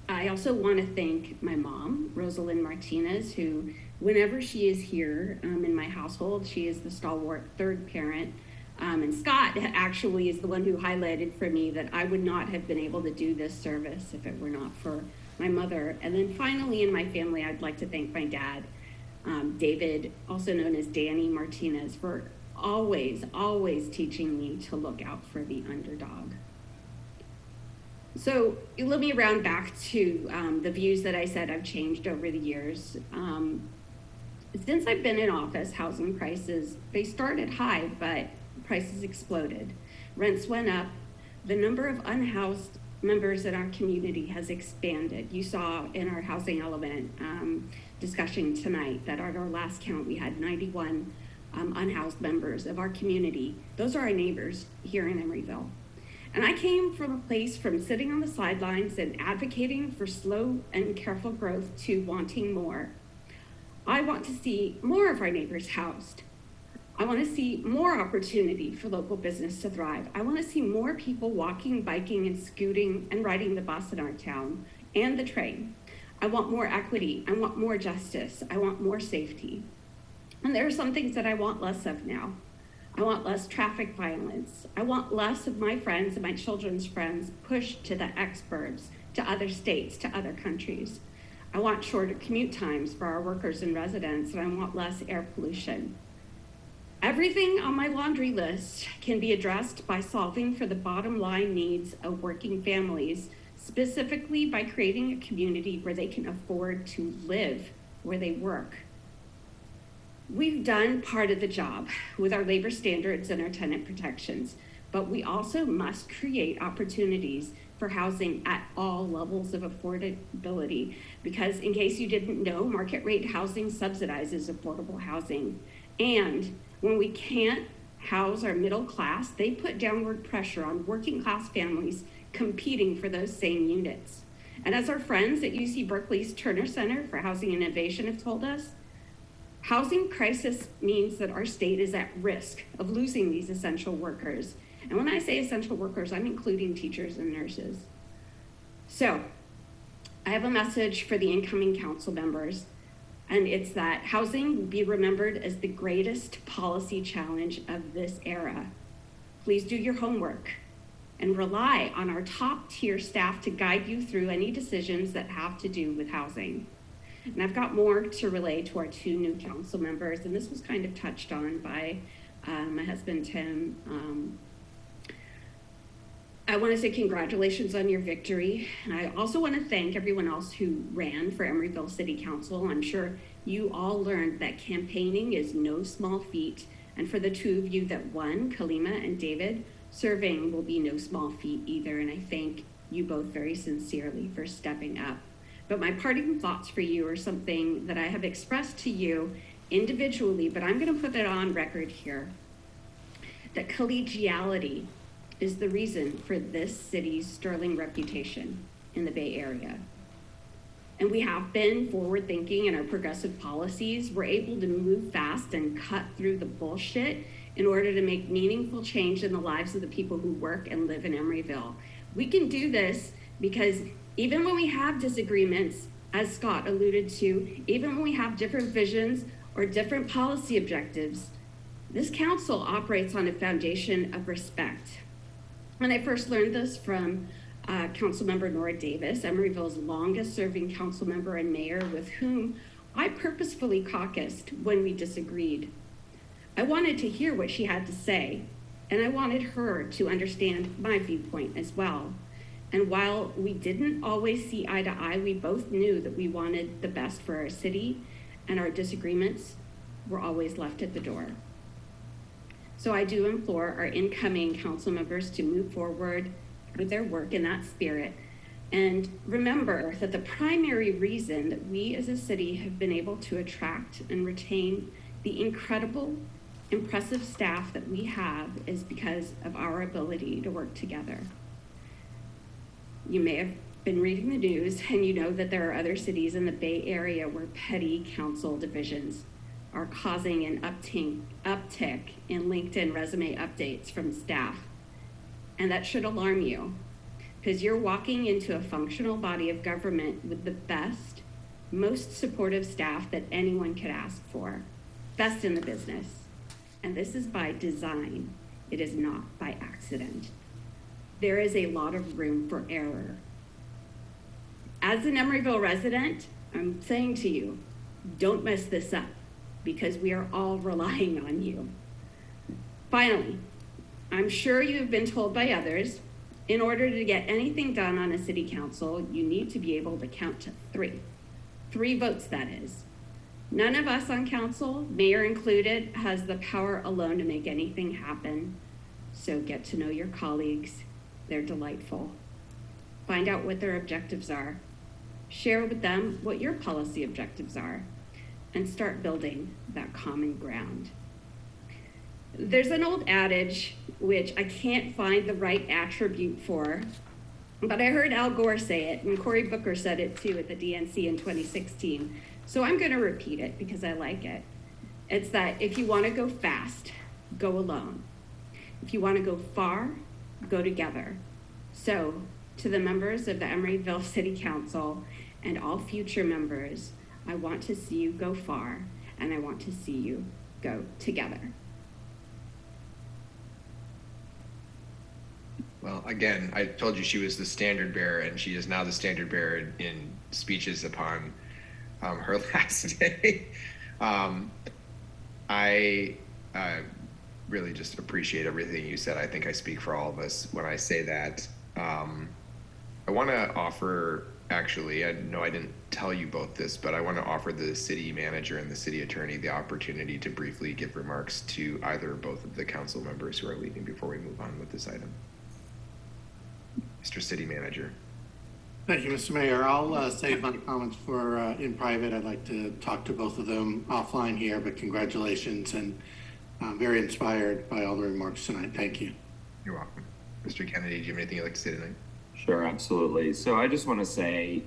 I also want to thank my mom, Rosalind Martinez, who, whenever she is here in my household, she is the stalwart third parent. And Scott actually is the one who highlighted for me that I would not have been able to do this service if it were not for my mother. And then finally in my family, I'd like to thank my dad, David, also known as Danny Martinez, for always teaching me to look out for the underdog. So let me round back to the views that I said I've changed over the years. Since I've been in office, housing prices, they started high, but prices exploded. Rents went up. The number of unhoused members in our community has expanded. You saw in our housing element discussion tonight that at our last count, we had 91 unhoused members of our community. Those are our neighbors here in Emeryville. And I came from a place from sitting on the sidelines and advocating for slow and careful growth to wanting more. I want to see more of our neighbors housed. I want to see more opportunity for local business to thrive. I want to see more people walking, biking, and scooting and riding the bus in our town and the train. I want more equity. I want more justice. I want more safety. And there are some things that I want less of now. I want less traffic violence. I want less of my friends and my children's friends pushed to the experts, to other states, to other countries. I want shorter commute times for our workers and residents, and I want less air pollution. Everything on my laundry list can be addressed by solving for the bottom line needs of working families, specifically by creating a community where they can afford to live where they work. We've done part of the job with our labor standards and our tenant protections, but we also must create opportunities for housing at all levels of affordability, because in case you didn't know, market rate housing subsidizes affordable housing. And when we can't house our middle class, they put downward pressure on working class families competing for those same units. And as our friends at UC Berkeley's Turner Center for Housing Innovation have told us, housing crisis means that our state is at risk of losing these essential workers. And when I say essential workers, I'm including teachers and nurses. So I have a message for the incoming council members, and it's that housing will be remembered as the greatest policy challenge of this era. Please do your homework and rely on our top tier staff to guide you through any decisions that have to do with housing. And I've got more to relay to our two new council members, and this was kind of touched on by my husband, Tim. I want to say congratulations on your victory. And I also want to thank everyone else who ran for Emeryville City Council. I'm sure you all learned that campaigning is no small feat. And for the two of you that won, Kalima and David, serving will be no small feat either. And I thank you both very sincerely for stepping up. But my parting thoughts for you are something that I have expressed to you individually, but I'm going to put it on record here, that collegiality is the reason for this city's sterling reputation. in the Bay Area. And we have been forward thinking in our progressive policies. We're able to move fast and cut through the bullshit in order to make meaningful change in the lives of the people who work and live in Emeryville. We can do this because even when we have disagreements, as Scott alluded to, even when we have different visions or different policy objectives, this council operates on a foundation of respect. And I first learned this from Councilmember Nora Davis, Emeryville's longest serving council member and mayor, with whom I purposefully caucused when we disagreed. I wanted to hear what she had to say, and I wanted her to understand my viewpoint as well. And while we didn't always see eye to eye, we both knew that we wanted the best for our city, and our disagreements were always left at the door. So I do implore our incoming council members to move forward with their work in that spirit. And remember that the primary reason that we as a city have been able to attract and retain the incredible, impressive staff that we have is because of our ability to work together. You may have been reading the news and you know that there are other cities in the Bay Area where petty council divisions are causing an uptick in LinkedIn resume updates from staff. And that should alarm you, because you're walking into a functional body of government with the best, most supportive staff that anyone could ask for, best in the business. And this is by design. It is not by accident. There is a lot of room for error. As an Emeryville resident, I'm saying to you, don't mess this up, because we are all relying on you. Finally, I'm sure you have been told by others, in order to get anything done on a city council, you need to be able to count to three. 3 votes, that is. None of us on council, mayor included, has the power alone to make anything happen. So get to know your colleagues. They're delightful. Find out what their objectives are. Share with them what your policy objectives are, and start building that common ground. There's an old adage, which I can't find the right attribute for, but I heard Al Gore say it, and Cory Booker said it too at the DNC in 2016. So I'm gonna repeat it because I like it. It's that if you wanna go fast, go alone. If you wanna go far, go together. So to the members of the Emeryville City Council and all future members, I want to see you go far, and I want to see you go together. Well, again, I told you she was the standard bearer, and she is now the standard bearer in speeches upon her last day. I really just appreciate everything you said. I think I speak for all of us when I say that. I want to offer, actually, I know I didn't tell you both this, but I want to offer the city manager and the city attorney the opportunity to briefly give remarks to either or both of the council members who are leaving before we move on with this item. Mr. City Manager. Thank you, Mr. Mayor. I'll save my comments for in private. I'd like to talk to both of them offline here, but congratulations, and I'm very inspired by all the remarks tonight. Thank you. You're welcome. Mr. Kennedy, do you have anything you'd like to say tonight? Sure, absolutely. So I just want to say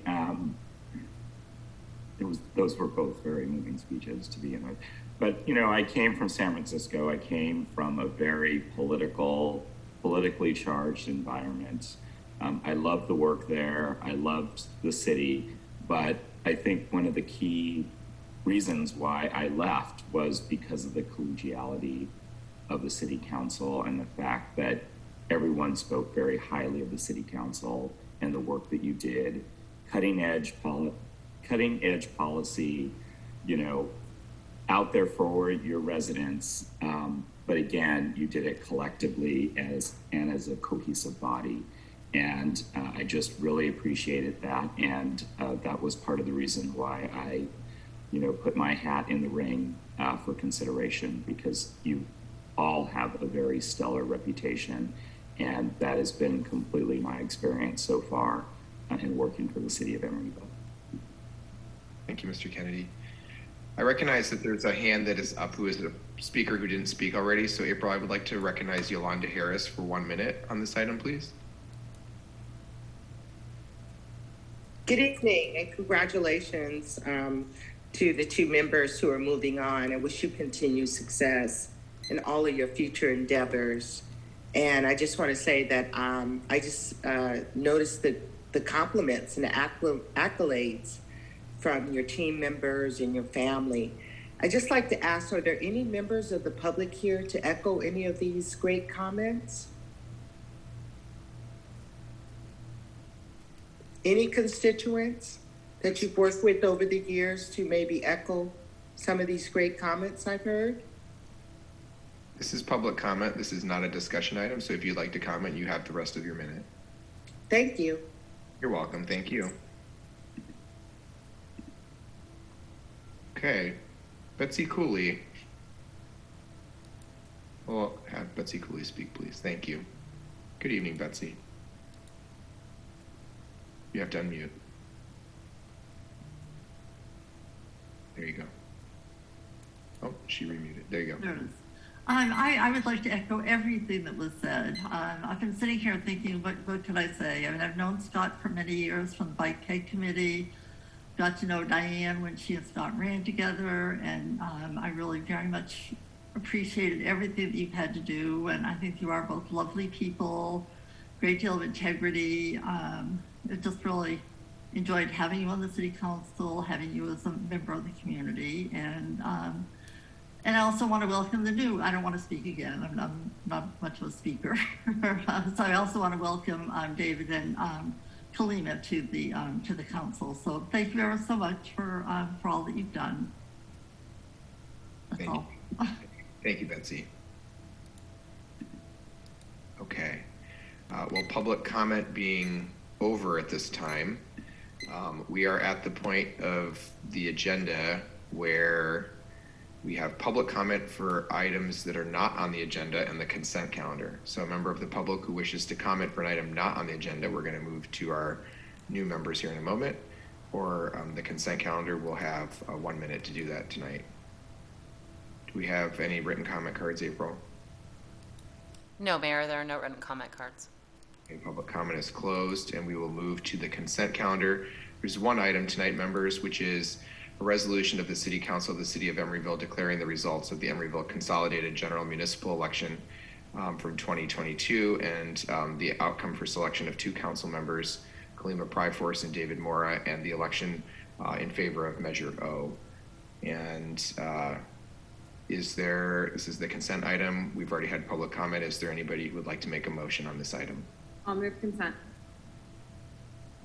those were both very moving speeches to begin with. But, you know, I came from San Francisco. I came from a very politically charged environment. I loved the work there. I loved the city. But I think one of the key reasons why I left was because of the collegiality of the city council and the fact that everyone spoke very highly of the city council and the work that you did, cutting edge policy, you know, out there for your residents. But again, you did it collectively as a cohesive body. And I just really appreciated that. And that was part of the reason why I, you know, put my hat in the ring for consideration, because you all have a very stellar reputation. And that has been completely my experience so far in working for the city of Emeryville. Thank you, Mr. Kennedy. I recognize that there's a hand that is up who is a speaker who didn't speak already. So April, I would like to recognize Yolanda Harris for 1 minute on this item, please. Good evening and congratulations to the two members who are moving on. I wish you continued success in all of your future endeavors. And I just want to say that I just noticed the compliments and the accolades from your team members and your family. I'd just like to ask, are there any members of the public here to echo any of these great comments? Any constituents that you've worked with over the years to maybe echo some of these great comments I've heard? This is public comment. This is not a discussion item. So if you'd like to comment, you have the rest of your minute. Thank you. You're welcome. Thank you. Okay. Betsy Cooley. Well, have Betsy Cooley speak, please. Thank you. Good evening, Betsy. You have to unmute. There you go. Oh, she remuted. There you go. There it is. I would like to echo everything that was said. I've been sitting here thinking, what could I say? I mean, I've known Scott for many years from the Bike Keg Committee, got to know Diane when she and Scott ran together, and I really very much appreciated everything that you've had to do, and I think you are both lovely people, great deal of integrity. I just really enjoyed having you on the city council, having you as a member of the community, and I also want to welcome the new. I don't want to speak again. I'm not much of a speaker, so I also want to welcome David and Kalima to the council. So thank you ever so much for all that you've done. That's Thank all. You. Thank you, Betsy. Okay. Well, public comment being over at this time, we are at the point of the agenda where we have public comment for items that are not on the agenda and the consent calendar. So a member of the public who wishes to comment for an item not on the agenda, we're going to move to our new members here in a moment, or the consent calendar will have 1 minute to do that tonight. Do we have any written comment cards, April? No, Mayor, there are no written comment cards. Okay, public comment is closed, and we will move to the consent calendar. There's one item tonight, members, which is a resolution of the City Council of the City of Emeryville declaring the results of the Emeryville Consolidated General Municipal Election from 2022 and the outcome for selection of 2 council members, Kalima Pryforce and David Mora, and the election in favor of Measure O. And this is the consent item. We've already had public comment. Is there anybody who would like to make a motion on this item? I'll move consent.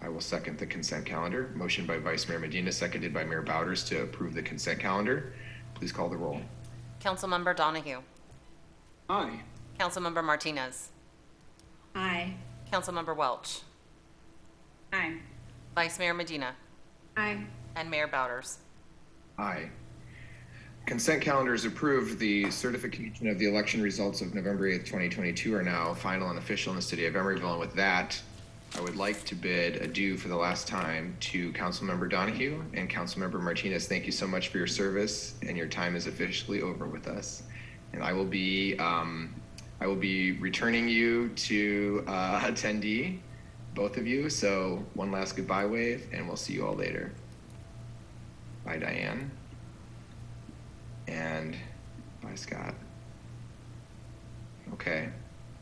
I will second the consent calendar. Motion by Vice Mayor Medina, seconded by Mayor Bowders to approve the consent calendar. Please call the roll. Councilmember Donahue. Aye. Councilmember Martinez. Aye. Councilmember Welch. Aye. Vice Mayor Medina. Aye. And Mayor Bowders. Aye. Consent calendar is approved. The certification of the election results of November 8th, 2022 are now final and official in the city of Emeryville. And with that, I would like to bid adieu for the last time to Councilmember Donahue and Councilmember Martinez. Thank you so much for your service, and your time is officially over with us. And I will be returning you to attendee, both of you. So one last goodbye wave, and we'll see you all later. Bye, Diane. And bye, Scott. Okay.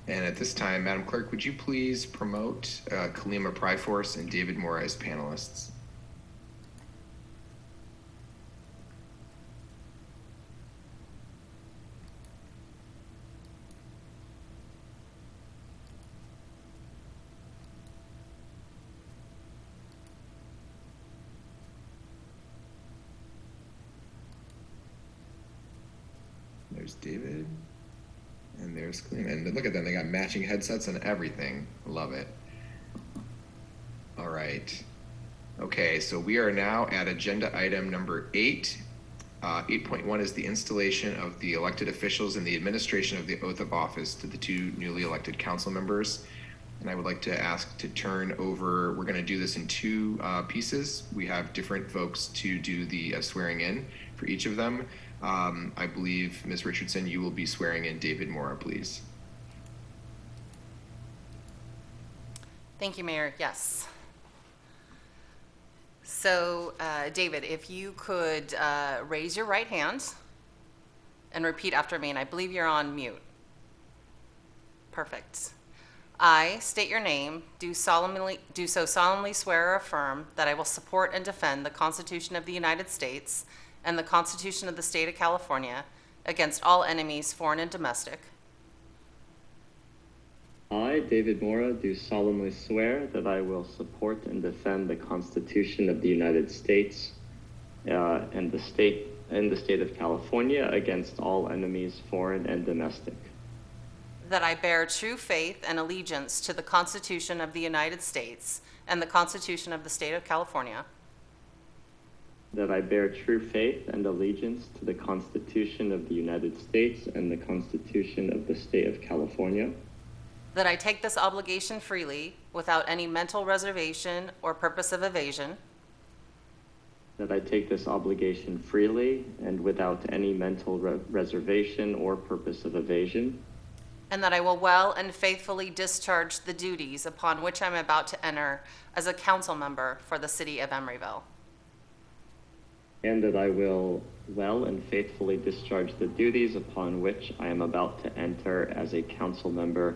And at this time, Madam Clerk, would you please promote Kalima Pryforce and David Mora as panelists? There's David. And there's Kalima. And look at them. They got matching headsets and everything. Love it. All right. Okay, so we are now at agenda item number 8. 8.1 is the installation of the elected officials and the administration of the oath of office to the 2 newly elected council members. And I would like to ask to turn over, we're going to do this in 2 pieces. We have different folks to do the swearing in for each of them. I believe, Ms. Richardson, you will be swearing in David Mora, please. Thank you, Mayor. Yes. So, David, if you could raise your right hand and repeat after me, and I believe you're on mute. Perfect. I state your name, do so solemnly swear or affirm that I will support and defend the Constitution of the United States and the Constitution of the State of California against all enemies, foreign and domestic. I, David Mora, do solemnly swear that I will support and defend the Constitution of the United States and the state of California against all enemies, foreign and domestic. That I bear true faith and allegiance to the Constitution of the United States and the Constitution of the State of California. That I bear true faith and allegiance to the Constitution of the United States and the Constitution of the State of California. That I take this obligation freely, without any mental reservation or purpose of evasion. That I take this obligation freely and without any mental reservation or purpose of evasion. And that I will well and faithfully discharge the duties upon which I'm about to enter as a council member for the city of Emeryville. And that I will well and faithfully discharge the duties upon which I am about to enter as a council member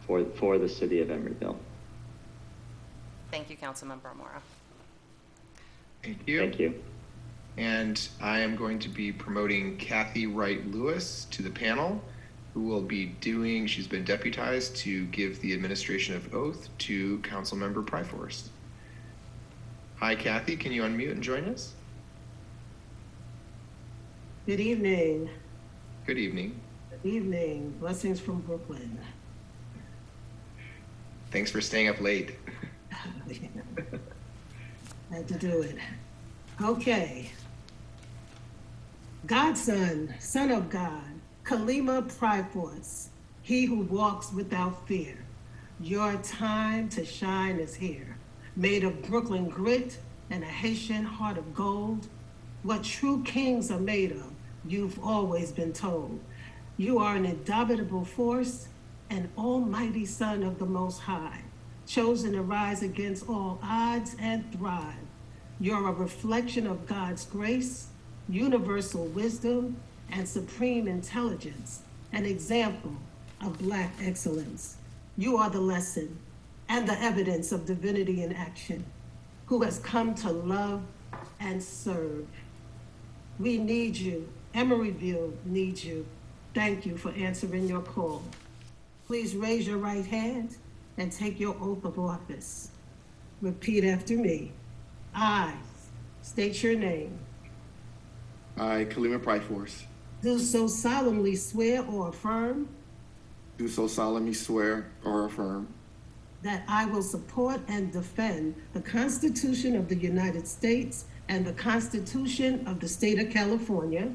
for the city of Emeryville. Thank you, Councilmember Mora. Thank you. Thank you. And I am going to be promoting Kathy Wright Lewis to the panel, who will be she's been deputized to give the administration of oath to Councilmember Pryforce. Hi, Kathy, can you unmute and join us? Good evening. Good evening. Good evening. Blessings from Brooklyn. Thanks for staying up late. Had to do it. Okay. Godson, Son of God, Kalima Pryforce, he who walks without fear. Your time to shine is here. Made of Brooklyn grit and a Haitian heart of gold. What true kings are made of, you've always been told. You are an indomitable force, an almighty son of the Most High, chosen to rise against all odds and thrive. You're a reflection of God's grace, universal wisdom, and supreme intelligence, an example of Black excellence. You are the lesson and the evidence of divinity in action, who has come to love and serve. We need you. Emeryville needs you. Thank you for answering your call. Please raise your right hand and take your oath of office. Repeat after me. I state your name. I, Kalima Pryforce, Do so solemnly swear or affirm do so solemnly swear or affirm that I will support and defend the Constitution of the United States and the Constitution of the State of California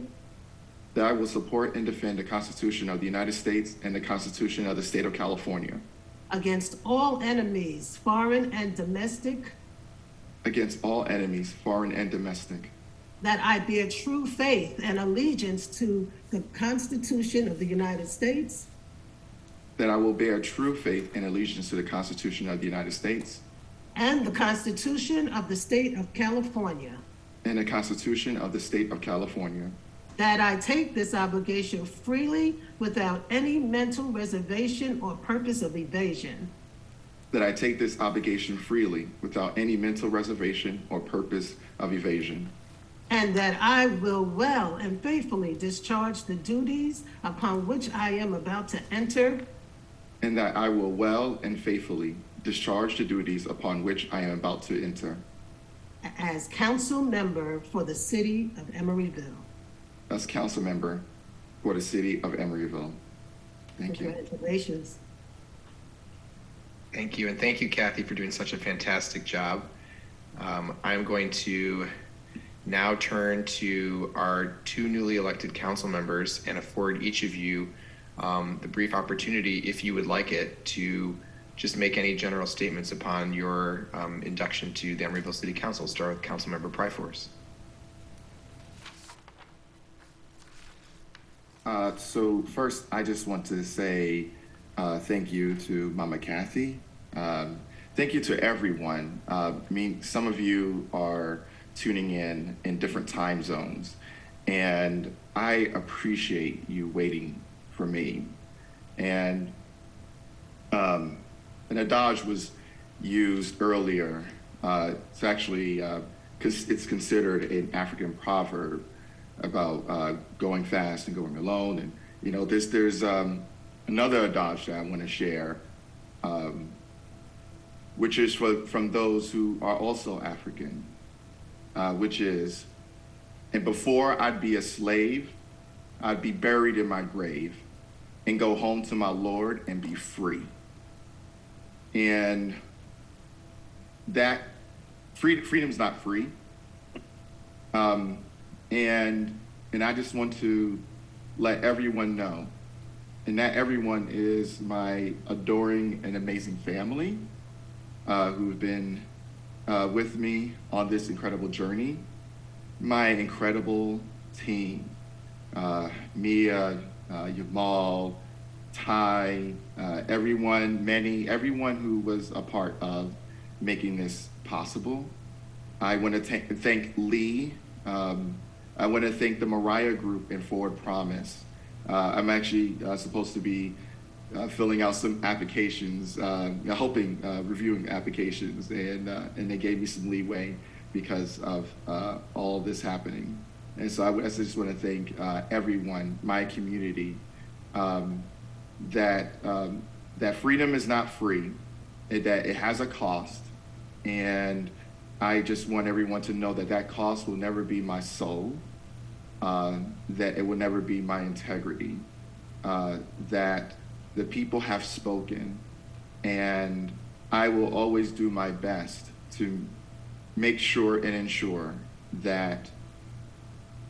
that I will support and defend the Constitution of the United States and the Constitution of the State of California against all enemies, foreign and domestic, against all enemies, foreign and domestic, that I bear true faith and allegiance to the Constitution of the United States that I will bear true faith and allegiance to the Constitution of the United States and the Constitution of the State of California, and the Constitution of the State of California, that I take this obligation freely without any mental reservation or purpose of evasion, that I take this obligation freely without any mental reservation or purpose of evasion, and that I will well and faithfully discharge the duties upon which I am about to enter and that I will well and faithfully discharge the duties upon which I am about to enter as council member for the city of Emeryville. as council member for the city of Emeryville. Thank you. Congratulations. Thank you, and thank you, Kathy, for doing such a fantastic job. I'm going to now turn to our two newly elected council members and afford each of you the brief opportunity, if you would like it, to just make any general statements upon your induction to the Emeryville City Council. Start with Councilmember Pryforce. So first, I just want to say thank you to Mama Kathy. Thank you to everyone. I mean, some of you are tuning in different time zones. And I appreciate you waiting for me. And an adage was used earlier. It's actually, it's considered an African proverb about going fast and going alone. And, you know, there's another adage that I want to share, which is from those who are also African, which is, and before I'd be a slave, I'd be buried in my grave and go home to my Lord and be free. And that freedom's not free. And I just want to let everyone know, and that everyone is my adoring and amazing family who've been with me on this incredible journey, my incredible team, Mia, Yamal, Ty, everyone who was a part of making this possible. I want to thank Lee. I want to thank the Mariah Group and Forward Promise. I'm actually supposed to be filling out some applications, helping reviewing applications, and they gave me some leeway because of all of this happening. And so I just want to thank everyone, my community, that freedom is not free, that it has a cost, and I just want everyone to know that cost will never be my soul, that it will never be my integrity, that the people have spoken, and I will always do my best to make sure and ensure that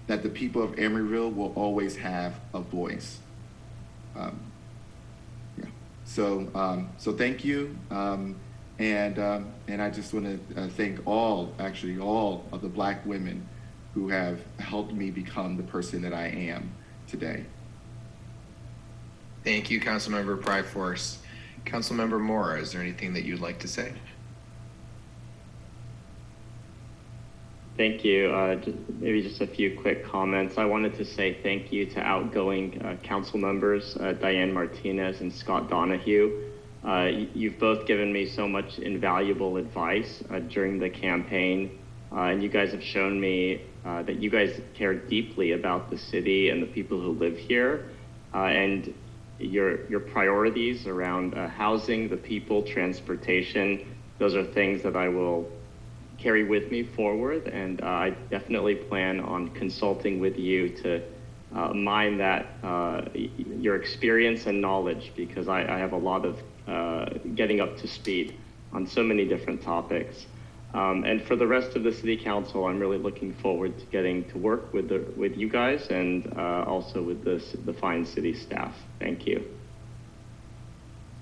the people of Emeryville will always have a voice. So thank you. And I just want to thank all of the Black women who have helped me become the person that I am today. Thank you, Councilmember Pryforce. Councilmember Mora, is there anything that you'd like to say? Thank you. Maybe just a few quick comments. I wanted to say thank you to outgoing council members, Diane Martinez and Scott Donahue. You've both given me so much invaluable advice during the campaign, and you guys have shown me that you guys care deeply about the city and the people who live here, and your priorities around housing, the people, transportation. Those are things that I will carry with me forward, and I definitely plan on consulting with you to mine that your experience and knowledge, because I have a lot of getting up to speed on so many different topics. And for the rest of the City Council, I'm really looking forward to getting to work with you guys and also with the fine city staff. Thank you.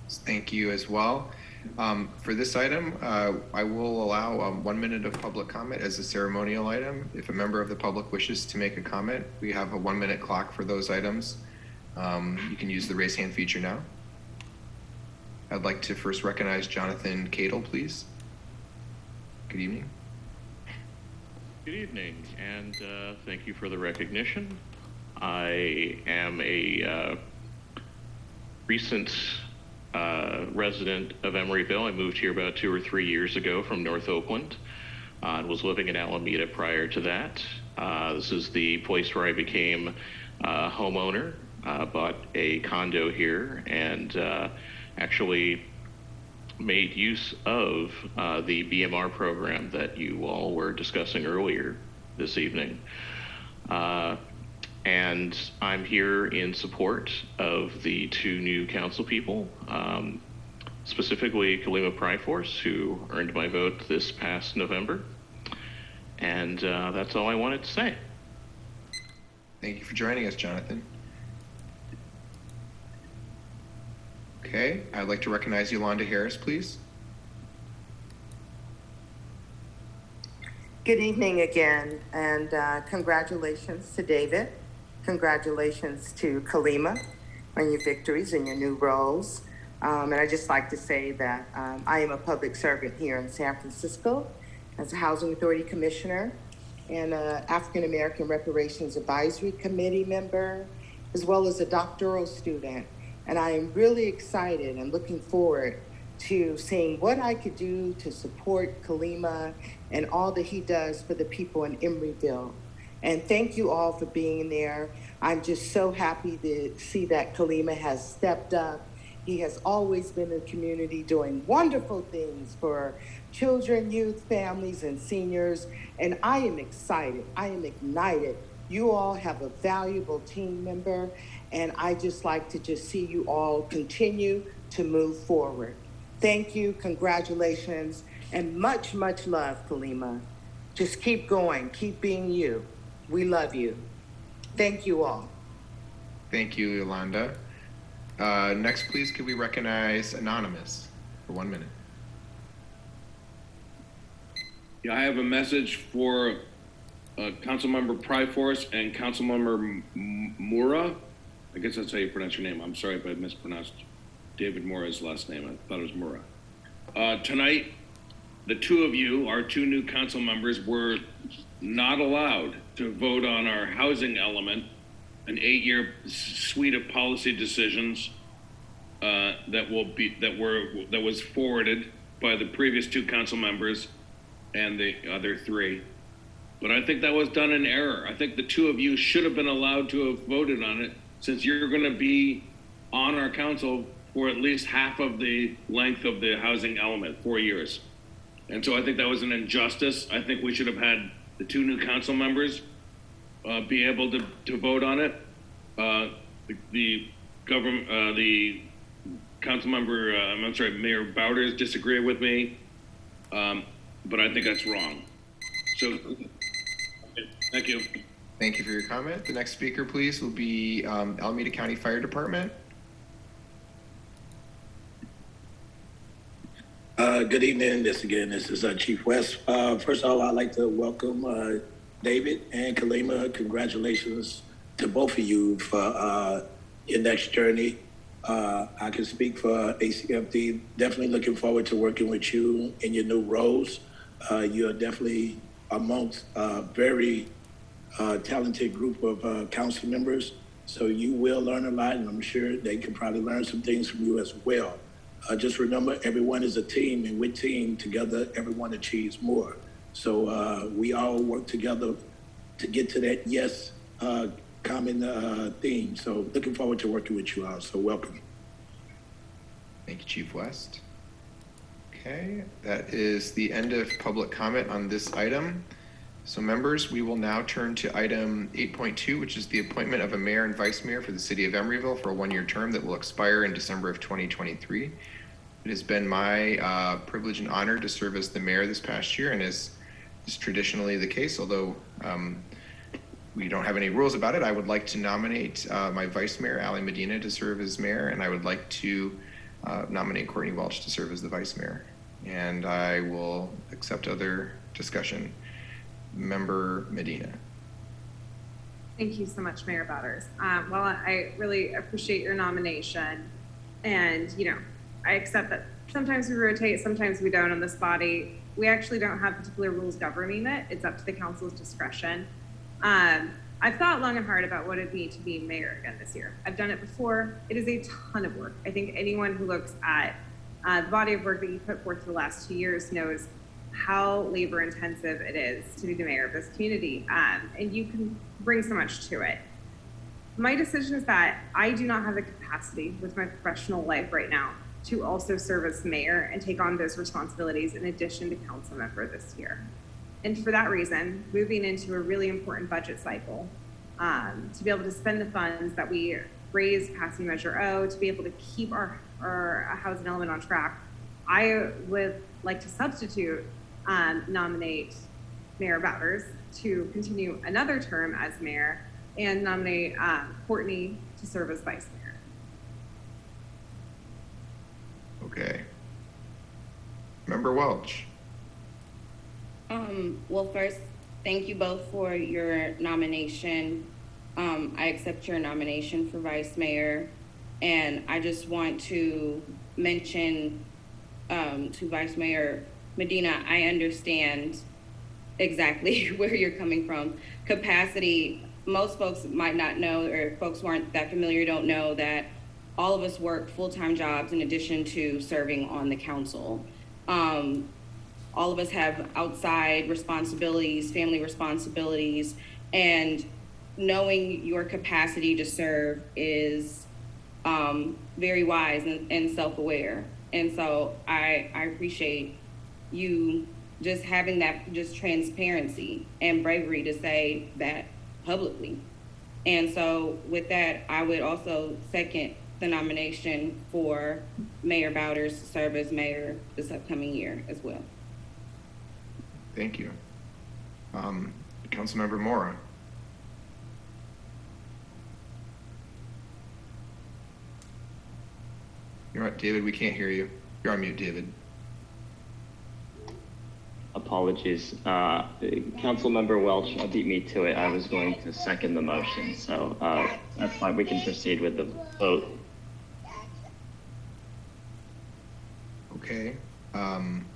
Thank you as well. For this item, I will allow 1 minute of public comment as a ceremonial item. If a member of the public wishes to make a comment, we have a 1 minute clock for those items. You can use the raise hand feature now. I'd like to first recognize Jonathan Cadle, please. Good evening. Good evening, and thank you for the recognition. I am a recent resident of Emeryville. I moved here about 2 or 3 years ago from North Oakland and was living in Alameda prior to that. This is the place where I became a homeowner, bought a condo here, and actually made use of the BMR program that you all were discussing earlier this evening. And I'm here in support of the 2 new council people, specifically Kalima Pryforce, who earned my vote this past November. And that's all I wanted to say. Thank you for joining us, Jonathan. Okay, I'd like to recognize Yolanda Harris, please. Good evening again, and congratulations to David. Congratulations to Kalima on your victories and your new roles. And I'd just like to say that I am a public servant here in San Francisco as a Housing Authority Commissioner. and an African American Reparations Advisory Committee member, as well as a doctoral student. And I am really excited and looking forward to seeing what I could do to support Kalima and all that he does for the people in Emeryville. And thank you all for being there. I'm just so happy to see that Kalima has stepped up. He has always been in the community doing wonderful things for children, youth, families, and seniors. And I am excited. I am ignited. You all have a valuable team member, and I just like to just see you all continue to move forward. Thank you, congratulations, and much, much love, Kalima. Just keep going, keep being you. We love you. Thank you all. Thank you, Yolanda. Next, please, could we recognize Anonymous for 1 minute? Yeah, I have a message for Councilmember Pryforce and Councilmember Mura. I guess that's how you pronounce your name. I'm sorry if I mispronounced David Mura's last name. I thought it was Mura. Tonight, the two of you, our two new council members, were not allowed to vote on our housing element, an 8-year suite of policy decisions that was forwarded by the previous two council members and the other three. But I think that was done in error. I think the two of you should have been allowed to have voted on it, since you're going to be on our council for at least half of the length of the housing element, 4 years. And so I think that was an injustice. I think we should have had the two new council members be able to vote on it. The council member, I'm sorry, Mayor Bowders disagreed with me, but I think that's wrong. So, thank you. Thank you for your comment. The next speaker, please, will be Alameda County Fire Department. Good evening. This is Chief West. First of all, I'd like to welcome David and Kalima. Congratulations to both of you for your next journey. I can speak for ACFD. Definitely looking forward to working with you in your new roles. You're definitely amongst a very talented group of council members. So you will learn a lot, and I'm sure they can probably learn some things from you as well. Just remember, everyone is a team, and with team together, everyone achieves more. So we all work together to get to that yes common theme. So looking forward to working with you all. So welcome. Thank you, Chief West. Okay, that is the end of public comment on this item. So members, we will now turn to item 8.2, which is the appointment of a mayor and vice mayor for the city of Emeryville for a 1-year term that will expire in December of 2023. It has been my privilege and honor to serve as the mayor this past year, and as is traditionally the case, although we don't have any rules about it, I would like to nominate my vice mayor, Ali Medina, to serve as mayor, and I would like to nominate Courtney Welch to serve as the vice mayor. And I will accept other discussion. Member Medina. Thank you so much, Mayor Bowders. Well, I really appreciate your nomination. And, I accept that sometimes we rotate, sometimes we don't on this body. We actually don't have particular rules governing it. It's up to the council's discretion. I've thought long and hard about what it'd be to be mayor again this year. I've done it before. It is a ton of work. I think anyone who looks at the body of work that you put forth for the last 2 years knows how labor intensive it is to be the mayor of this community. And you can bring so much to it. My decision is that I do not have the capacity with my professional life right now to also serve as mayor and take on those responsibilities in addition to council member this year. And for that reason, moving into a really important budget cycle, to be able to spend the funds that we raised passing Measure O, to be able to keep our housing element on track, I would like to substitute nominate Mayor Bowders to continue another term as mayor and nominate Courtney to serve as vice mayor. Okay. Member Welch. Well, first, thank you both for your nomination. I accept your nomination for vice mayor, and I just want to mention to Vice Mayor Medina, I understand exactly where you're coming from. Capacity, most folks might not know, or folks who aren't that familiar don't know that all of us work full-time jobs in addition to serving on the council. All of us have outside responsibilities, family responsibilities, and knowing your capacity to serve is very wise and self-aware. And so I appreciate you just having that just transparency and bravery to say that publicly. And so with that, I would also second the nomination for Mayor Bowders to serve as mayor this upcoming year as well. Thank you. Councilmember Mora. You're right, David, we can't hear you. You're on mute, David. Apologies. Councilmember Welch beat me to it. I was going to second the motion, so that's fine. We can proceed with the vote. Okay. I'm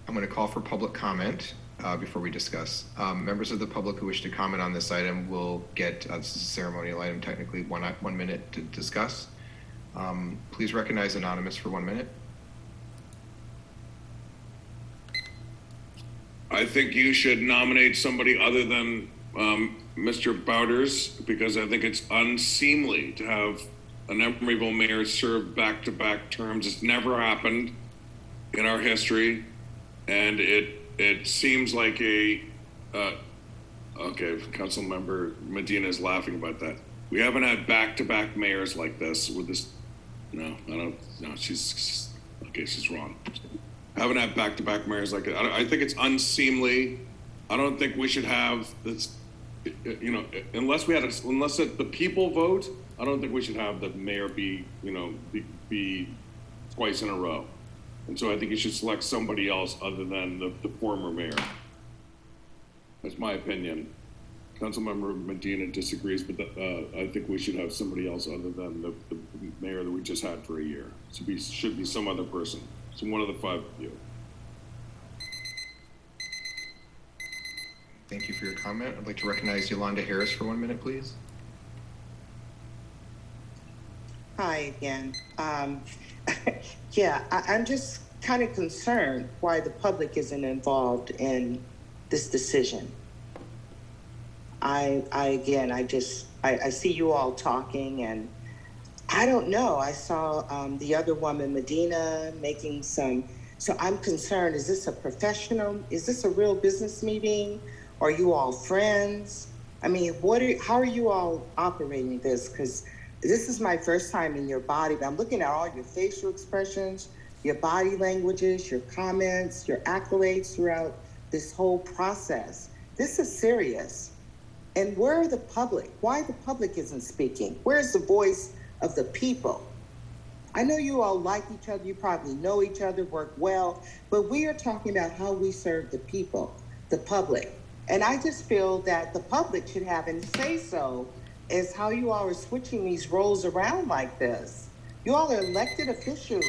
going to call for public comment before we discuss. Members of the public who wish to comment on this item will get, this is a ceremonial item, technically 1 minute to discuss. Please recognize Anonymous for 1 minute. I think you should nominate somebody other than Mr. Bowders, because I think it's unseemly to have an Emeryville mayor serve back-to-back terms. It's never happened in our history, and it seems like a okay, Councilmember Medina is laughing about that. We haven't had back-to-back mayors like this with this. No, I don't. No, she's okay. She's wrong. Haven't had back-to-back mayors like it. I think it's unseemly. I don't think we should have this. You know, unless the people vote, I don't think we should have the mayor be twice in a row. And so I think you should select somebody else other than the former mayor. That's my opinion. Councilmember Medina disagrees, but I think we should have somebody else other than the mayor that we just had for a year. Should be some other person. So one of the 5 of you. Thank you for your comment. I'd like to recognize Yolanda Harris for 1 minute, please. Hi again. Yeah, I'm just kind of concerned why the public isn't involved in this decision. I see you all talking, and I don't know. I saw the other woman, Medina, making some. So I'm concerned. Is this a professional? Is this a real business meeting? Are you all friends? I mean, how are you all operating this? Because this is my first time in your body, but I'm looking at all your facial expressions, your body languages, your comments, your accolades throughout this whole process. This is serious. And where are the public? Why the public isn't speaking? Where's the voice of the people? I know you all like each other, you probably know each other, work well, but we are talking about how we serve the people, the public. And I just feel that the public should have a say-so as how you all are switching these roles around like this. You all are elected officials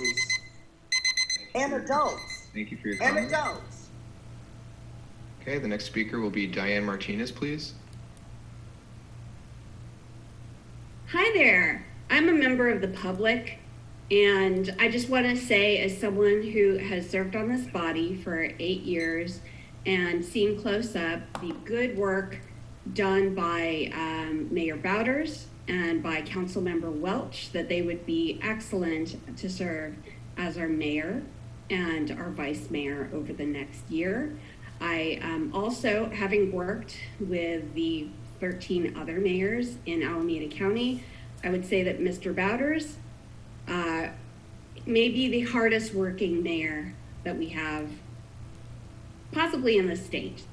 and adults. Thank you for your and comment. adults. Okay, the next speaker will be Diane Martinez, please. Hi there. I'm a member of the public, and I just want to say, as someone who has served on this body for 8 years and seen close up the good work done by Mayor Bowders and by Councilmember Welch, that they would be excellent to serve as our mayor and our vice mayor over the next year. I also, having worked with the 13 other mayors in Alameda County, I would say that Mr. Bowders may be the hardest working mayor that we have possibly in the state.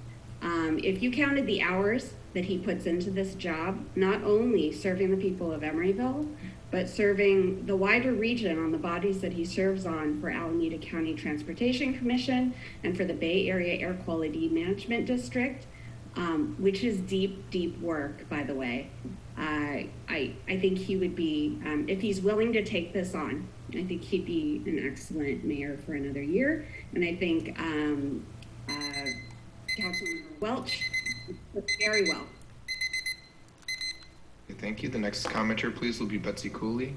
If you counted the hours that he puts into this job, not only serving the people of Emeryville, but serving the wider region on the bodies that he serves on for Alameda County Transportation Commission and for the Bay Area Air Quality Management District, which is deep, deep work, by the way. I think he would be, if he's willing to take this on, I think he'd be an excellent mayor for another year. And I think Councilmember Welch. Very well. Okay, thank you. The next commenter, please, will be Betsy Cooley.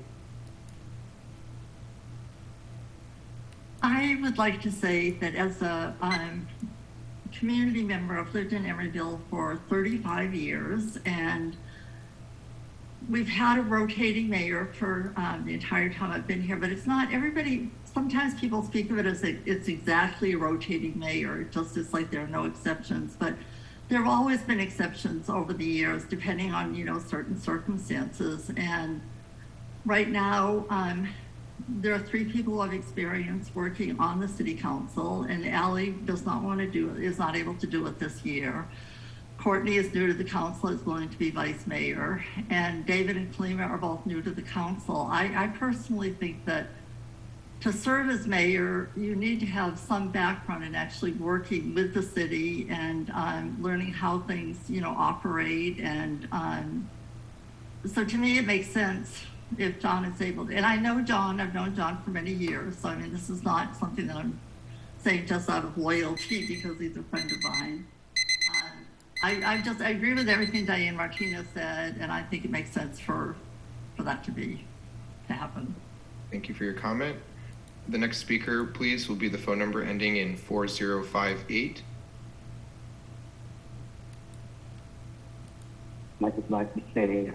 I would like to say that as a community member, I've lived in Emeryville for 35 years, and we've had a rotating mayor for the entire time I've been here, but it's not everybody. Sometimes people speak of it as it's exactly a rotating mayor, just as like there are no exceptions, but there have always been exceptions over the years, depending on, certain circumstances. And right now, there are 3 people who have experience working on the city council, and Allie is not able to do it this year. Courtney is new to the council, is going to be vice mayor, and David and Kalima are both new to the council. I personally think that to serve as mayor, you need to have some background in actually working with the city and learning how things, operate. And so to me, it makes sense if John is able to. And I know John, I've known John for many years. So, I mean, this is not something that I'm saying just out of loyalty because he's a friend of mine. I agree with everything Diane Martinez said, and I think it makes sense for that to happen. Thank you for your comment. The next speaker, please, will be the phone number ending in 4058. I would like to say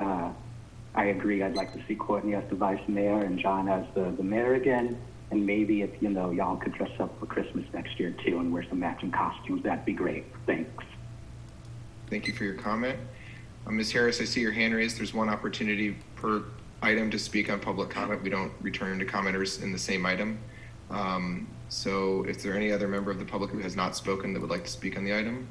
I agree. I'd like to see Courtney as the vice mayor and John as the mayor again. And maybe if, y'all could dress up for Christmas next year too and wear some matching costumes, that'd be great. Thanks. Thank you for your comment. Ms. Harris, I see your hand raised. There's one opportunity per item to speak on public comment. We don't return to commenters in the same item. So is there any other member of the public who has not spoken that would like to speak on the item?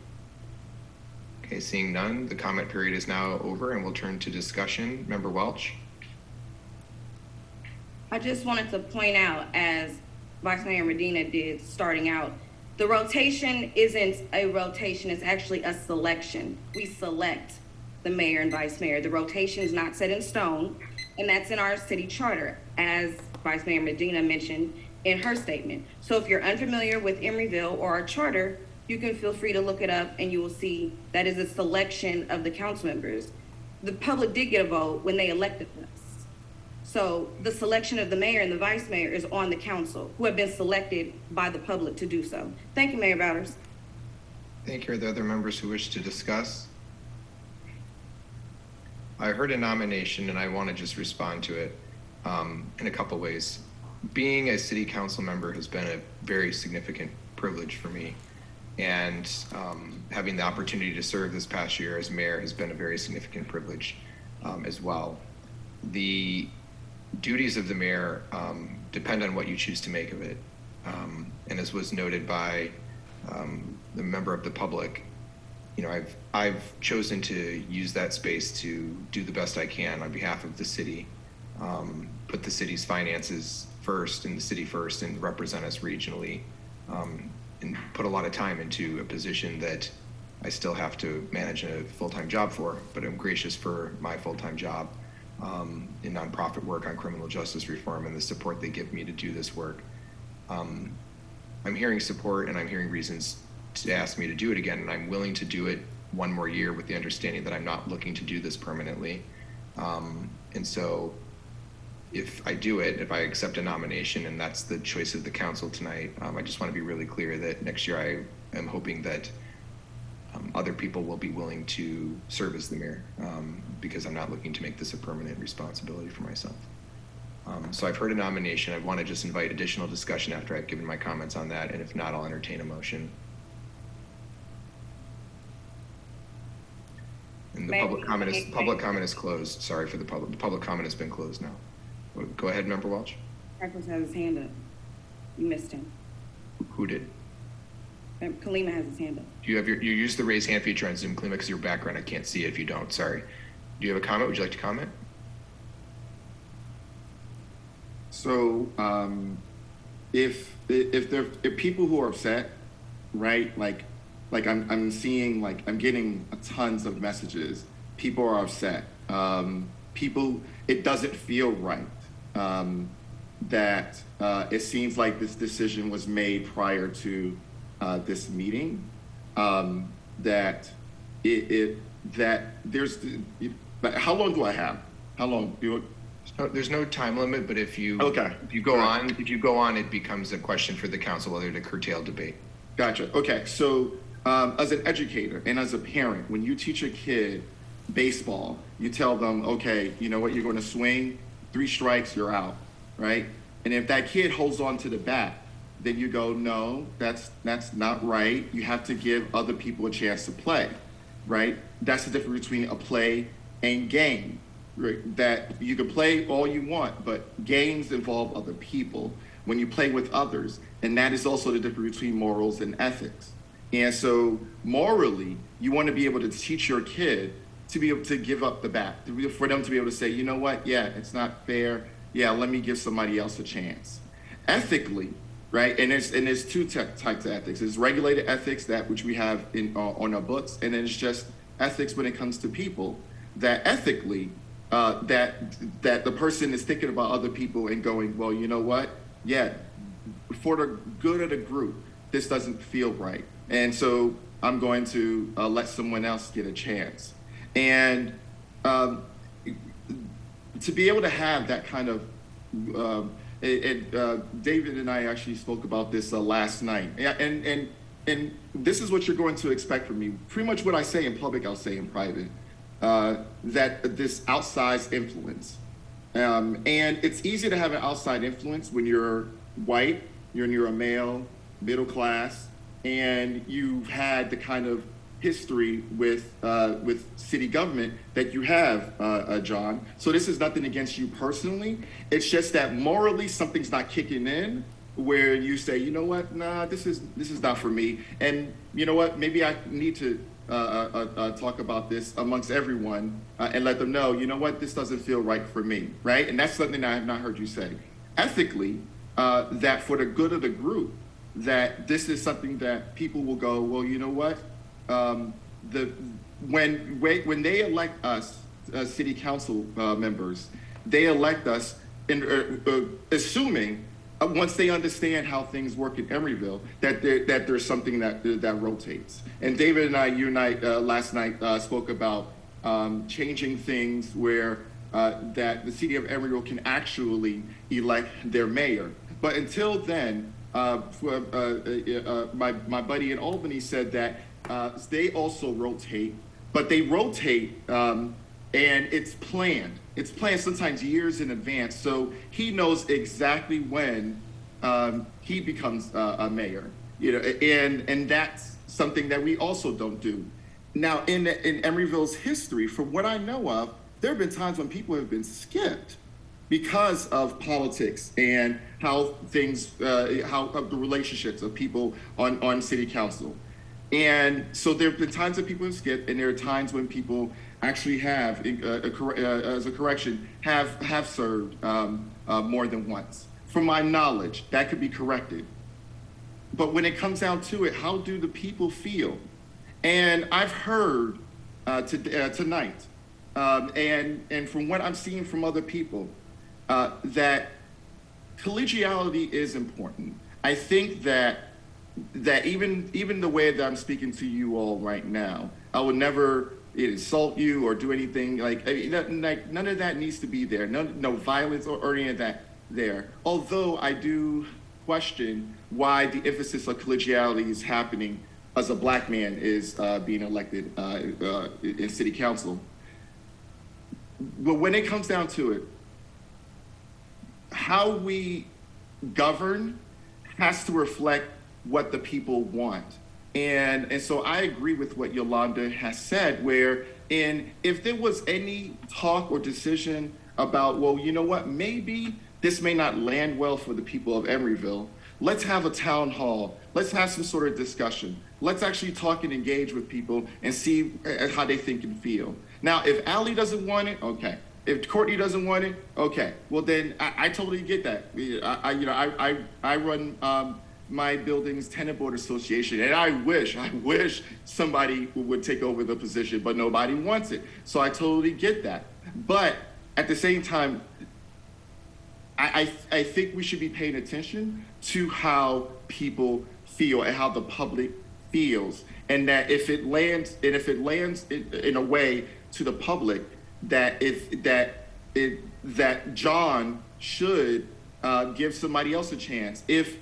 Okay, seeing none, the comment period is now over and we'll turn to discussion. Member Welch. I just wanted to point out, as Vice Mayor Medina did starting out, the rotation isn't a rotation, it's actually a selection. We select the mayor and vice mayor. The rotation is not set in stone, and that's in our city charter, as Vice Mayor Medina mentioned in her statement. So if you're unfamiliar with Emeryville or our charter, you can feel free to look it up and you will see that is a selection of the council members. The public did get a vote when they elected us. So the selection of the mayor and the vice mayor is on the council, who have been selected by the public to do so. Thank you, Mayor Bowders. Thank you. Are there other members who wish to discuss? I heard a nomination and I want to just respond to it in a couple ways. Being a city council member has been a very significant privilege for me. And having the opportunity to serve this past year as mayor has been a very significant privilege as well. The duties of the mayor depend on what you choose to make of it. And as was noted by the member of the public, I've chosen to use that space to do the best I can on behalf of the city, put the city's finances first and the city first and represent us regionally, and put a lot of time into a position that I still have to manage a full-time job for, but I'm gracious for my full-time job in nonprofit work on criminal justice reform and the support they give me to do this work. I'm hearing support and I'm hearing reasons to ask me to do it again, and I'm willing to do it one more year with the understanding that I'm not looking to do this permanently. And so if I do it, if I accept a nomination and that's the choice of the council tonight, I just want to be really clear that next year I am hoping that other people will be willing to serve as the mayor because I'm not looking to make this a permanent responsibility for myself. So I've heard a nomination. I want to just invite additional discussion after I've given my comments on that, and if not, I'll entertain a motion. And the public comment is closed. Sorry for the public comment has been closed now. Go ahead, Member Welch. Freckles has his hand up. You missed him. Who did? Kalima has his hand up. You use the raise hand feature on Zoom, Kalima, because your background, I can't see it if you don't. Sorry. Do you have a comment? Would you like to comment? So if people who are upset, right? Like I'm seeing, like I'm getting tons of messages. People are upset. It doesn't feel right that it seems like this decision was made prior to this meeting. that that there's, how long do I have? How long? There's no time limit, but if you go on, it becomes a question for the council whether to curtail debate. Gotcha. Okay. So as an educator and as a parent, when you teach a kid baseball, you tell them, okay, you know what, you're going to swing, 3 strikes, you're out, right? And if that kid holds on to the bat, then you go, no, that's not right. You have to give other people a chance to play, right? That's the difference between a play and game. Right? That you can play all you want, but games involve other people when you play with others. And that is also the difference between morals and ethics. And so morally, you want to be able to teach your kid to be able to give up the bat, for them to be able to say, you know what, yeah, it's not fair. Yeah, let me give somebody else a chance. Ethically, right? And there's 2 types of ethics. There's regulated ethics, that which we have in on our books, and then it's just ethics when it comes to people. That ethically, that the person is thinking about other people and going, well, you know what? Yeah, for the good of the group, this doesn't feel right. And so I'm going to let someone else get a chance. And to be able to have that kind of, David and I actually spoke about this last night. And this is what you're going to expect from me. Pretty much what I say in public, I'll say in private. That this outsized influence. And it's easy to have an outside influence when you're white, you're a male, middle class, and you've had the kind of history with city government that you have, John. So this is nothing against you personally. It's just that morally something's not kicking in where you say, you know what, nah, this is not for me. And you know what, maybe I need to talk about this amongst everyone and let them know, you know what, this doesn't feel right for me, right? And that's something that I have not heard you say. Ethically, that for the good of the group, that this is something that people will go, well, you know what, when they elect us city council members, they elect us assuming once they understand how things work in Emeryville, that there's something that rotates. And David and I, you and I, last night spoke about changing things where that the city of Emeryville can actually elect their mayor. But until then, my buddy in Albany said that they also rotate, but they rotate and it's planned. It's planned sometimes years in advance, so he knows exactly when he becomes a mayor. You know, and that's something that we also don't do. Now, in Emeryville's history, from what I know of, there have been times when people have been skipped because of politics and how things, how the relationships of people on city council. And so there have been times that people have skipped, and there are times when people actually have, as a correction, have served more than once. From my knowledge, that could be corrected. But when it comes down to it, how do the people feel? And I've heard tonight, and from what I'm seeing from other people, that collegiality is important. I think that even the way that I'm speaking to you all right now, I would never insult you or do anything like none of that needs to be there. No violence or any of that there. Although I do question why the emphasis of collegiality is happening as a black man is being elected in city council. But when it comes down to it, how we govern has to reflect what the people want. And so I agree with what Yolanda has said, where if there was any talk or decision about, well, you know what, maybe this may not land well for the people of Emeryville, let's have a town hall. Let's have some sort of discussion. Let's actually talk and engage with people and see how they think and feel. Now, if Allie doesn't want it, okay. If Courtney doesn't want it, okay. Well, then I totally get that. I run my building's tenant board association, and I wish somebody would take over the position, but nobody wants it. So I totally get that. But at the same time, I think we should be paying attention to how people feel and how the public feels. and that if it lands in a way to the public that that John should give somebody else a chance. If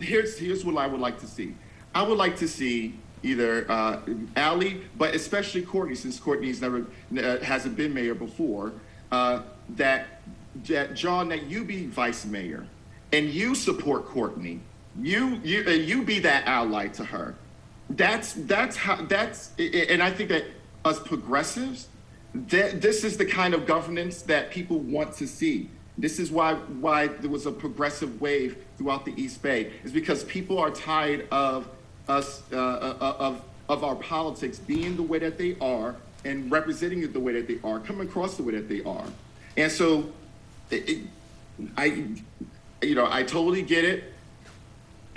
here's what I would like to see. I would like to see either Ally, but especially Courtney, since Courtney's never hasn't been mayor before, that John, that you be vice mayor and you support Courtney. You be that ally to her. That's how, and I think that us progressives, this is the kind of governance that people want to see. This is why there was a progressive wave throughout the East Bay, is because people are tired of us, of our politics being the way that they are and representing it the way that they are, coming across the way that they are. And so I totally get it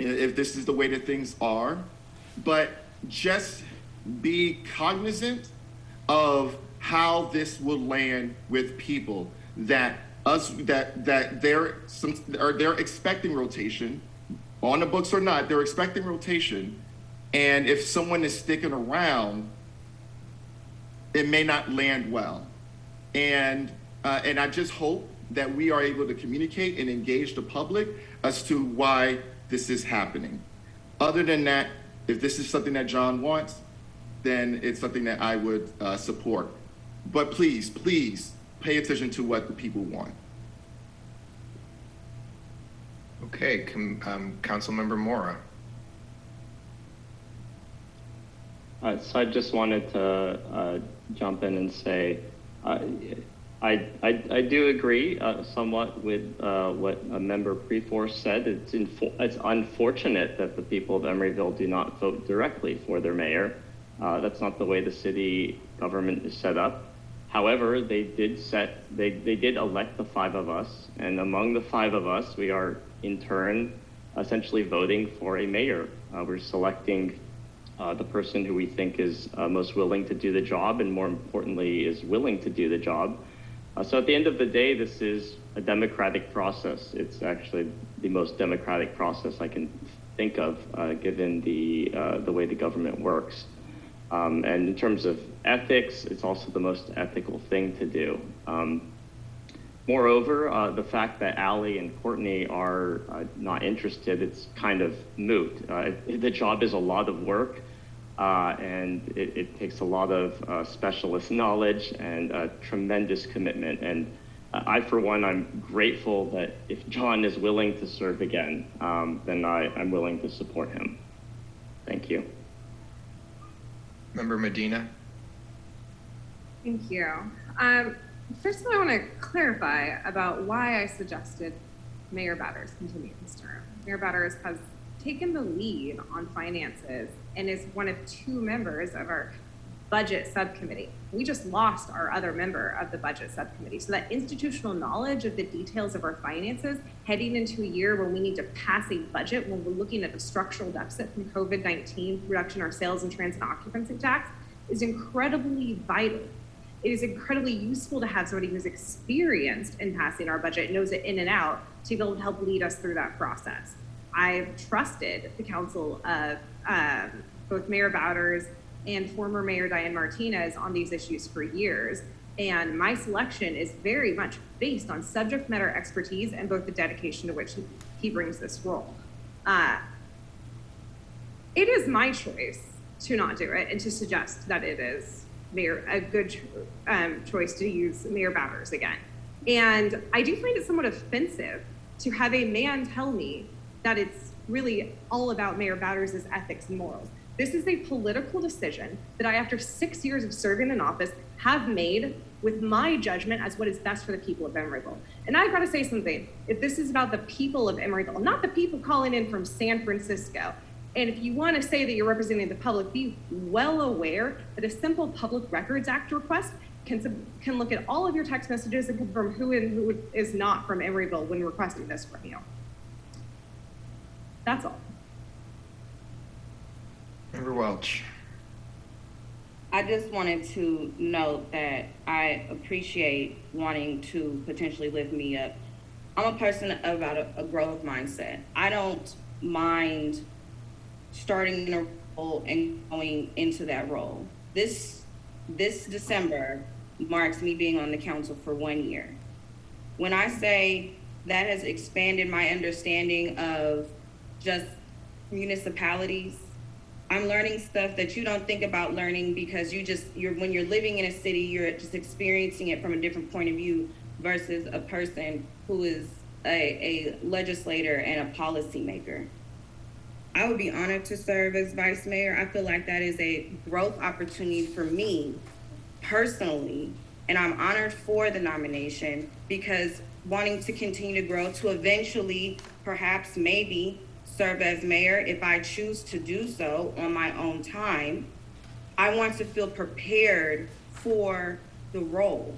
if this is the way that things are, but just be cognizant of how this will land with people, that they're expecting rotation, on the books or not, they're expecting rotation, and if someone is sticking around, it may not land well. And I just hope that we are able to communicate and engage the public as to why this is happening. Other than that, if this is something that John wants, then it's something that I would support. But please pay attention to what the people want. Okay, Councilmember Mora. So I just wanted to jump in and say, I do agree somewhat with what Member Preforce said. It's unfortunate that the people of Emeryville do not vote directly for their mayor. That's not the way the city government is set up. However, they did elect the 5 of us, and among the 5 of us, we are in turn essentially voting for a mayor. We're selecting the person who we think is most willing to do the job, and more importantly, is willing to do the job. So at the end of the day, this is a democratic process. It's actually the most democratic process I can think of, given the way the government works. And in terms of ethics, it's also the most ethical thing to do. Moreover, the fact that Ally and Courtney are not interested, it's kind of moot. The job is a lot of work, and it takes a lot of specialist knowledge and tremendous commitment. And I, for one, I'm grateful that if John is willing to serve again, then I'm willing to support him. Thank you. Member Medina. Thank you. First of all, I want to clarify about why I suggested Mayor Batters continue his term. Mayor Batters has taken the lead on finances and is one of 2 members of our budget subcommittee. We just lost our other member of the budget subcommittee. So that institutional knowledge of the details of our finances heading into a year where we need to pass a budget, when we're looking at the structural deficit from COVID-19, reduction in our sales and transit occupancy tax, is incredibly vital. It is incredibly useful to have somebody who's experienced in passing our budget, knows it in and out, to be able to help lead us through that process. I've trusted the council of both Mayor Bowders and former Mayor Diane Martinez on these issues for years. And my selection is very much based on subject matter expertise and both the dedication to which he brings this role. It is my choice to not do it and to suggest that it is a good choice to use Mayor Bowders again. And I do find it somewhat offensive to have a man tell me that it's really all about Mayor Bowders' ethics and morals. This is a political decision that I, after 6 years of serving in office, have made with my judgment as what is best for the people of Emeryville. And I've got to say something. If this is about the people of Emeryville, not the people calling in from San Francisco, and if you want to say that you're representing the public, be well aware that a simple Public Records Act request can look at all of your text messages and confirm who is not from Emeryville when requesting this from you. That's all. Member Welch. I just wanted to note that I appreciate wanting to potentially lift me up. I'm a person about a growth mindset. I don't mind starting and going into that role. This December marks me being on the council for 1 year. When I say that has expanded my understanding of just municipalities, I'm learning stuff that you don't think about learning because when you're living in a city, you're just experiencing it from a different point of view versus a person who is a legislator and a policymaker. I would be honored to serve as vice mayor. I feel like that is a growth opportunity for me personally, and I'm honored for the nomination because wanting to continue to grow to eventually, perhaps, maybe serve as mayor if I choose to do so on my own time. I want to feel prepared for the role.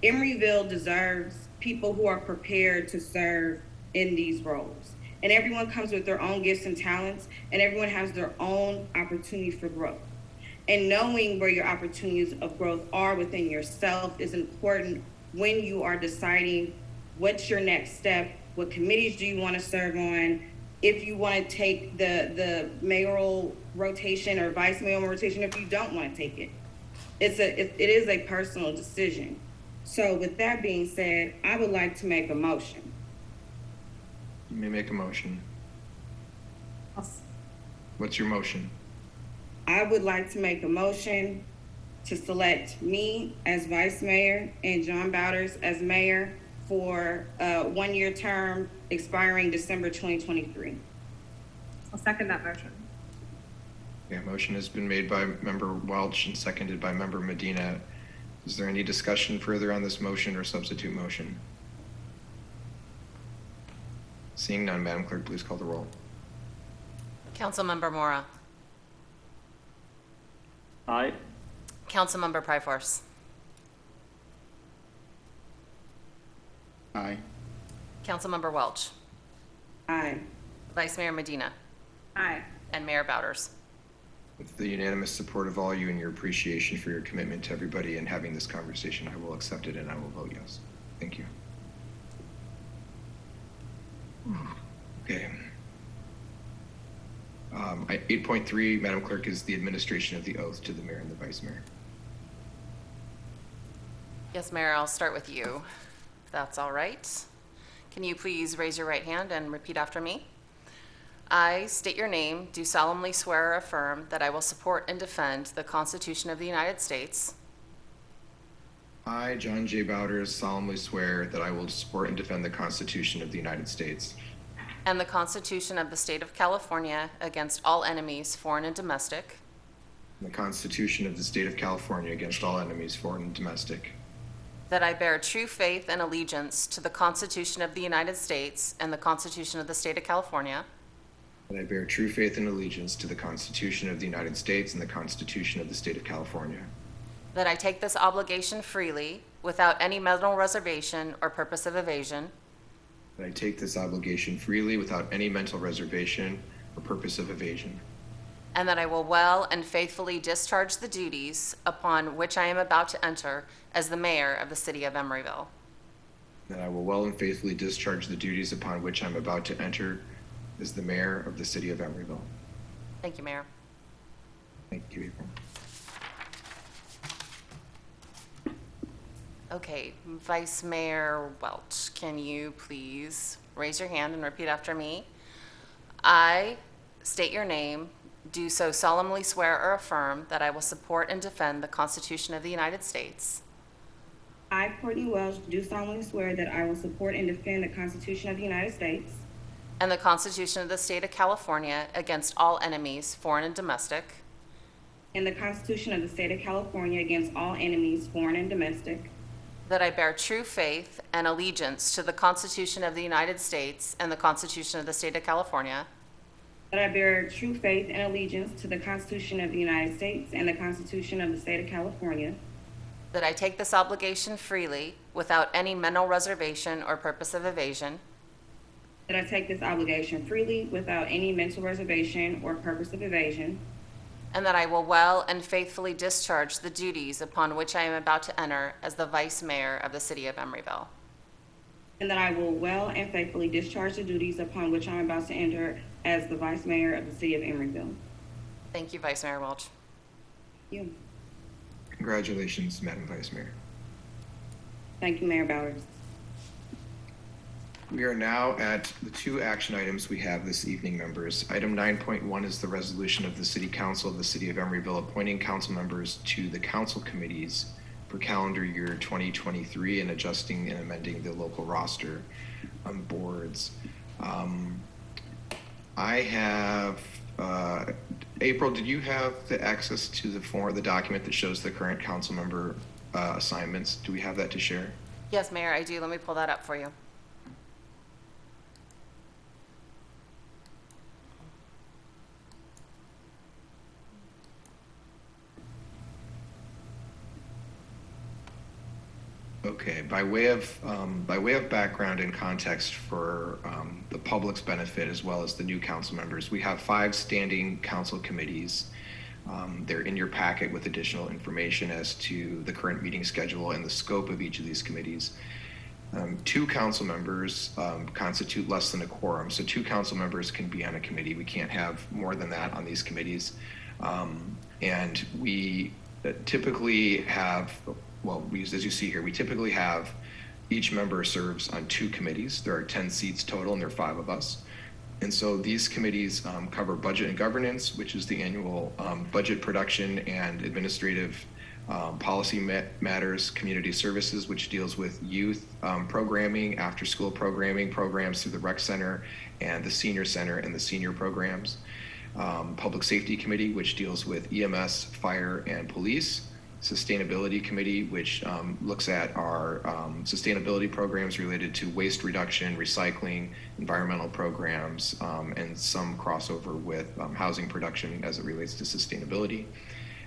Emeryville deserves people who are prepared to serve in these roles. And everyone comes with their own gifts and talents, and everyone has their own opportunity for growth. And knowing where your opportunities of growth are within yourself is important when you are deciding what's your next step, what committees do you want to serve on, if you want to take the mayoral rotation or vice mayoral rotation, if you don't want to take it. It is a personal decision. So with that being said, I would like to make a motion. You may make a motion. What's your motion? I would like to make a motion to select me as vice mayor and John Bowders as mayor for a 1-year term expiring December 2023. I'll second that motion. Yeah, motion has been made by Member Welch and seconded by Member Medina. Is there any discussion further on this motion or substitute motion? Seeing none, Madam Clerk, please call the roll. Councilmember Mora. Aye. Councilmember Pryforce. Aye. Councilmember Welch. Aye. Vice Mayor Medina. Aye. And Mayor Bowders. With the unanimous support of all you and your appreciation for your commitment to everybody and having this conversation, I will accept it and I will vote yes. Thank you. Okay. 8.3, Madam Clerk, is the administration of the oath to the mayor and the vice mayor. Yes, Mayor, I'll start with you, if that's all right. Can you please raise your right hand and repeat after me? I state your name, do solemnly swear or affirm that I will support and defend the Constitution of the United States. I, John J. Bowders, solemnly swear that I will support and defend the Constitution of the United States and the Constitution of the State of California against all enemies, foreign and domestic. and the Constitution of the State of California against all enemies, foreign and domestic. That I bear true faith and allegiance to the Constitution of the United States and the Constitution of the State of California. That I bear true faith and allegiance to the Constitution of the United States and the Constitution of the State of California. That I take this obligation freely, without any mental reservation or purpose of evasion. That I take this obligation freely, without any mental reservation or purpose of evasion. And that I will well and faithfully discharge the duties upon which I am about to enter as the mayor of the city of Emeryville. That I will well and faithfully discharge the duties upon which I'm about to enter as the mayor of the city of Emeryville. Thank you, Mayor. Thank you, April. Okay, Vice Mayor Welch, can you please raise your hand and repeat after me? I state your name, do so solemnly swear or affirm that I will support and defend the Constitution of the United States. I, Courtney Welch, do solemnly swear that I will support and defend the Constitution of the United States and the Constitution of the State of California against all enemies, foreign and domestic. and the Constitution of the State of California against all enemies, foreign and domestic. That I bear true faith and allegiance to the Constitution of the United States and the Constitution of the State of California. That I bear true faith and allegiance to the Constitution of the United States and the Constitution of the State of California. That I take this obligation freely, without any mental reservation or purpose of evasion. That I take this obligation freely, without any mental reservation or purpose of evasion. And that I will well and faithfully discharge the duties upon which I am about to enter as the Vice Mayor of the City of Emeryville. And that I will well and faithfully discharge the duties upon which I am about to enter as the Vice Mayor of the City of Emeryville. Thank you, Vice Mayor Welch. You. Congratulations, Madam Vice Mayor. Thank you, Mayor Bowers. We are now at the two action items we have this evening, members. Item 9.1 is the resolution of the City Council of the City of Emeryville appointing council members to the council committees for calendar year 2023 and adjusting and amending the local roster on boards. I have, April, did you have the access to the document that shows the current council member assignments? Do we have that to share? Yes, Mayor, I do. Let me pull that up for you. Okay, by way of background and context for the public's benefit as well as the new council members, we have 5 standing council committees. They're in your packet with additional information as to the current meeting schedule and the scope of each of these committees. 2 council members constitute less than a quorum, so 2 council members can be on a committee. We can't have more than that on these committees. And we typically have, as you see here, we typically have each member serves on 2 committees. There are 10 seats total, and there are 5 of us. And so these committees cover budget and governance, which is the annual budget production and administrative policy matters, community services, which deals with youth programming, after school programming, programs through the rec center and the senior center and the senior programs. Public Safety Committee, which deals with EMS, fire, and police. Sustainability Committee, which looks at our sustainability programs related to waste reduction, recycling, environmental programs, and some crossover with housing production as it relates to sustainability.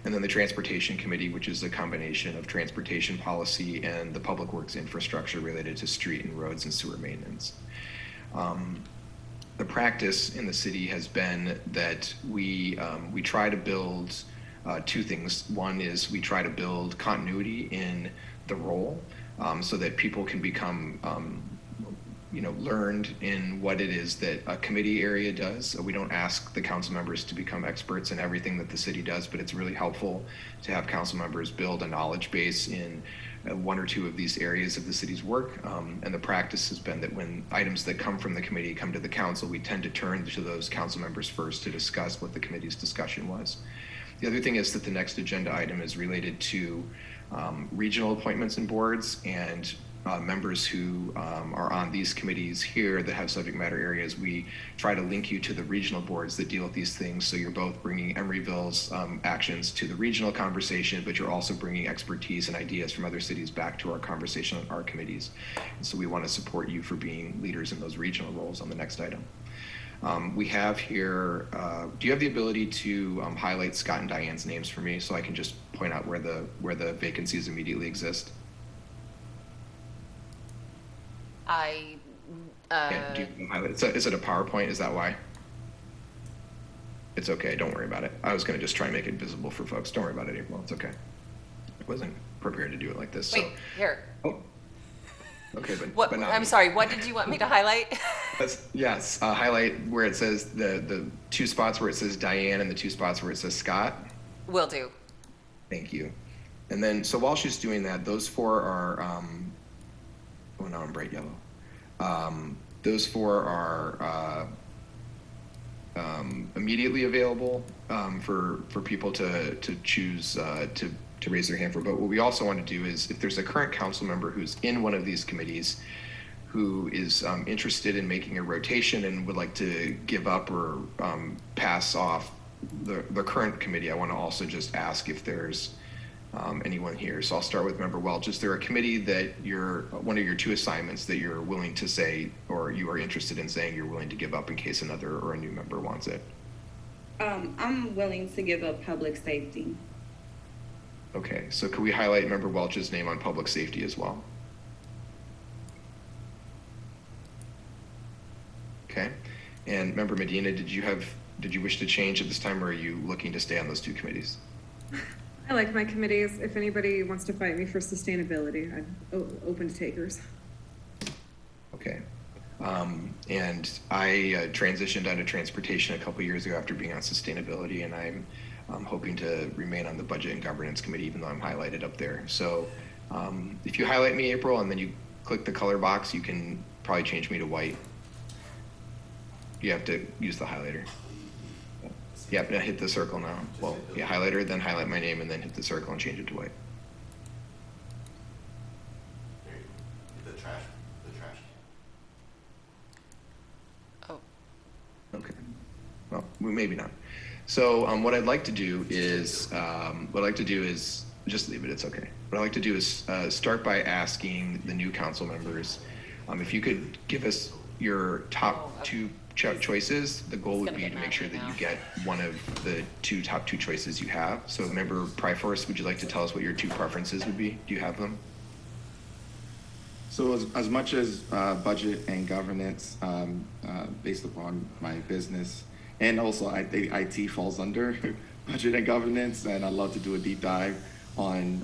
And then the Transportation Committee, which is a combination of transportation policy and the public works infrastructure related to street and roads and sewer maintenance. The practice in the city has been that we try to build 2 things. One is we try to build continuity in the role so that people can become learned in what it is that a committee area does. We don't ask the council members to become experts in everything that the city does, but it's really helpful to have council members build a knowledge base in 1 or 2 of these areas of the city's work. And the practice has been that when items that come from the committee come to the council, we tend to turn to those council members first to discuss what the committee's discussion was. The other thing is that the next agenda item is related to regional appointments and boards, and members who are on these committees here that have subject matter areas. We try to link you to the regional boards that deal with these things, so you're both bringing Emeryville's actions to the regional conversation, but you're also bringing expertise and ideas from other cities back to our conversation on our committees. And so we want to support you for being leaders in those regional roles on the next item. We have here, do you have the ability to highlight Scott and Diane's names for me so I can just point out where the vacancies immediately exist? Do you highlight? Is it a PowerPoint? Is that why? It's okay. Don't worry about it. I was going to just try and make it visible for folks. Don't worry about it, April. It's okay. I wasn't prepared to do it like this. Wait, here. Oh. Okay, but not I'm sorry. What did you want me to highlight? Yes, highlight where it says the 2 spots where it says Diane and the 2 spots where it says Scott. Will do. Thank you. And then, so while she's doing that, those 4 are, oh no, I'm bright yellow. Those 4 are immediately available for people to choose to raise their hand for. But what we also want to do is, if there's a current council member who's in one of these committees who is interested in making a rotation and would like to give up or pass off the current committee, I want to also just ask if there's anyone here. So I'll start with Member Welch. Is there a committee that one of your 2 assignments that you're willing to say, or you are interested in saying you're willing to give up in case another or a new member wants it? I'm willing to give up public safety. Okay, so could we highlight Member Welch's name on public safety as well? Okay, and Member Medina, did you wish to change at this time, or are you looking to stay on those 2 committees? I like my committees. If anybody wants to fight me for sustainability, I'm open to takers. Okay. And I transitioned onto transportation a couple years ago after being on sustainability, and I'm hoping to remain on the budget and governance committee, even though I'm highlighted up there. So if you highlight me, April, and then you click the color box, you can probably change me to white. You have to use the highlighter. Yeah, now hit the circle now. Well, yeah, highlighter, then highlight my name, and then hit the circle and change it to white. The trash can. Oh. Okay. Well, maybe not. So what I'd like to do is just leave it. It's okay. What I'd like to do is start by asking the new council members if you could give us your top two choices. The goal would be to make sure that you get one of the top two choices you have. So member Pryforce, would you like to tell us what your two preferences would be? Do you have them? So as much as budget and governance based upon my business, and also I think IT falls under budget and governance, and I'd love to do a deep dive on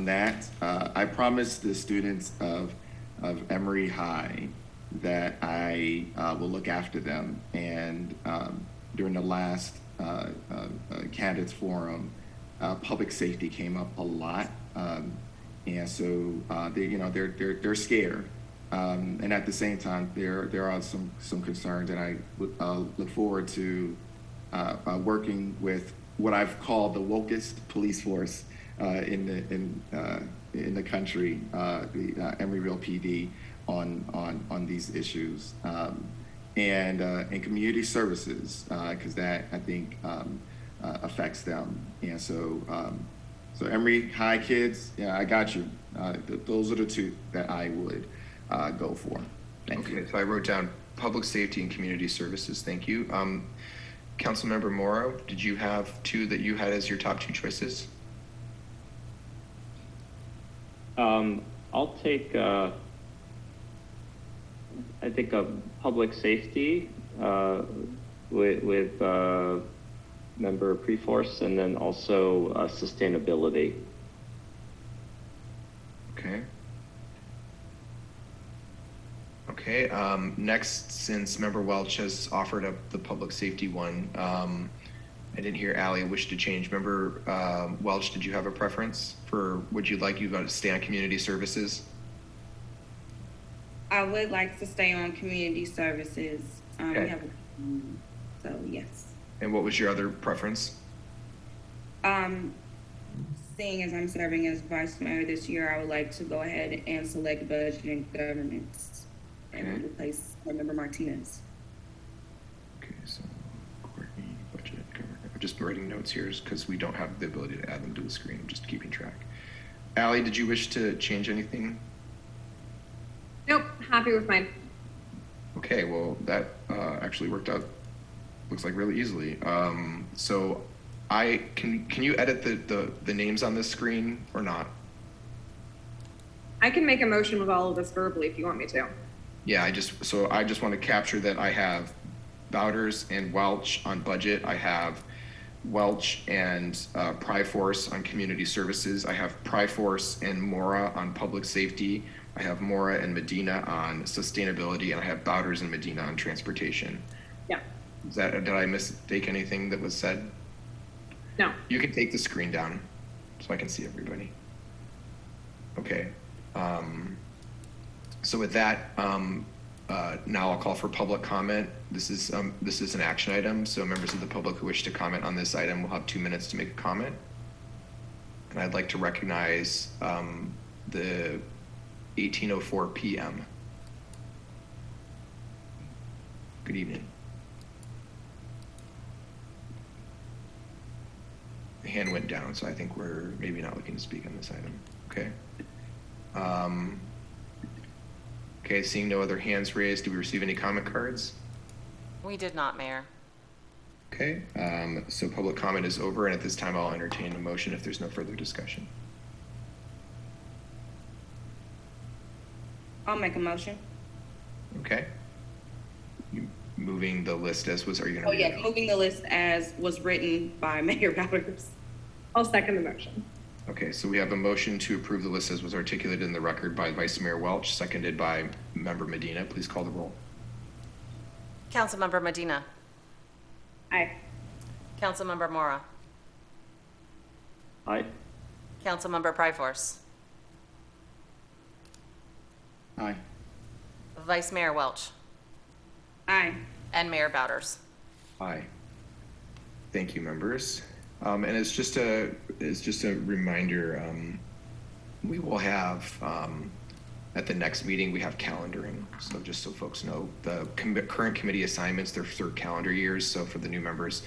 that. I promised the students of Emory High that I will look after them, and during the last candidates forum, public safety came up a lot, and so they're scared, and at the same time there are some concerns, and I look forward to working with what I've called the wokest police force in the country, the Emeryville PD, on these issues, and community services, because that I think affects them. And so Emory High kids, yeah, I got you. Those are the two that I would go for. Thank you. Okay, so I wrote down public safety and community services. Thank you. Councilmember Morrow, did you have two that you had as your top two choices? I'll take, I think public safety with member Preforce, and then also sustainability. Okay. Okay, next, since member Welch has offered up the public safety one, I didn't hear Allie wish to change. Member Welch, did you have a preference for, would you like, you got to stay on community services? I would like to stay on community services. Okay. We have so yes. And what was your other preference? Seeing as I'm serving as vice mayor this year, I would like to go ahead and select budget and governance and replace member Martinez. Okay, so Courtney, budget, government. I'm just writing notes here because we don't have the ability to add them to the screen. I'm just keeping track. Allie, did you wish to change anything? Nope, happy with mine. Okay, well, that actually worked out, looks like really easily. So can you edit the names on this screen or not? I can make a motion with all of this verbally if you want me to. Yeah, I just want to capture that I have Bowders and Welch on budget. I have Welch and Pryforce on community services. I have Pryforce and Mora on public safety. I have Mora and Medina on sustainability, and I have Bowders and Medina on transportation. Yeah. Did I mistake anything that was said? No. You can take the screen down so I can see everybody. Okay. So with that, now I'll call for public comment. This is an action item, so members of the public who wish to comment on this item will have 2 minutes to make a comment. And I'd like to recognize the 18:04 p.m. Good evening. The hand went down, so I think we're maybe not looking to speak on this item. Okay. Okay, seeing no other hands raised, do we receive any comment cards? We did not, Mayor. Okay, so public comment is over, and at this time I'll entertain a motion if there's no further discussion. I'll make a motion. Okay. You moving the list as was, are you gonna? Oh yeah, moving the list as was written by Mayor Bowders. I'll second the motion. Okay, so we have a motion to approve the list as was articulated in the record by Vice Mayor Welch, seconded by Member Medina. Please call the roll. Councilmember Medina. Aye. Councilmember Mora. Aye. Councilmember Pryforce. Aye. Vice Mayor Welch. Aye. And Mayor Bowders. Aye. Thank you, members. And it's just a reminder, we will have, at the next meeting, we have calendaring. So just so folks know, the current committee assignments, they're third calendar years. So for the new members,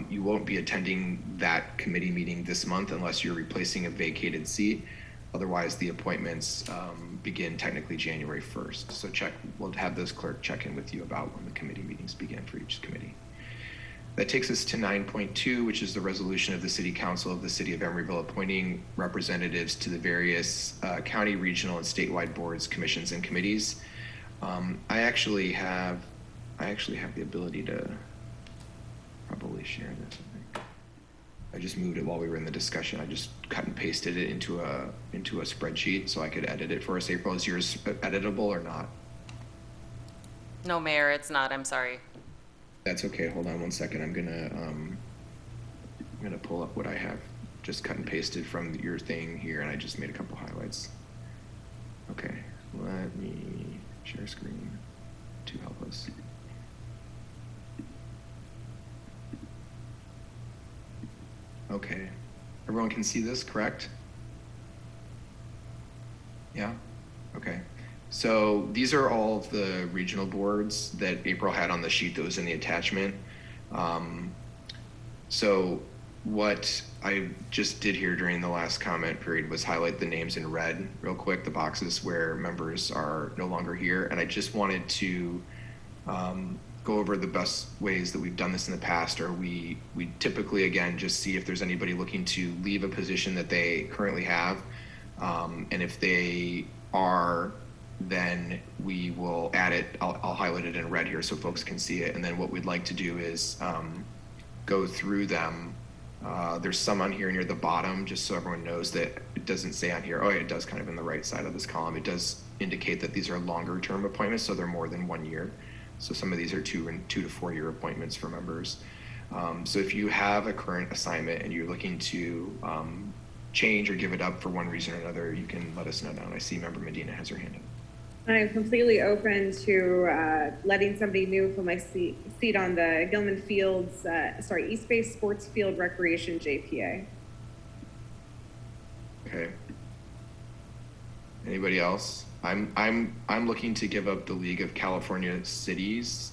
you won't be attending that committee meeting this month unless you're replacing a vacated seat. Otherwise, the appointments begin technically January 1st. So we'll have this clerk check in with you about when the committee meetings begin for each committee. That takes us to 9.2, which is the resolution of the City Council of the City of Emeryville appointing representatives to the various county, regional, and statewide boards, commissions, and committees. I actually have the ability to probably share this. I just moved it while we were in the discussion. I just cut and pasted it into a spreadsheet so I could edit it for us. April, is yours editable or not? No, Mayor, it's not. I'm sorry. That's okay. Hold on one second. I'm gonna pull up what I have just cut and pasted from your thing here, and I just made a couple highlights. Okay, let me share screen to help us. Okay, everyone can see this, correct? Yeah? Okay. So these are all of the regional boards that April had on the sheet that was in the attachment. So what I just did here during the last comment period was highlight the names in red real quick, the boxes where members are no longer here. And I just wanted to go over the best ways that we've done this in the past, or we typically, again, just see if there's anybody looking to leave a position that they currently have. And if they are, then we will add it. I'll highlight it in red here so folks can see it. And then what we'd like to do is go through them. There's some on here near the bottom, just so everyone knows that it doesn't say on here. Oh, it does kind of in the right side of this column. It does indicate that these are longer term appointments, so they're more than 1 year. So some of these are 2 to 4 year appointments for members. So if you have a current assignment and you're looking to change or give it up for one reason or another, you can let us know now. And I see Member Medina has her hand up. I'm completely open to letting somebody new fill my seat on the Gilman Fields, East Bay Sports Field Recreation JPA. Okay. Anybody else? I'm looking to give up the League of California Cities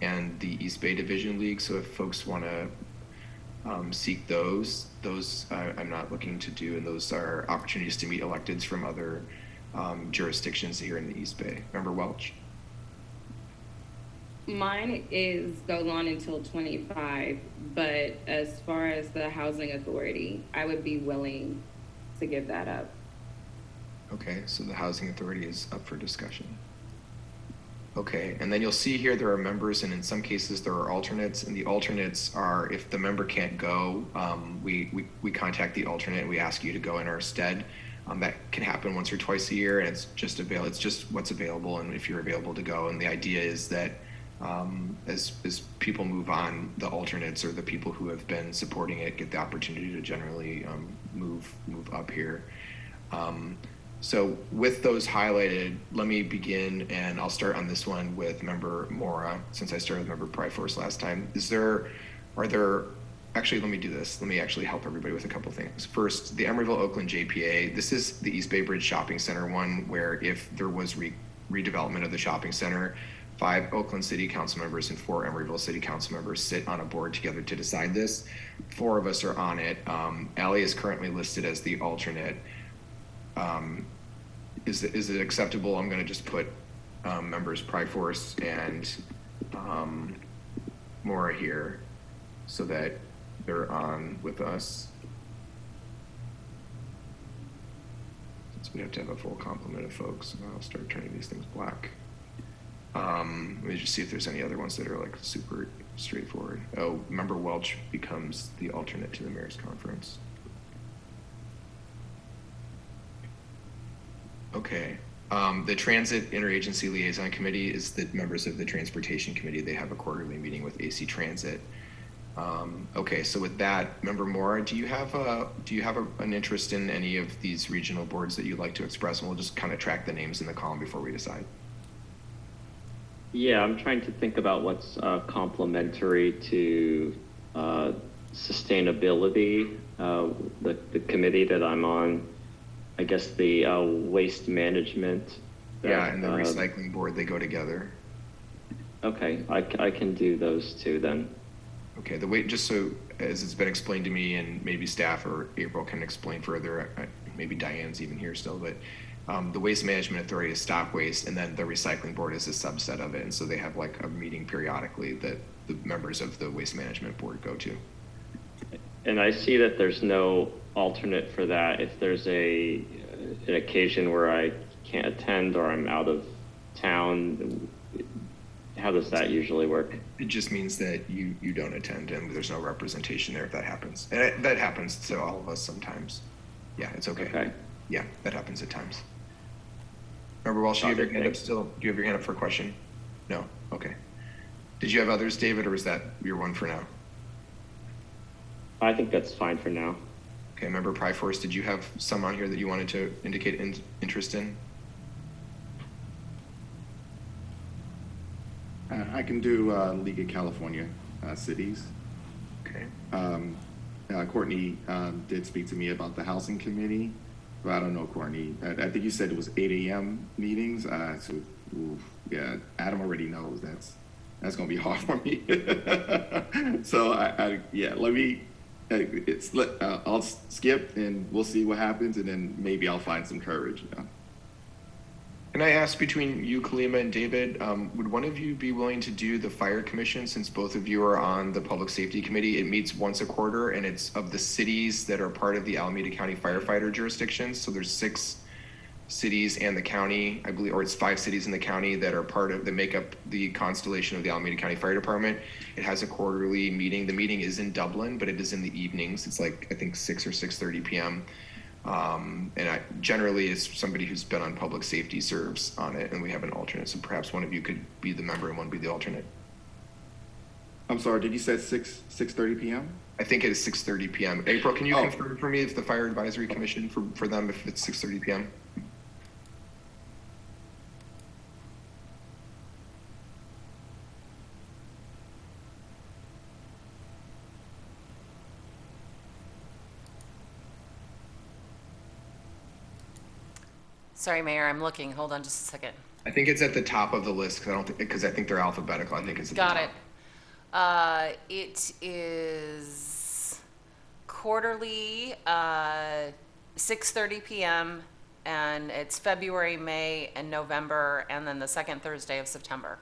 and the East Bay Division League. So if folks want to seek those I'm not looking to do, and those are opportunities to meet electeds from other jurisdictions here in the East Bay. Member Welch? Mine goes on until 25, but as far as the Housing Authority, I would be willing to give that up. Okay, so the Housing Authority is up for discussion. Okay, and then you'll see here there are members, and in some cases there are alternates, and the alternates are, if the member can't go, we contact the alternate and we ask you to go in our stead. That can happen once or twice a year, and it's just what's available, and if you're available to go. And the idea is that as people move on, the alternates or the people who have been supporting it get the opportunity to generally move up here. So with those highlighted, let me begin, and I'll start on this one with Member Mora, since I started with Member Pryforce last time. Actually, let me do this. Let me actually help everybody with a couple things. First, the Emeryville Oakland JPA, this is the East Bay Bridge Shopping Center one, where if there was redevelopment of the shopping center, 5 Oakland City Council members and 4 Emeryville City Council members sit on a board together to decide this. 4 of us are on it. Allie is currently listed as the alternate. Is it acceptable? I'm going to just put members Pryforce and Mora here so that they're on with us. Since we have to have a full complement of folks, I'll start turning these things black. Let me just see if there's any other ones that are like super straightforward. Oh, Member Welch becomes the alternate to the Mayor's Conference. Okay. The Transit Interagency Liaison Committee is the members of the Transportation Committee. They have a quarterly meeting with AC Transit. Okay, so with that, Member Mora, do you have an interest in any of these regional boards that you'd like to express? And we'll just kind of track the names in the column before we decide. Yeah, I'm trying to think about what's complementary to sustainability. The committee that I'm on, I guess the waste management. Yeah, and the recycling board, they go together. Okay, I can do those two then. Okay, just so as it's been explained to me, and maybe staff or April can explain further, maybe Diane's even here still, but the Waste Management Authority is stop waste, and then the recycling board is a subset of it, and so they have like a meeting periodically that the members of the Waste Management Board go to. And I see that there's no alternate for that. If there's an occasion where I can't attend or I'm out of town, how does that usually work? It just means that you don't attend and there's no representation there if that happens. And that happens to all of us sometimes. Yeah, it's okay. Okay. Yeah, that happens at times. Remember, Walsh, do you have your hand up still? Do you have your hand up for a question? No? Okay. Did you have others, David, or is that your one for now? I think that's fine for now. Okay, Member Pryforce, did you have some on here that you wanted to indicate interest in? I can do League of California Cities. Okay. Courtney did speak to me about the housing committee, but I don't know, Courtney. I think you said it was 8 a.m. meetings. Yeah, Adam already knows that's gonna be hard for me. So let me. I'll skip and we'll see what happens, and then maybe I'll find some courage. You know? Can I ask, between you, Kalima, and David, would one of you be willing to do the fire commission, since both of you are on the public safety committee? It meets once a quarter, and it's of the cities that are part of the Alameda County firefighter jurisdictions. So there's 6 cities and the county, I believe, or it's 5 cities in the county that are that make up the constellation of the Alameda County Fire Department. It has a quarterly meeting. The meeting is in Dublin, but it is in the evenings. It's like, I think 6 or 6:30 p.m. And I generally, as somebody who's been on public safety, serves on it, and we have an alternate. So perhaps one of you could be the member and one be the alternate. I'm sorry, did you say 6:30 p.m.? I think it is 6:30 p.m. April, can you confirm for me if the Fire Advisory Commission for them, if it's 6:30 p.m.? Sorry, Mayor, I'm looking. Hold on just a second. I think it's at the top of the list because I think they're alphabetical. I think it's at the top. Got it. It is quarterly, 6:30 p.m. and it's February, May, and November, and then the second Thursday of September.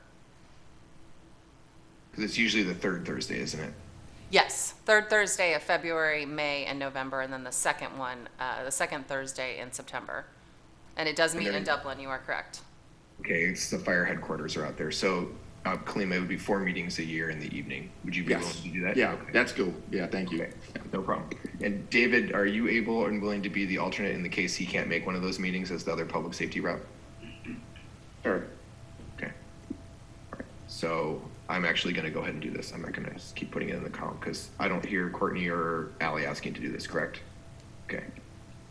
Because it's usually the third Thursday, isn't it? Yes, third Thursday of February, May, and November, and then the second second Thursday in September. And it does meet in Dublin, you are correct. Okay, it's the fire headquarters are out there. So, Kalima, it would be 4 meetings a year in the evening. Would you be willing to do that? Yeah, that's cool. Yeah, thank you. Okay. Yeah, no problem. And David, are you able and willing to be the alternate in the case he can't make one of those meetings as the other public safety rep? Sure. Okay. All right. So I'm actually going to go ahead and do this. I'm not going to just keep putting it in the column because I don't hear Courtney or Allie asking to do this, correct? Okay.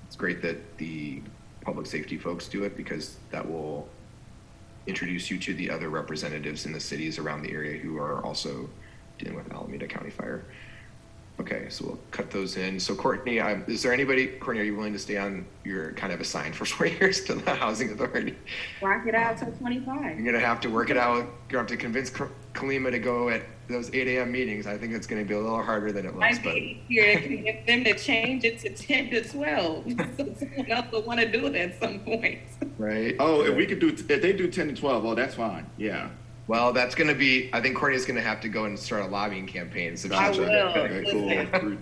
It's great that the public safety folks do it because that will introduce you to the other representatives in the cities around the area who are also dealing with Alameda County Fire. Okay, so we'll cut those in. So Courtney, is there anybody, Courtney, are you willing to stay on? You're kind of assigned for 4 years to the Housing Authority. Rock it out till 25. You're gonna have to work it out. You're gonna have to convince Kalima to go at those 8 a.m. meetings. I think it's gonna be a little harder than it looks. Might be easier to get them to change it to 10 to 12. So someone else will want to do it at some point. Right. Oh, if we could if they do 10 to 12, oh, that's fine. Yeah. Well, that's going to be, I think Courtney's going to have to go and start a lobbying campaign. So I will. Okay,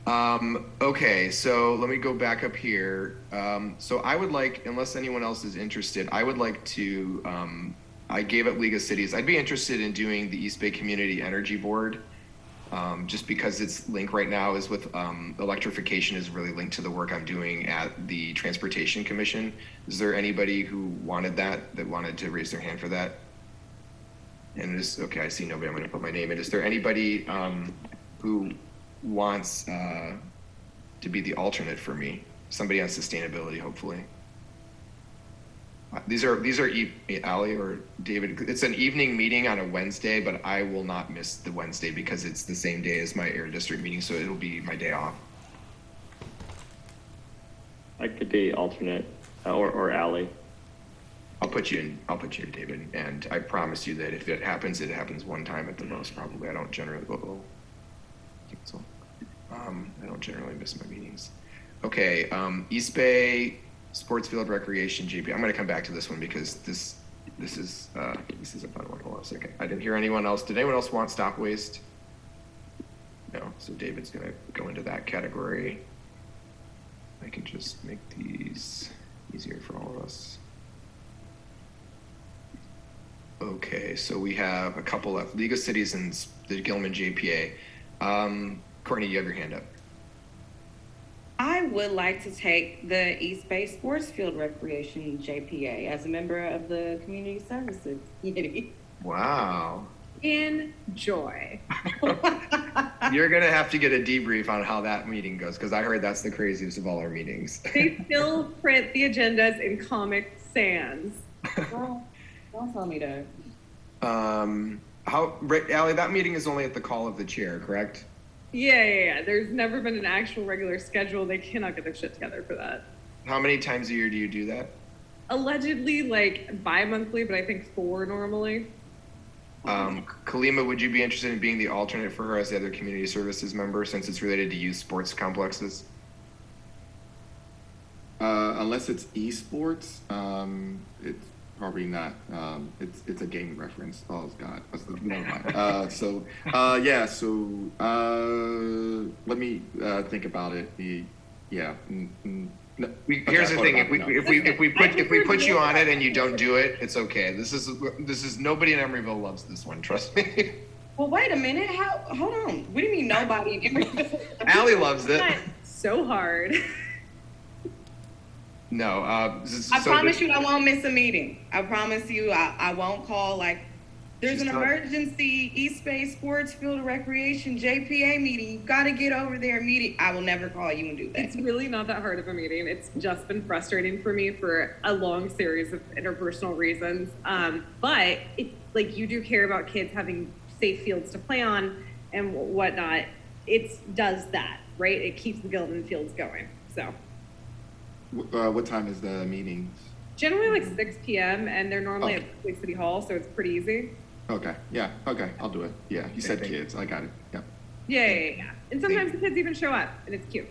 cool. Okay, so let me go back up here. So I would like, unless anyone else is interested, I would like to, I gave up League of Cities. I'd be interested in doing the East Bay Community Energy Board. just because its link right now is with electrification is really linked to the work I'm doing at the Transportation Commission. Is there anybody who wanted that wanted to raise their hand for that? And it is, okay, I see nobody. I'm going to put my name in. Is there anybody who wants to be the alternate for me? Somebody on sustainability, hopefully. These are Ali or David. It's an evening meeting on a Wednesday, but I will not miss the Wednesday because it's the same day as my air district meeting, so it'll be my day off. I could be alternate, or Ali. I'll put you in, David, and I promise you that if it happens one time at the most, probably. I don't generally, cancel. I don't generally miss my meetings. Okay, East Bay Sports Field Recreation JP. I'm going to come back to this one because this is a fun one. Hold on a second. I didn't hear anyone else. Did anyone else want stop waste? No. So David's going to go into that category. I can just make these easier for all of us. Okay, so we have a couple left. League of Cities and the Gilman JPA. Courtney, you have your hand up. I would like to take the East Bay Sports Field Recreation JPA as a member of the Community Services Committee. Wow. Enjoy. You're going to have to get a debrief on how that meeting goes because I heard that's the craziest of all our meetings. They still print the agendas in Comic Sans. Don't tell me that. Allie, that meeting is only at the call of the chair, correct? Yeah. There's never been an actual regular schedule. They cannot get their shit together for that. How many times a year do you do that? Allegedly, like bi-monthly, but I think 4 normally. Kalima, would you be interested in being the alternate for her as the other community services member since it's related to youth sports complexes? Unless it's esports, it's probably not. It's a game reference. Oh God, never mind. So let me think about it. No, here's the thing: if we put you on it and you don't do it, it's okay. This is nobody in Emeryville loves this one. Trust me. Well, wait a minute. Hold on. What do you mean nobody in Emeryville? Allie loves it. So hard. No. I promise you, I won't miss a meeting. I promise you, I won't call like. There's an emergency East Bay Sports Field Recreation JPA meeting. You got to get over there meeting. I will never call you and do that. It's really not that hard of a meeting. It's just been frustrating for me for a long series of interpersonal reasons. But if like you do care about kids having safe fields to play on and whatnot, it does that, right? It keeps the Gilman fields going. So. What time is the meetings? Generally like 6 p.m. and they're normally at City Hall, so it's pretty easy. Okay. Yeah. Okay. I'll do it. Yeah. You said kids. I got it. Yeah. Yeah. And sometimes the kids even show up, and it's cute.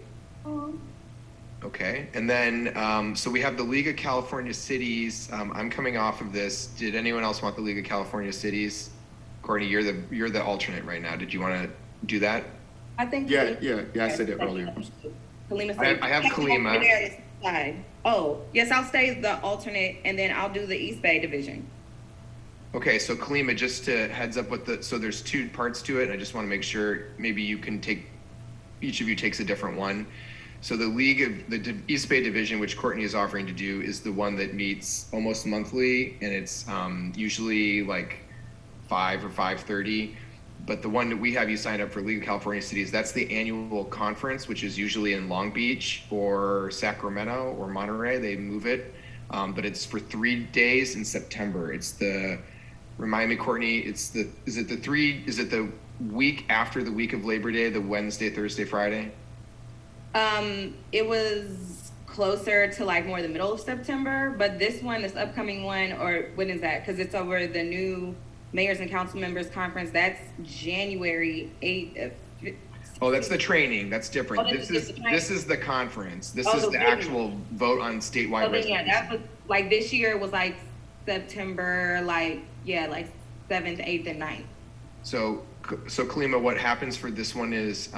Okay. And then, so we have the League of California Cities. I'm coming off of this. Did anyone else want the League of California Cities? Courtney, you're the alternate right now. Did you want to do that? I think. Yeah. I said it earlier. Kalima I have Kalima. Oh, yes, I'll stay the alternate, and then I'll do the East Bay division. Okay, so Kalima, just to heads up so there's 2 parts to it, and I just want to make sure maybe you can each of you takes a different one. So the East Bay division, which Courtney is offering to do, is the one that meets almost monthly, and it's usually like 5 or 5:30. But the one that we have you sign up for, League of California Cities, that's the annual conference, which is usually in Long Beach or Sacramento or Monterey. They move it, but it's for 3 days in September. Remind me, Courtney, is it the week after the week of Labor Day, the Wednesday, Thursday, Friday? It was closer to like more the middle of September, but this upcoming one, or when is that? Because it's over the new Mayors and Council Members Conference. That's January 8th. Oh, that's the training. That's different. This is the conference. This is the actual vote on statewide resolution. Yeah, that was like this year was like September, like 7th, 8th, and 9th. So Kalima, what happens for this one is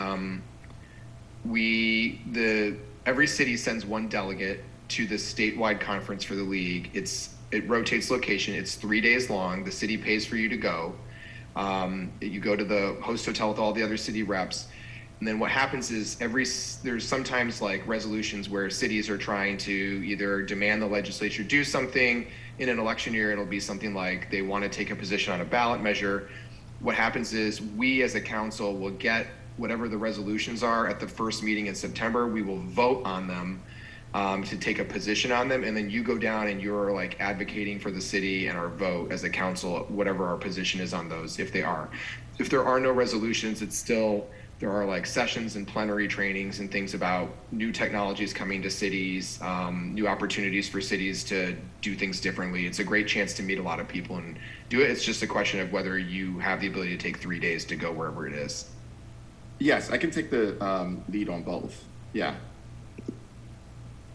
every city sends one delegate to the statewide conference for the league. It rotates location. It's 3 days long. The city pays for you to go. You go to the host hotel with all the other city reps. And then what happens is there's sometimes like resolutions where cities are trying to either demand the legislature do something. In an election year, it'll be something like they want to take a position on a ballot measure. What happens is we as a council will get whatever the resolutions are at the first meeting in September. We will vote on them to take a position on them. And then you go down and you're like advocating for the city and our vote as a council, whatever our position is on those, if they are. If there are no resolutions, there are like sessions and plenary trainings and things about new technologies coming to cities, new opportunities for cities to do things differently. It's a great chance to meet a lot of people and do it. It's just a question of whether you have the ability to take 3 days to go wherever it is. Yes, I can take the lead on both. Yeah.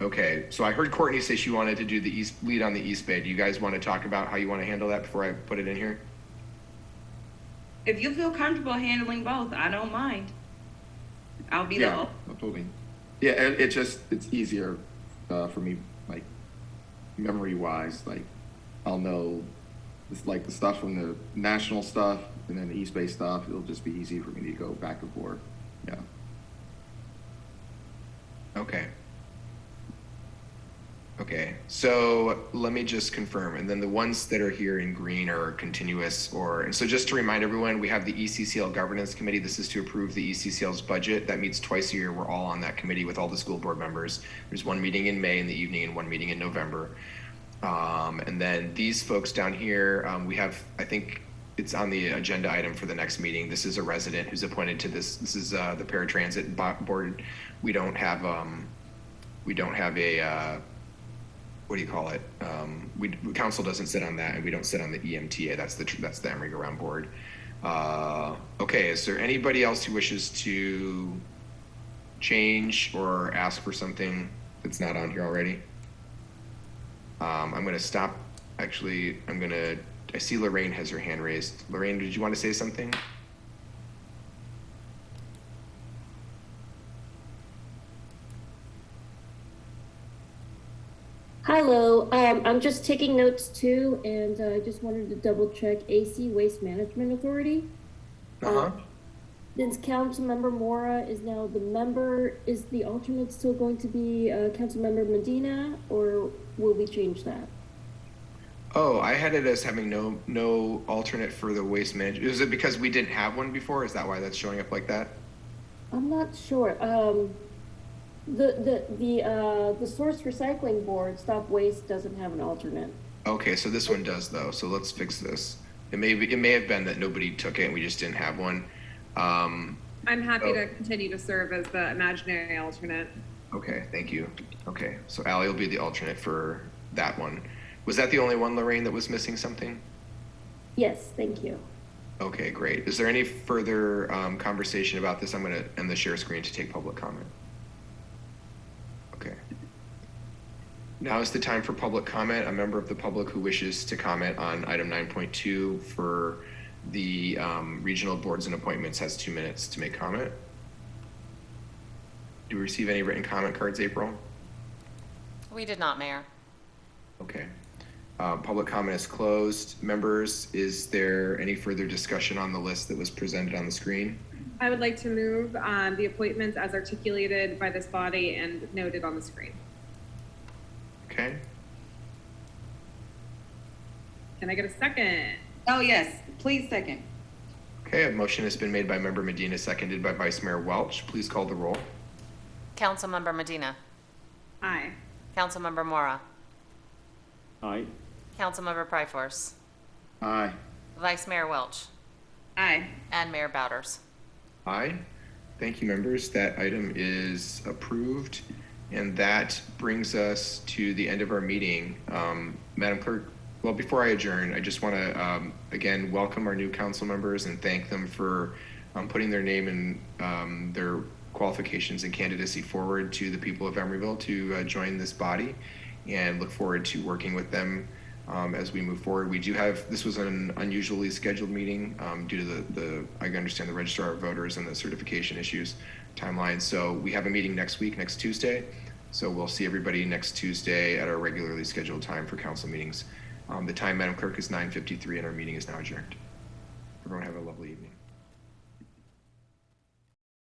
Okay, so I heard Courtney say she wanted to do the lead on the East Bay. Do you guys want to talk about how you want to handle that before I put it in here? If you feel comfortable handling both, I don't mind. I'll be Yeah, totally. Yeah, it's easier for me, like memory wise. Like I'll know it's like the stuff from the national stuff and then the East Bay stuff. It'll just be easy for me to go back and forth. Yeah. Okay, so let me just confirm. And then the ones that are here in green are continuous and so just to remind everyone, we have the ECCL Governance Committee. This is to approve the ECCL's budget. That meets twice a year. We're all on that committee with all the school board members. There's one meeting in May in the evening and one meeting in November. And then these folks down here, we have, I think it's on the agenda item for the next meeting. This is a resident who's appointed to this. This is the paratransit board. We don't have a, what do you call it? Council doesn't sit on that, and we don't sit on the EMTA. That's the Emeryville board. Okay, is there anybody else who wishes to change or ask for something that's not on here already? I'm going to stop. Actually, I see Lorraine has her hand raised. Lorraine, did you want to say something? Hello, I'm just taking notes too, and I just wanted to double check AC Waste Management Authority. Since Councilmember Mora is now the member, is the alternate still going to be Councilmember Medina, or will we change that? Oh, I had it as having no alternate for the waste management. Is it because we didn't have one before? Is that why that's showing up like that? I'm not sure. The Source Recycling Board, Stop Waste, doesn't have an alternate. Okay, so this one does though. So let's fix this. It may have been that nobody took it and we just didn't have one. I'm happy to continue to serve as the imaginary alternate. Okay, thank you. Okay, so Allie will be the alternate for that one. Was that the only one, Lorraine, that was missing something? Yes, thank you. Okay, great. Is there any further conversation about this? I'm going to end the share screen to take public comment. Okay. Now is the time for public comment. A member of the public who wishes to comment on item 9.2 for the regional boards and appointments has 2 minutes to make comment. Do we receive any written comment cards, April? We did not, Mayor. Okay. Public comment is closed. Members, is there any further discussion on the list that was presented on the screen? I would like to move the appointments as articulated by this body and noted on the screen. Okay. Can I get a second? Oh, yes, please second. Okay, a motion has been made by Member Medina, seconded by Vice Mayor Welch. Please call the roll. Councilmember Medina. Aye. Councilmember Mora. Aye. Councilmember Pryforce. Aye. Vice Mayor Welch. Aye. And Mayor Bowders. Aye. Thank you, members. That item is approved. And that brings us to the end of our meeting. Madam Clerk, well, before I adjourn, I just want to, again, welcome our new council members and thank them for putting their name and their qualifications and candidacy forward to the people of Emeryville to join this body, and look forward to working with them as we move forward. We do have, this was an unusually scheduled meeting due to I understand the registrar of voters and the certification issues timeline. So we have a meeting next week, next Tuesday. So we'll see everybody next Tuesday at our regularly scheduled time for council meetings. The time, Madam Clerk, is 9:53 and our meeting is now adjourned. Everyone have a lovely evening.